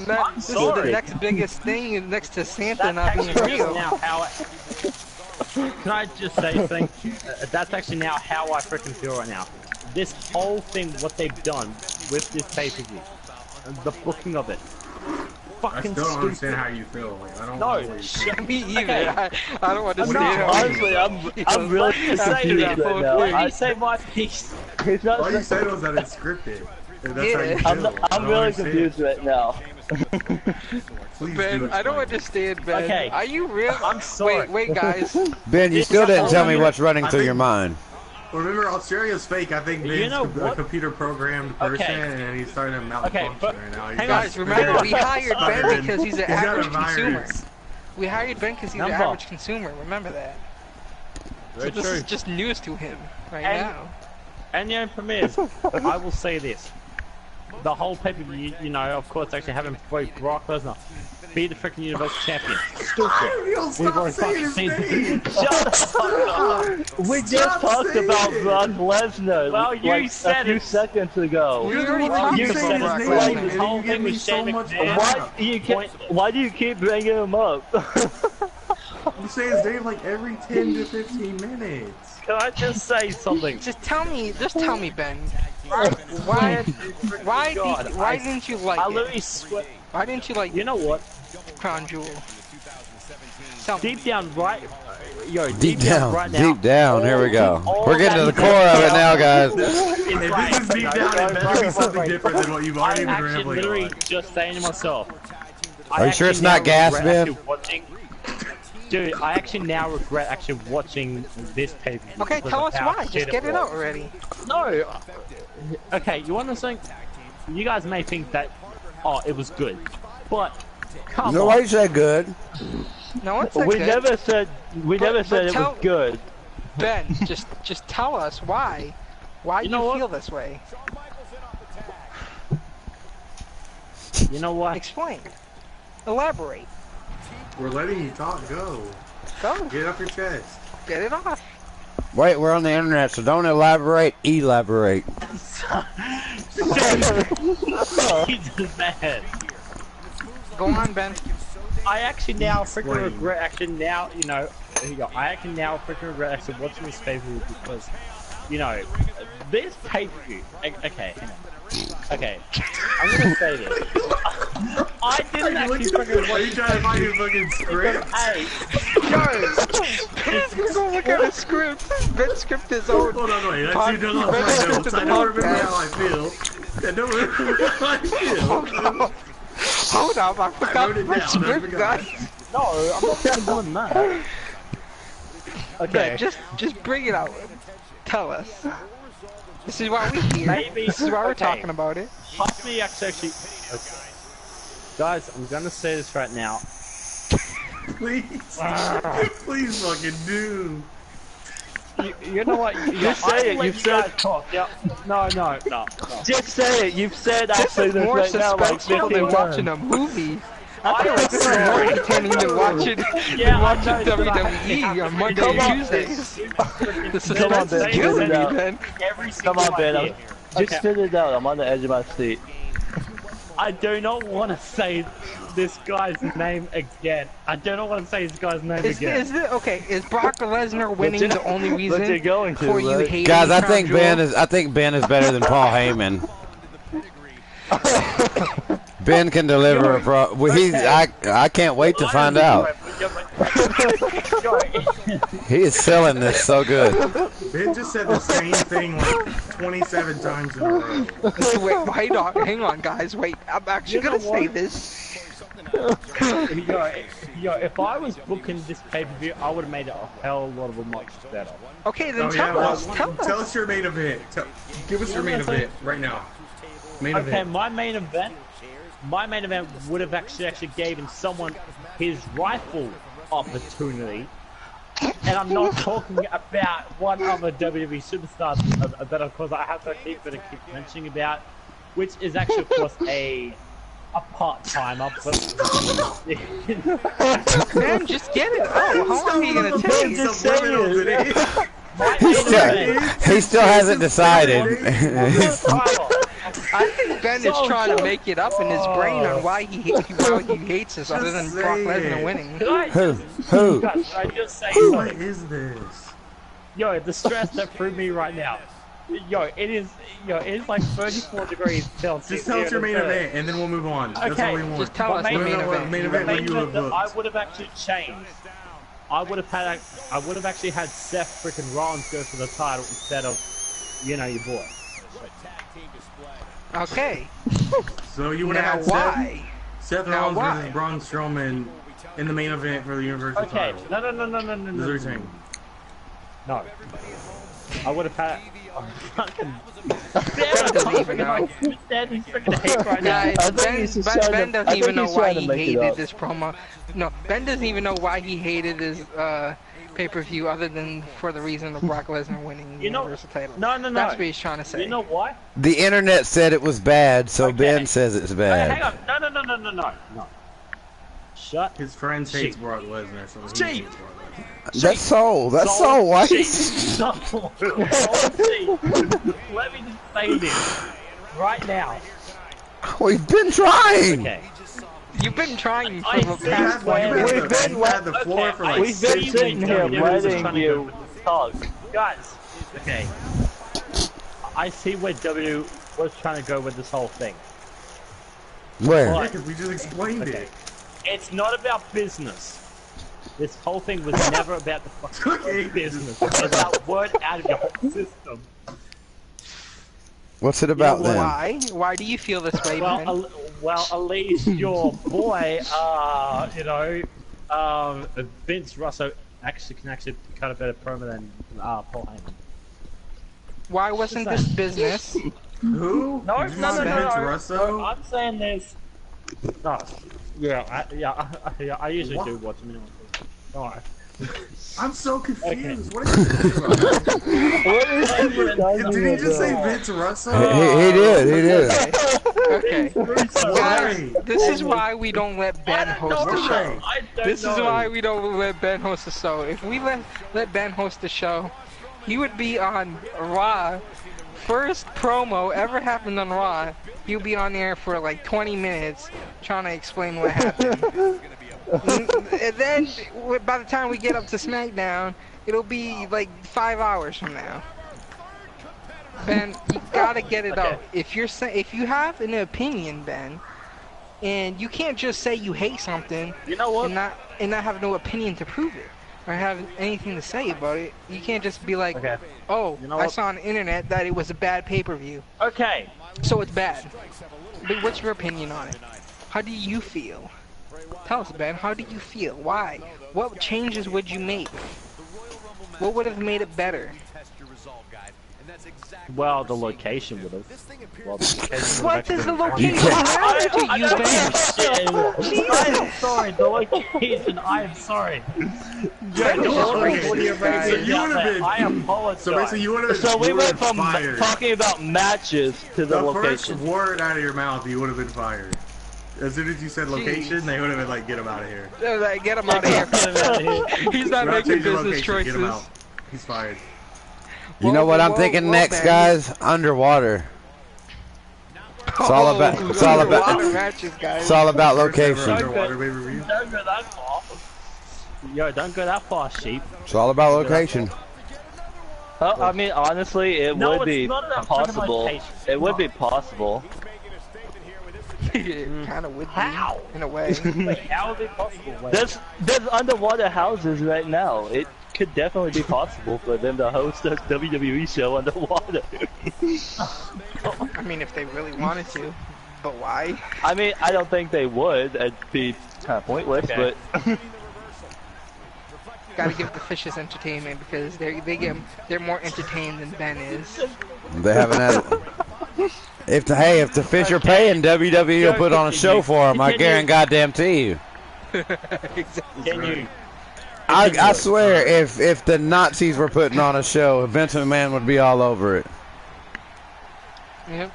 next biggest thing next to Santa not being real. Now how can I just say something? That's actually now how I freaking feel right now. This whole thing, what they've done with this pay-per-view, the booking of it, I fucking still don't stupid. understand how you feel. Like, I don't know No, what you feel. Me either. Okay. I don't understand. Honestly, I'm really confused right now. I say my piece. It's not All you said was that it's scripted. And that's how you Yeah. feel. I I'm don't really understand. confused right now. Please Ben, do I don't explain. understand, Ben. Okay. Are you real? I'm sorry. Wait, guys. Ben, you still didn't tell me what's running through your mind. Remember, Australia's fake. I think You Ben's know a what? computer programmed person, Okay. and he's starting to malfunction but right now. hang on. Guys, remember, we hired Ben because he's an He's got a average consumer. virus. We hired Ben because he's an Number. average consumer. Remember that. Very So this true. is just news to him right And- now. And the premieres, I will say this. The whole pay-per-view, you know, of course, actually having Brock Lesnar be the freaking Universal Champion. Stupid. We've already fucking seen it. Shut the fuck up! We just talked about Brock Lesnar Well, you like said a few it. seconds ago. We already Well, talked you about said Brock his Lesnar. name, and whole you give thing me was so Shane much McMahon. Why do you keep bringing him up? You say his name like every 10 to 15 minutes. Can I just say something? Just tell me, Ben. Why didn't you like I it? literally swear. Why didn't you like You know what? Crown Jewel? Tell me. Deep down, right? Yo, Deep down, right now. deep down. Here we go. all We're getting to the that- core of it now, guys. If this is deep down, it better be something different than what you've already I'm been actually rambling literally on. just saying to myself. Are you sure it's not gas, Ben? Dude, I actually now regret actually watching this pay-per-view. Okay, because tell of us how why. shit Just get it was. out already. No. Okay, you want to think? You guys may think that, oh, it was good, but come No, on. why you say good? No, it's We good. never said it tell- was good. Ben, just tell us why. Why You you know what? feel this way? You know what? Explain. Elaborate. We're letting you talk. Go. Go. Get up your chest. Get it off. Wait, we're on the internet, so don't elaborate. Elaborate. He's just mad. Go on, Ben. I actually now freaking Explain. regret actually now, you know, here you go. I actually now freaking regret actually watching this pay-per-view because, you know, this pay-per-view, okay, hang on. Okay, I'm gonna say this. I didn't actually freaking Are you watch trying to find your fucking script? Hey, Guys, Ben's gonna go look at his script. Ben's script is own. Hold on, wait. Pod- Let's do my Ben's notes. script I is don't own, remember guys. how I feel. I don't remember how I feel. Hold on, I I forgot wrote it my down. I script, forgot. guys. no, I'm not fucking doing that. Okay, Ben, just bring it out. Tell us. This is why we're here. Maybe- This is why we're okay. talking about it. Half me actually. Okay. Guys, I'm gonna say this right now. Please. Please fucking do. You know what? Just say it, you've said- Talk. Yeah. No. Just say it. You've said This actually is this more right now like suspenseful 50 than times. watching a movie. I feel like this is more entertaining than watching Yeah, I watching know, but I WWE on Monday Come on, and Tuesdays. The Come on, suspense Ben, is get killing it me, out. Ben. Every single Come on, Ben. idea. Just Okay. spit it out. I'm on the edge of my seat. I do not want to say this guy's name again. I do not want to say this guy's name Is again. it okay? Is Brock Lesnar winning you're- the only but you're reason going to, for you right? hating Guys, I Crown think Jewel? Ben is better than Paul Heyman. Ben can deliver a pro. Well, I can't wait to find out. He is selling this so good. Ben just said the same thing like 27 times in a row. Wait, wait, hang on, guys. Wait, I'm actually You know gonna say what? this. Yo, if I was booking this pay-per-view, I would have made it a hell of a lot of much better. Okay, then Oh, tell yeah, us. Tell us. tell us your main event. Give us your main event right now. Main Okay, event. my main event would have actually given someone his rightful opportunity. And I'm not talking about one other WWE superstar that of course I have to keep mentioning about, which is actually of course a part-timer, but Man, just get it. Oh, how long are you gonna take? Just say it. He still hasn't decided. I think Ben is trying to make it up in his brain on why he hates us, other than Brock Lesnar winning. Who? Guys, I just say What something. is this? Yo, the stress that threw me right now. Yo, it is like 34 degrees Celsius. Just tell us your main event, and then we'll move on. That's Okay, all we want. Just tell us the main main event- event. Main event where you have that I booked. would have actually changed. I would have actually had Seth freaking Rollins go for the title instead of, your boy. Okay. So you would Now have had why? Seth Now Rollins why? versus Braun Strowman in the main event for the Universal Okay, title. no. That's what you're saying. No. I would have had. Fucking. Ben doesn't even know. Daddy's freaking hate right now. Guys, Ben doesn't even know why he hated this promo. No, Ben doesn't even know why he hated this pay-per-view, other than for the reason of Brock Lesnar winning the Universal title. No. That's what he's trying to say. You know why? The internet said it was bad, so Okay. Ben says it's Hang bad. on. No. Shut. His friends hates Sheep. Brock Lesnar, so he Sheep. hates Brock Lesnar. That's so. That's so. Why? Let me just say this right now. We've been trying. Okay. You've been trying for I the see past why one you minute. You've had the floor for like We've been 6 sitting here minutes. letting you talk. Guys, okay. I see where W was trying to go with this whole thing. Where? Yeah, because we just explained Okay. it. It's not about business. This whole thing was never about the fucking Okay. business. It's about word out of your whole system. What's it about then? Why? Why do you feel this way, Ben? Well, at least your boy, Vince Russo can actually cut a better promo than Paul Heyman. Why wasn't this business? Who? No, Did you say Vince Russo? I'm saying there's. No. Yeah, I usually do watch them anyway. Alright. I'm so confused. Okay. What are you talking about? What is this? Did he just say Vince Russo? He did. Okay. Why? Guys, this is why we don't let Ben host the show. I don't This is know. why we don't let Ben host the show. If we let Ben host the show, he would be on Raw. First promo ever happened on Raw. He'll be on there for like 20 minutes trying to explain what happened. And then by the time we get up to SmackDown, it'll be like 5 hours from now. Ben, you gotta get it out. If you have an opinion, Ben, and you can't just say you hate something, You know what? and not have no opinion to prove it or have anything to say about it. You can't just be like, Okay. oh, You know I what? saw on the internet that it was a bad pay-per-view, Okay. so it's bad. But what's your opinion on it? How do you feel? Tell us, Ben. How do you feel? Why? What changes would you make? What would have made it better? Well, the location would have. Well, the location What does the location can't- matter to you, Ben? I'm sorry, the location, I'm sorry. Ben is just Okay, racist, so you guys. would have been. I apologize. So basically, you would have. So we went from fired. talking about matches to the The first location. word out of your mouth, you would have been fired. As soon as you said location, they would have been like, "Get him out of here." They're like, get him out of here. He's not We're making changing business location. choices. Get him out. He's fired. You know what I'm thinking next, Ben. guys? Underwater. It's all about. It's all about. Underwater matches, guys. It's all about First ever location. underwater pay-per-view. Don't go that far. Yo, don't go that far, sheep. It's all about location. Well, I mean, honestly, it No, would it's be not about fucking possible. location. It would be possible. It kind of would be, How? in a way. Wait, how would it possible? Wait. There's underwater houses right now. It could definitely be possible for them to host a WWE show underwater. I mean, if they really wanted to. But why? I mean, I don't think they would. It'd be kind of pointless, Okay. but Gotta give the fishes entertainment because they're more entertained than Ben is. They haven't had. If the fish are paying, WWE will put on a show for them. I guarantee you. Can you? I swear, if the Nazis were putting on a show, Vince McMahon would be all over it. Yep.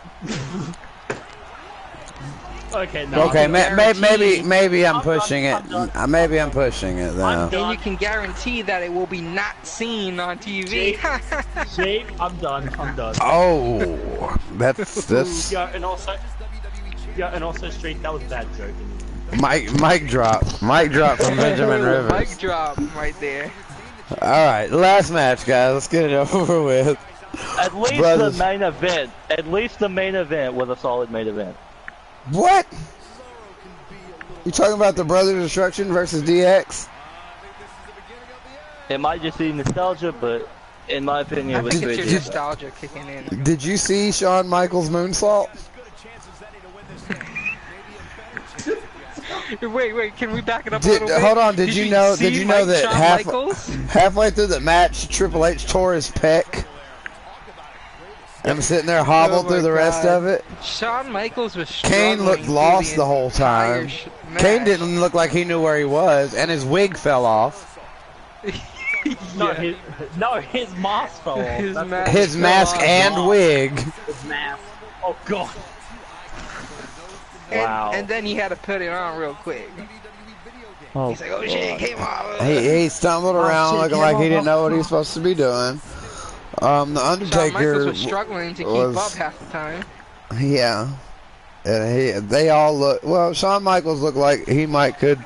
Okay, no. Okay, guarantee- maybe I'm I'm done, pushing it. I'm done. Maybe I'm pushing it though. I'm And you can guarantee that it will be not seen on TV. Jake, I'm done. I'm done. Oh, that's Yeah, and also, Street, that was a bad joke. mic drop from Benjamin Rivers. Mic drop right there. All right, last match, guys. Let's get it over with. At least Brothers. the main event. At least the main event was a solid main event. What? You talking about the Brothers Destruction versus DX? It might just be nostalgia, but in my opinion, I it was think it's great. your nostalgia kicking in. Did you see Shawn Michaels' moonsault? Wait, can we back it up a little bit? Hold on, did you know that Shawn halfway through the match, Triple H tore his pec? I'm sitting there hobbled through the rest of it. Shawn Michaels was Kane looked struggling lost through the whole time. entire Kane match. didn't look like he knew where he was, and his wig fell off. No, his mask fell off. His That's mask His fell mask off. and wig. his mask. Oh god. And, Wow. and then he had to put it on real quick. Oh, He's like, oh shit, it came off. He stumbled around looking like he didn't know what he was supposed to be doing. The Shawn Undertaker Michaels was struggling to keep was- up half the time. Yeah, and they all look well. Shawn Michaels looked like he could,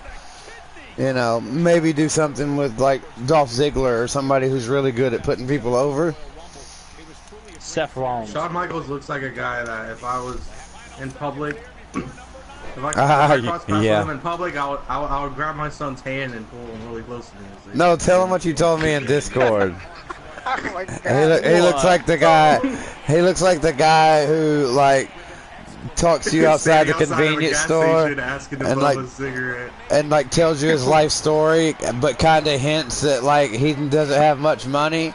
maybe do something with like Dolph Ziggler or somebody who's really good at putting people over. Seth Rollins. Shawn Michaels looks like a guy that if I was in public, if I cross paths with him in public, I would grab my son's hand and pull him really close to me. And say, No, tell him what you told me in Discord. Oh my god. He looks like the guy. He looks like the guy who like talks to you outside the convenience store and like tells you his life story, but kind of hints that like he doesn't have much money,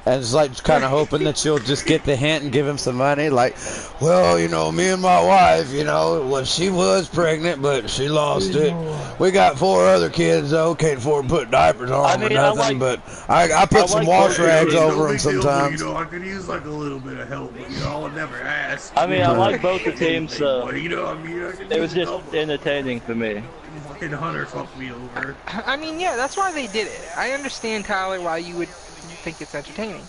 and is like kind of hoping that you'll just get the hint and give him some money. Like, well, me and my wife, well, she was pregnant, but she lost it. We got 4 other kids though, can't afford to put diapers on or nothing, but I put some wash rags over them sometimes. I could use like a little bit of help, but I would never ask. I mean, I like both the teams, so it it was just entertaining for me. Fucking Hunter fucked me over. I mean, yeah, that's why they did it. I understand, Tyler, why you would think it's entertaining.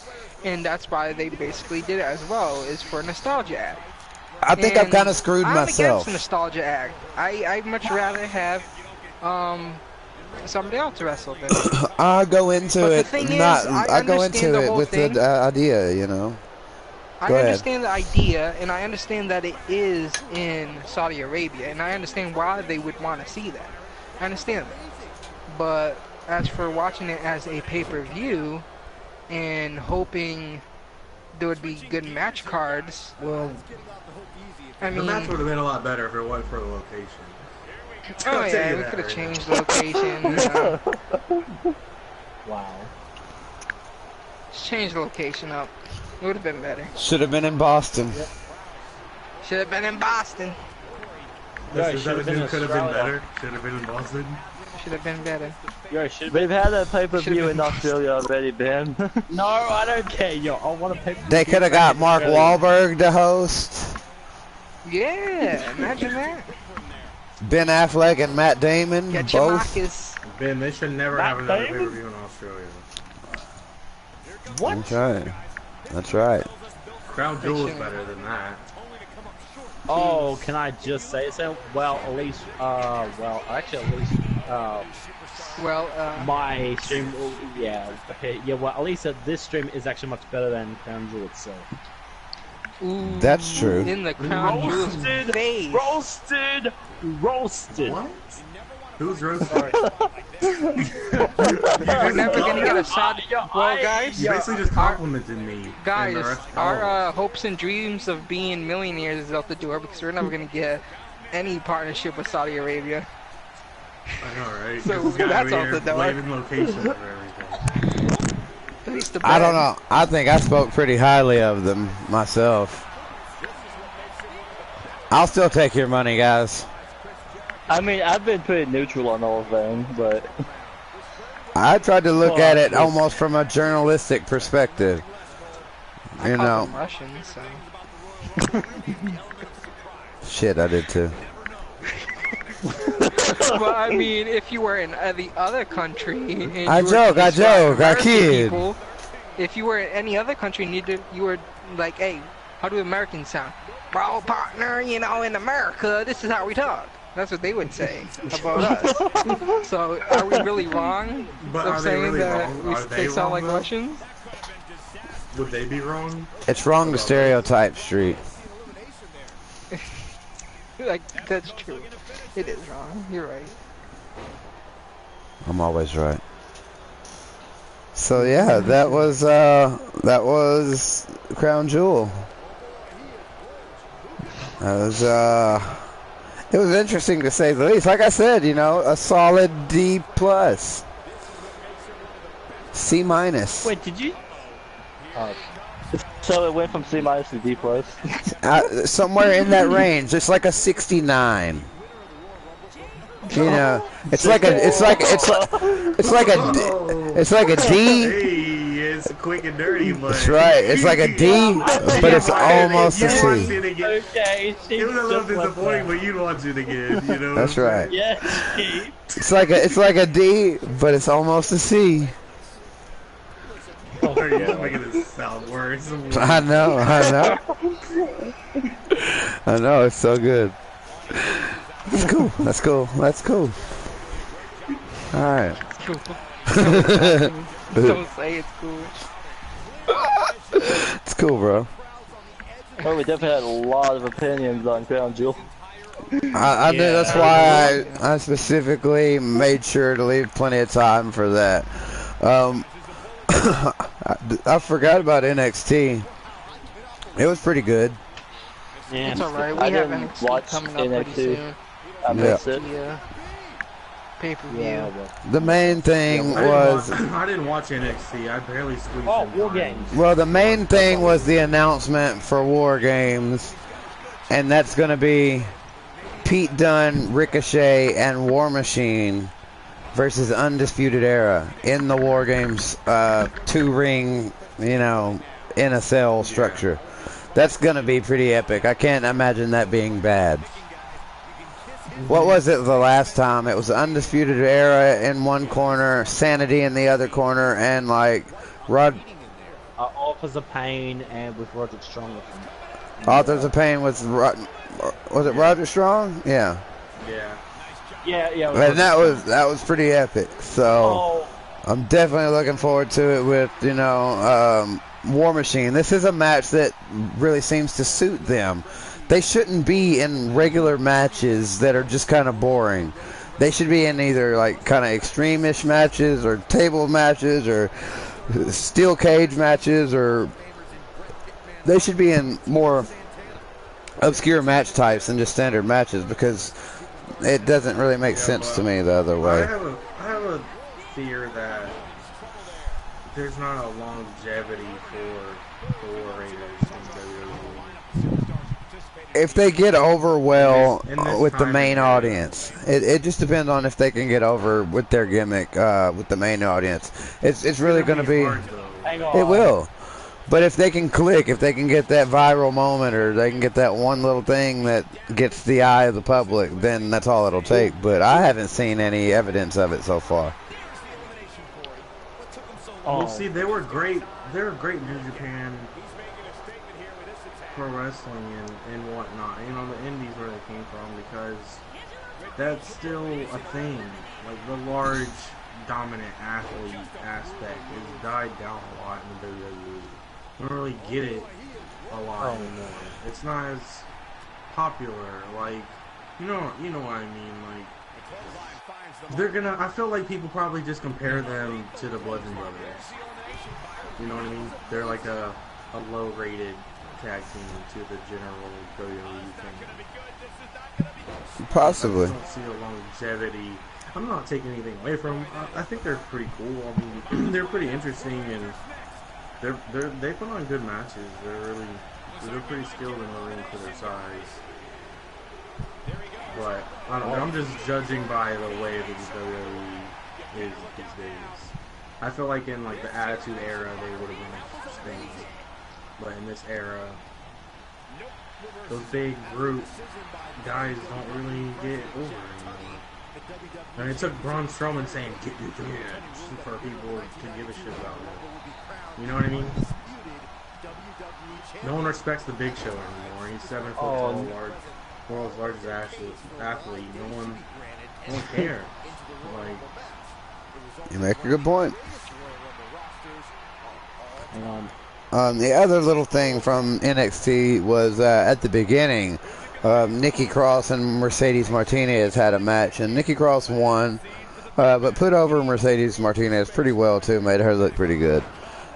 And that's why they basically did it as well, is for a nostalgia act. I think I've kind of screwed I'm myself. against nostalgia act. I'd much rather have somebody else wrestle than I go into But the it thing is, not. I I go understand into the it whole with thing. the idea, I Go ahead. understand the idea, and I understand that it is in Saudi Arabia, and I understand why they would want to see that. I understand that. But as for watching it as a pay-per-view and hoping there would be good match cards, Well, I the mean, match would have been a lot better if it wasn't for the location. oh I'll tell yeah, you we that could have right changed the location. Wow. Just change the location up. It would have been better. Should have been in Boston. Should have been in Boston. Yeah, it This should've been could have been Australia. better. Should have been in Boston. Should have been better. Yo, should We've had a pay-per-view Should've in been- Australia already, Ben. No, I don't care. Yo, I want to pay. They could have got Mark Wahlberg to host, Yeah, imagine that. Ben Affleck and Matt Damon, Get your both. Marcus. Ben, they should never Matt have another Damon? pay-per-view in Australia. What? That's right. That's right. Crown Jewel is better than that. Oh, can I just say so? Well, at least, my stream, yeah, okay, yeah, well, at least this stream is actually much better than Crown Jewel itself. Ooh, That's true. In the Crown Jewel's Roasted, face. roasted, roasted. What? Who's roasting? We're never gonna get a shot. Well, guys, You basically just complimented me. guys, and the rest- our hopes and dreams of being millionaires is out the door because we're never gonna get any partnership with Saudi Arabia. I know, right? So This guy that's over out here the door. blaming locations for everything. At least the I don't brand. know. I think I spoke pretty highly of them myself. I'll still take your money, guys. I mean, I've been pretty neutral on all of them, but I tried to look at it Well, almost from a journalistic perspective. I You call know, them Russian, so. shit, I did too. Well, I mean, if you were in the other country, and I you were joke, to I describe joke, I American kid. people, if you were in any other country, and you were like, hey, how do Americans sound? Bro, partner, you know, in America, this is how we talk. That's what they would say about us. So, are we really wrong But of are they saying really that wrong? Are they they sound wrong, like though? Russians? Would they be wrong? It's wrong to stereotype Street. Like, that's true. It is wrong. You're right. I'm always right. So yeah, that was Crown Jewel. It was interesting to say the least. Like I said, you know, a solid D+. C-. Wait, did you? So it went from C- to D+. Somewhere in that range. It's like a 69. You know, it's like a D. Hey, it's quick and dirty, but That's right. It's like a D, but it's almost a C. Okay, It was a little disappointing, but you'd watch it again, you know? That's right. Yes, Steve. It's like a D, but it's almost a C. Oh, yeah, making it sound worse. I know. I know, it's so good. That's cool. Alright. Cool. Don't say it's cool. It's cool, bro. Oh, we definitely had a lot of opinions on Crown Jewel. I knew that's why I specifically made sure to leave plenty of time for that. I forgot about NXT. It was pretty good. Yeah. It's alright. We I have didn't NXT watch coming up pretty NXT. soon. I missed it. Yeah. Pay-per-view. Yeah, but The main thing was, I didn't watch NXT. I barely squeezed Oh, in War time. Games. well, the main thing was the announcement for War Games, and that's going to be Pete Dunne, Ricochet, and War Machine versus Undisputed Era in the War Games 2-ring, you know, in a cell structure. That's going to be pretty epic. I can't imagine that being bad. What was it the last time? It was Undisputed Era in one corner, Sanity in the other corner, and like Authors of Pain and with Roderick Strong with them. Authors of Pain was it Roger Strong? Yeah. Yeah. Yeah. And that was pretty epic. So I'm definitely looking forward to it with, you know, War Machine. This is a match that really seems to suit them. They shouldn't be in regular matches that are just kind of boring. They should be in either like kind of extreme-ish matches or table matches or steel cage matches, or they should be in more obscure match types than just standard matches, because it doesn't really make sense to me the other way. I have a fear that there's not a longevity for the War Raiders in WWE. If they get over well In this with the time main of audience, it just depends on if they can get over with their gimmick with the main audience. It's really going to be. hard, though. Hang on. It will. But if they can click, if they can get that viral moment, or they can get that one little thing that gets the eye of the public, then that's all it'll take. But I haven't seen any evidence of it so far. Well, see, they were great. They were great New Japan Pro Wrestling and whatnot. You know, the indies where they came from, because that's still a thing. Like, the large, dominant athlete aspect has died down a lot in the WWE. You don't really get it a lot anymore. It's not as popular. Like, you know what I mean. Like, they're gonna. I feel like people probably just compare them to the Bludgeon Brothers. You know what I mean? They're like a low-rated tag team to the general WWE thing. Possibly. I don't see the longevity. I'm not taking anything away from them. I think they're pretty cool. I mean, they're pretty interesting, and they put on good matches. They're pretty skilled in the ring for their size. But I don't know. I'm just judging by the way that the WWE is these days. I feel like in like the Attitude Era they would have been interesting, but in this era, those big brute guys don't really get over anymore. And it took Braun Strowman saying, "Get your dance," for people to give a shit about it. You know what I mean? No one respects the Big Show anymore. He's 7 foot tall, world's largest athlete. No one cares. Like, You make a good point. Um, The other little thing from NXT was at the beginning, Nikki Cross and Mercedes Martinez had a match, and Nikki Cross won, but put over Mercedes Martinez pretty well too, made her look pretty good.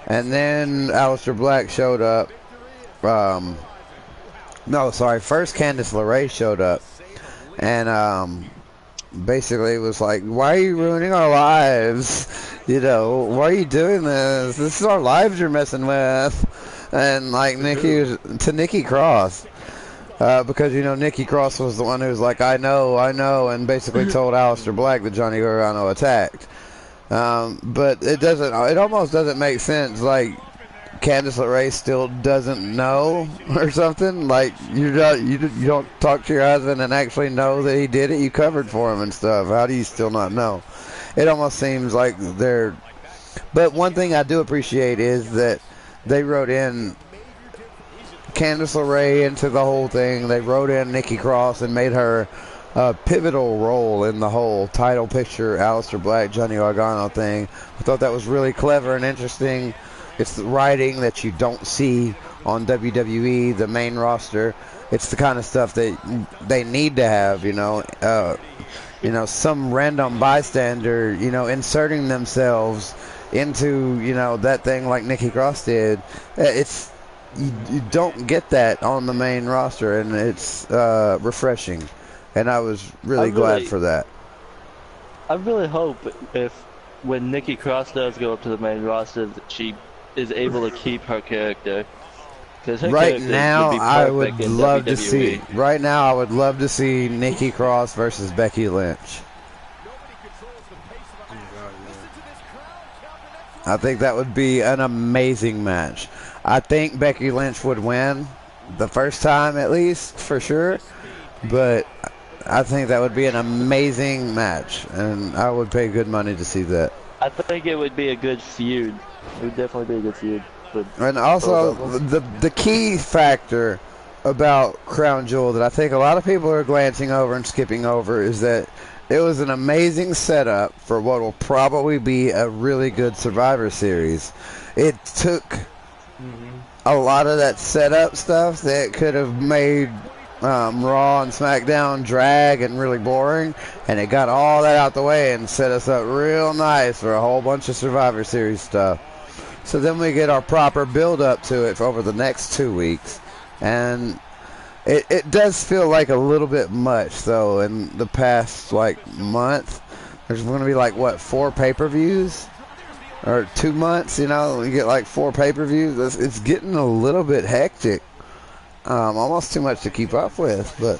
And then Aleister Black showed up. First Candice LeRae showed up, and basically was like, "Why are you ruining our lives? You know, why are you doing this? This is our lives you're messing with." And like Nikki Cross, because Nikki Cross was the one who was like, I know," and basically told Aleister Black that Johnny Gargano attacked. But it almost doesn't make sense. Like, Candice LeRae still doesn't know or something. Like, you don't talk to your husband and actually know that he did it. You covered for him and stuff. How do you still not know? It almost seems like they're... But one thing I do appreciate is that they wrote in Candice LeRae into the whole thing. They wrote in Nikki Cross and made her a pivotal role in the whole title picture, Aleister Black, Johnny Gargano thing. I thought that was really clever and interesting. It's the writing that you don't see on WWE, the main roster. It's the kind of stuff that they need to have, some random bystander, inserting themselves into, that thing like Nikki Cross did. You don't get that on the main roster, and it's refreshing. And I was really glad for that. I really hope when Nikki Cross does go up to the main roster, that she is able to keep her character. Right now, I would love to see. Right now, I would love to see Nikki Cross versus Becky Lynch. I think that would be an amazing match. I think Becky Lynch would win the first time, at least, for sure. But I think that would be an amazing match, and I would pay good money to see that. I think it would be a good feud. It would definitely be a good feud. And also, the key factor about Crown Jewel that I think a lot of people are glancing over and skipping over is that it was an amazing setup for what will probably be a really good Survivor Series. It took a lot of that setup stuff that could have made Raw and SmackDown drag and really boring, and it got all that out the way and set us up real nice for a whole bunch of Survivor Series stuff. So then we get our proper build up to it for over the next 2 weeks, and it does feel like a little bit much though. In the past month, there's going to be 4 pay-per-views, or 2 months. You get 4 pay-per-views. It's getting a little bit hectic. Almost too much to keep up with, but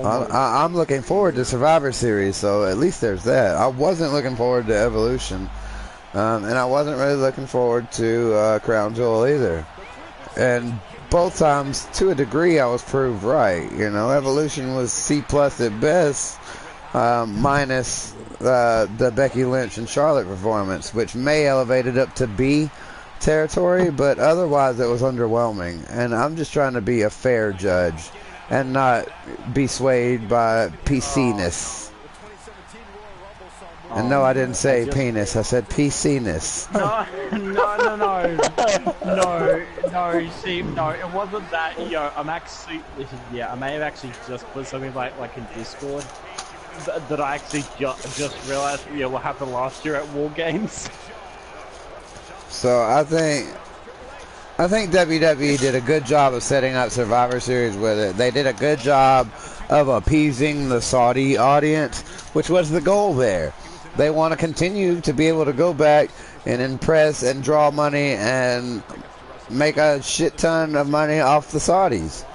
I'm looking forward to Survivor Series, so at least there's that. I wasn't looking forward to Evolution, and I wasn't really looking forward to Crown Jewel either. And both times, to a degree, I was proved right. Evolution was C+ at best, minus the Becky Lynch and Charlotte performance, which may elevate it up to B territory, but otherwise it was underwhelming. And I'm just trying to be a fair judge and not be swayed by PC-ness. And no, I didn't say penis, I said PC-ness. No, see, no, it wasn't that. I may have actually just put something like in Discord that I actually just realized what happened last year at War Games. So I think WWE did a good job of setting up Survivor Series with it. They did a good job of appeasing the Saudi audience, which was the goal there. They want to continue to be able to go back and impress and draw money and make a shit ton of money off the Saudis.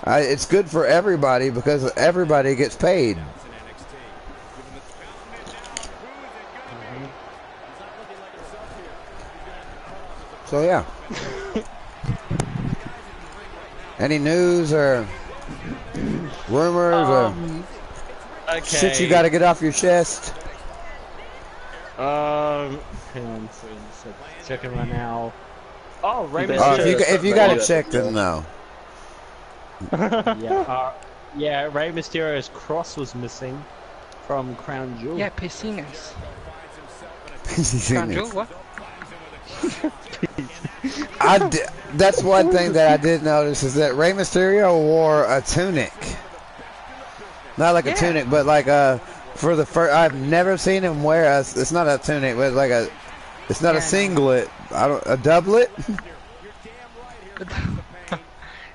It's good for everybody because everybody gets paid. So yeah. Any news or rumors or shit you got to get off your chest? Hang on, so checking right now. Oh, Rey Oh, Mysterio. If you got it checked, then no. Yeah, Rey Mysterio's cross was missing from Crown Jewel. Yeah, piscinas. Crown Jewel, what? That's one thing that I did notice is that Rey Mysterio wore a tunic. Not like a tunic, but like for the first. I've never seen him wear a. It's not a tunic, but it's like a. It's not a singlet. A doublet.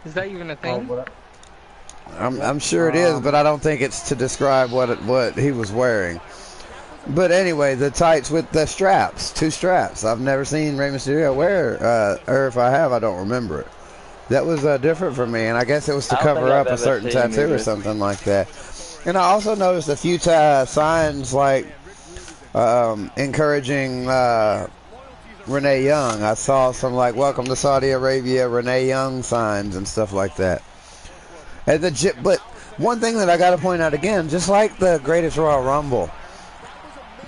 Is that even a thing? I'm sure it is, but I don't think it's to describe what he was wearing. But anyway, the tights with the straps, 2 straps. I've never seen Rey Mysterio wear, or if I have, I don't remember it. That was different for me, and I guess it was to cover up a certain tattoo or something like that. And I also noticed a few signs like encouraging Renee Young. I saw some like "Welcome to Saudi Arabia," Renee Young signs and stuff like that. But one thing that I got to point out again, just like the Greatest Royal Rumble,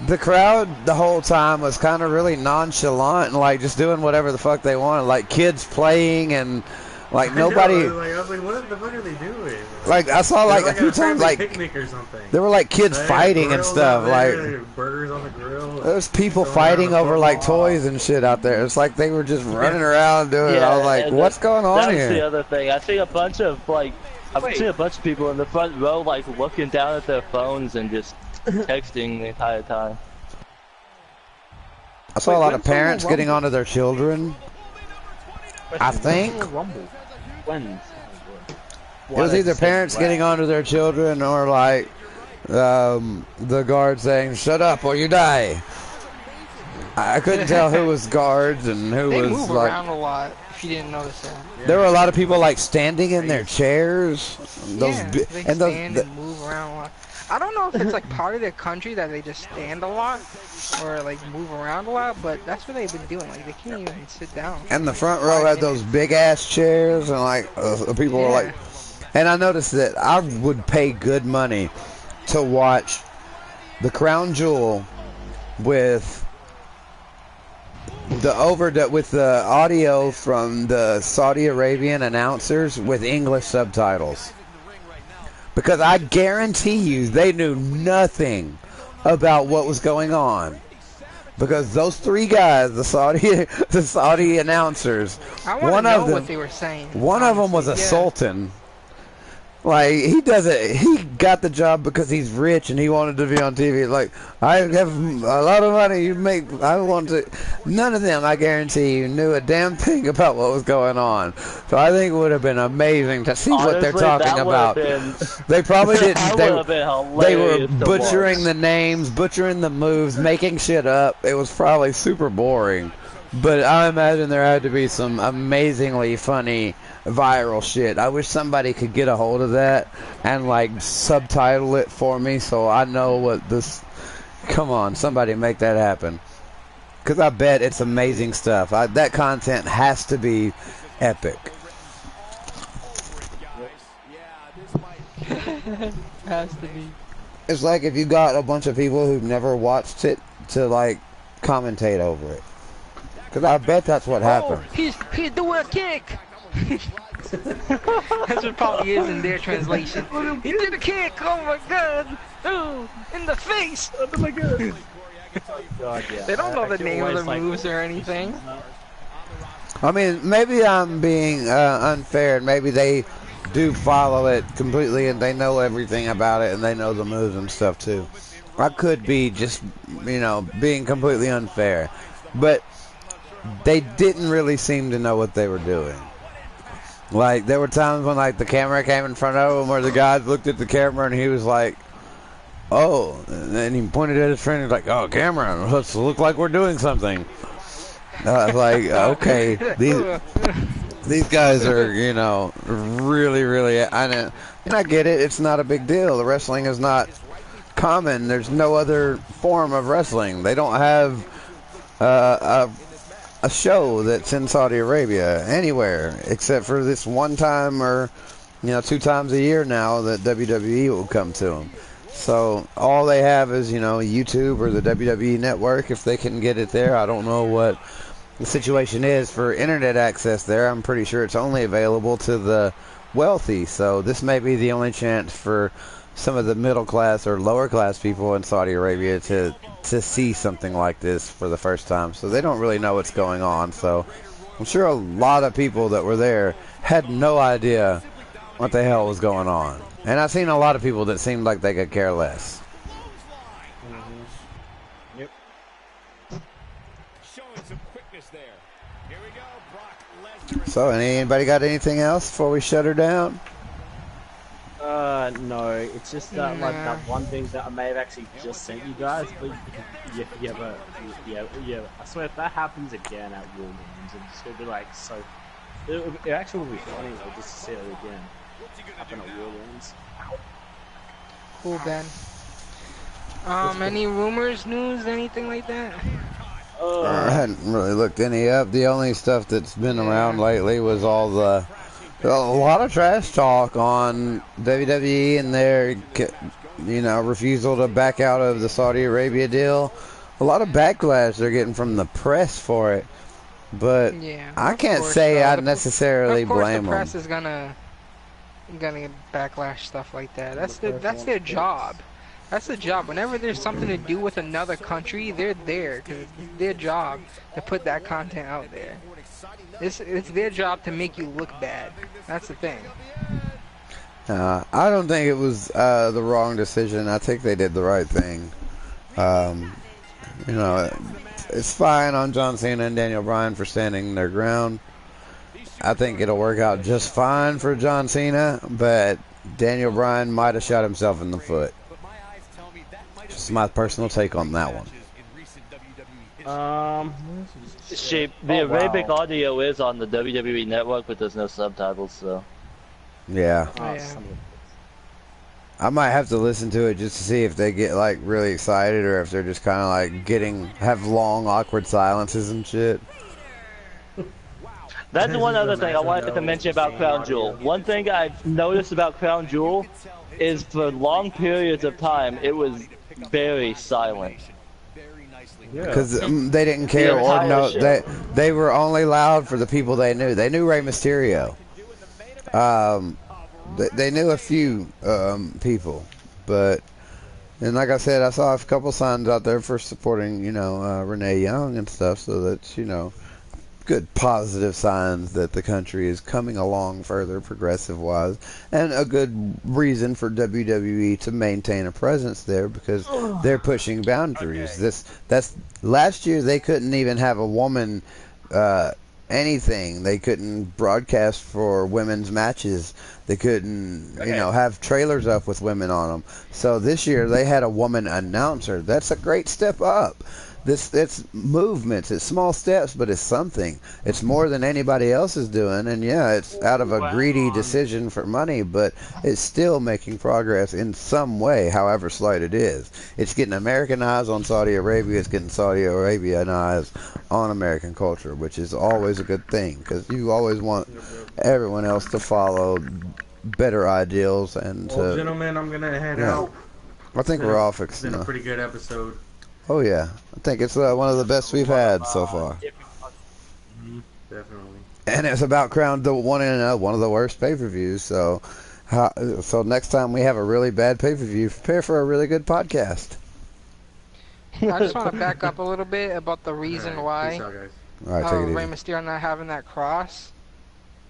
the crowd the whole time was kind of really nonchalant and like just doing whatever the fuck they wanted, like kids playing and like nobody. I was like, what the fuck are they doing? Like I saw like a few times like picnic or something. There were like kids fighting and stuff. Like burgers on the grill. There's people fighting over like toys and shit out there. It's like they were just running around doing it. I was like, what's going on here? That's the other thing. I see a bunch of I've seen a bunch of people in the front row like looking down at their phones and just texting the entire time. I saw a lot of parents getting onto their children. I think when it was either parents getting onto their children or like the guard saying, "Shut up or you die." I couldn't tell who was guards and who they was move like. around a lot. If you didn't notice that. There were a lot of people like standing in their chairs. Those they stand and move around a lot. I don't know if it's like part of their country that they just stand a lot or like move around a lot, but that's what they've been doing. Like they can't even sit down. And the front row had those big ass chairs, and like people were like. And I noticed that I would pay good money to watch the Crown Jewel with the audio from the Saudi Arabian announcers with English subtitles. Because I guarantee you they knew nothing about what was going on. Because those 3 guys, the Saudi announcers, I want to know what they were saying. One of them was a sultan. Like he got the job because he's rich and he wanted to be on TV. Like I have a lot of money. I want to. None of them, I guarantee you, knew a damn thing about what was going on. So I think it would have been amazing to see what they're talking about. They probably didn't. They were butchering the names, butchering the moves, making shit up. It was probably super boring. But I imagine there had to be some amazingly funny viral shit. I wish somebody could get a hold of that and like subtitle it for me so I know what this. Come on, somebody make that happen. Because I bet it's amazing stuff. That content has to be epic. Has to be. It's like if you got a bunch of people who've never watched it to like commentate over it. Because I bet that's what happened. He's doing a kick. That's what probably is in their translation. He did a kick. Oh my god. Ooh, in the face. Oh my god. They don't know the name of the moves or anything. I mean, maybe I'm being unfair. Maybe they do follow it completely and they know everything about it and they know the moves and stuff too. I could be just, being completely unfair. But they didn't really seem to know what they were doing. Like, there were times when, like, the camera came in front of him where the guy looked at the camera and he was like, oh, and then he pointed at his friend and was like, oh, camera, let's look like we're doing something. I was like, okay, these guys are, really, really, and I get it, it's not a big deal. The wrestling is not common. There's no other form of wrestling. They don't have a a show that's in Saudi Arabia anywhere except for this one time or 2 times a year now that WWE will come to them. So all they have is YouTube or the WWE Network if they can get it there. I don't know what the situation is for internet access there. I'm pretty sure it's only available to the wealthy. So this may be the only chance for some of the middle class or lower class people in Saudi Arabia to see something like this for the first time. So they don't really know what's going on. So I'm sure a lot of people that were there had no idea what the hell was going on. And I've seen a lot of people that seemed like they could care less. Yep. Showing some quickness there. Here we go, Brock Lesnar. So anybody got anything else before we shut her down? No, it's just that like that one thing that I may have actually just sent you guys, but yeah, I swear if that happens again at War Games, it's just gonna be like so. It actually will be funny though, just to see it again happen at War Games. Cool, Ben. Any rumors, news, anything like that? I hadn't really looked any up. The only stuff that's been around lately was a lot of trash talk on WWE and their, refusal to back out of the Saudi Arabia deal. A lot of backlash they're getting from the press for it, but I can't say I necessarily blame them. The press is gonna backlash stuff like that. That's their job. That's the job. Whenever there's something to do with another country, they're there because it's their job to put that content out there. It's their job to make you look bad. That's the thing. I don't think it was the wrong decision. I think they did the right thing. It's fine on John Cena and Daniel Bryan for standing their ground. I think it'll work out just fine for John Cena, but Daniel Bryan might have shot himself in the foot. Just my personal take on that one. The Arabic audio is on the WWE Network, but there's no subtitles, so. Yeah. I might have to listen to it just to see if they get like really excited or if they're just kind of like have long awkward silences and shit. That's one other thing I wanted to mention about Crown Jewel. One thing I've noticed about Crown Jewel is for long periods of time it was very silent. Because they didn't care or no, they were only loud for the people they knew. They knew Rey Mysterio. They knew a few people, but and like I said, I saw a couple signs out there for supporting Renee Young and stuff. So that's good positive signs that the country is coming along further progressive wise, and a good reason for WWE to maintain a presence there because they're pushing boundaries. That's last year they couldn't even have a woman anything. They couldn't broadcast for women's matches. They couldn't have trailers up with women on them. So this year they had a woman announcer. That's a great step up. It's movements, it's small steps, but it's something. It's more than anybody else is doing, and it's out of a greedy decision for money, but it's still making progress in some way, however slight it is. It's getting American eyes on Saudi Arabia, it's getting Saudi Arabian eyes on American culture, which is always a good thing, because you always want everyone else to follow better ideals. And gentlemen, I'm gonna head out. I think we're all fixed. It's been a pretty good episode. Oh yeah, I think it's one of the best we've had so far. Definitely. And it's about Crown, one of the worst pay-per-views. So next time we have a really bad pay-per-view, prepare for a really good podcast. I just want to back up a little bit about the reason why Rey Mysterio not having that cross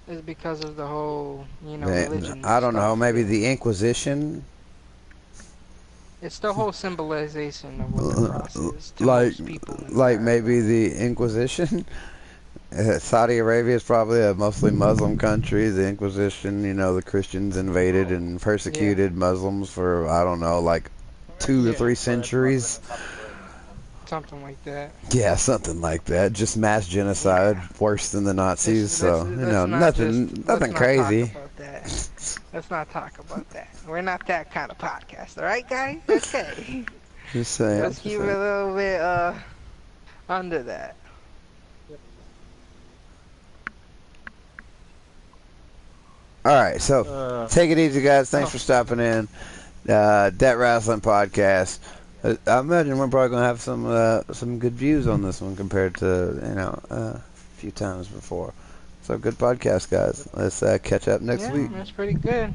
is because of the whole religion. I don't know, maybe the Inquisition. It's the whole symbolization of what the cross is to most people. Like maybe the Inquisition. Saudi Arabia is probably a mostly Muslim country. The Inquisition, the Christians invaded and persecuted Muslims for, I don't know, like 2 or 3 centuries. Something like that. Yeah, something like that. Just mass genocide, worse than the Nazis. Nothing crazy. Let's not talk about that. We're not that kind of podcast, all right, guys? Okay. Just saying. Let's keep it a little bit under that. All right, so take it easy, guys. Thanks for stopping in. Dat Wrasslin podcast. I imagine we're probably gonna have some good views on this one compared to a few times before. So good podcast, guys. Let's catch up next week. That's pretty good.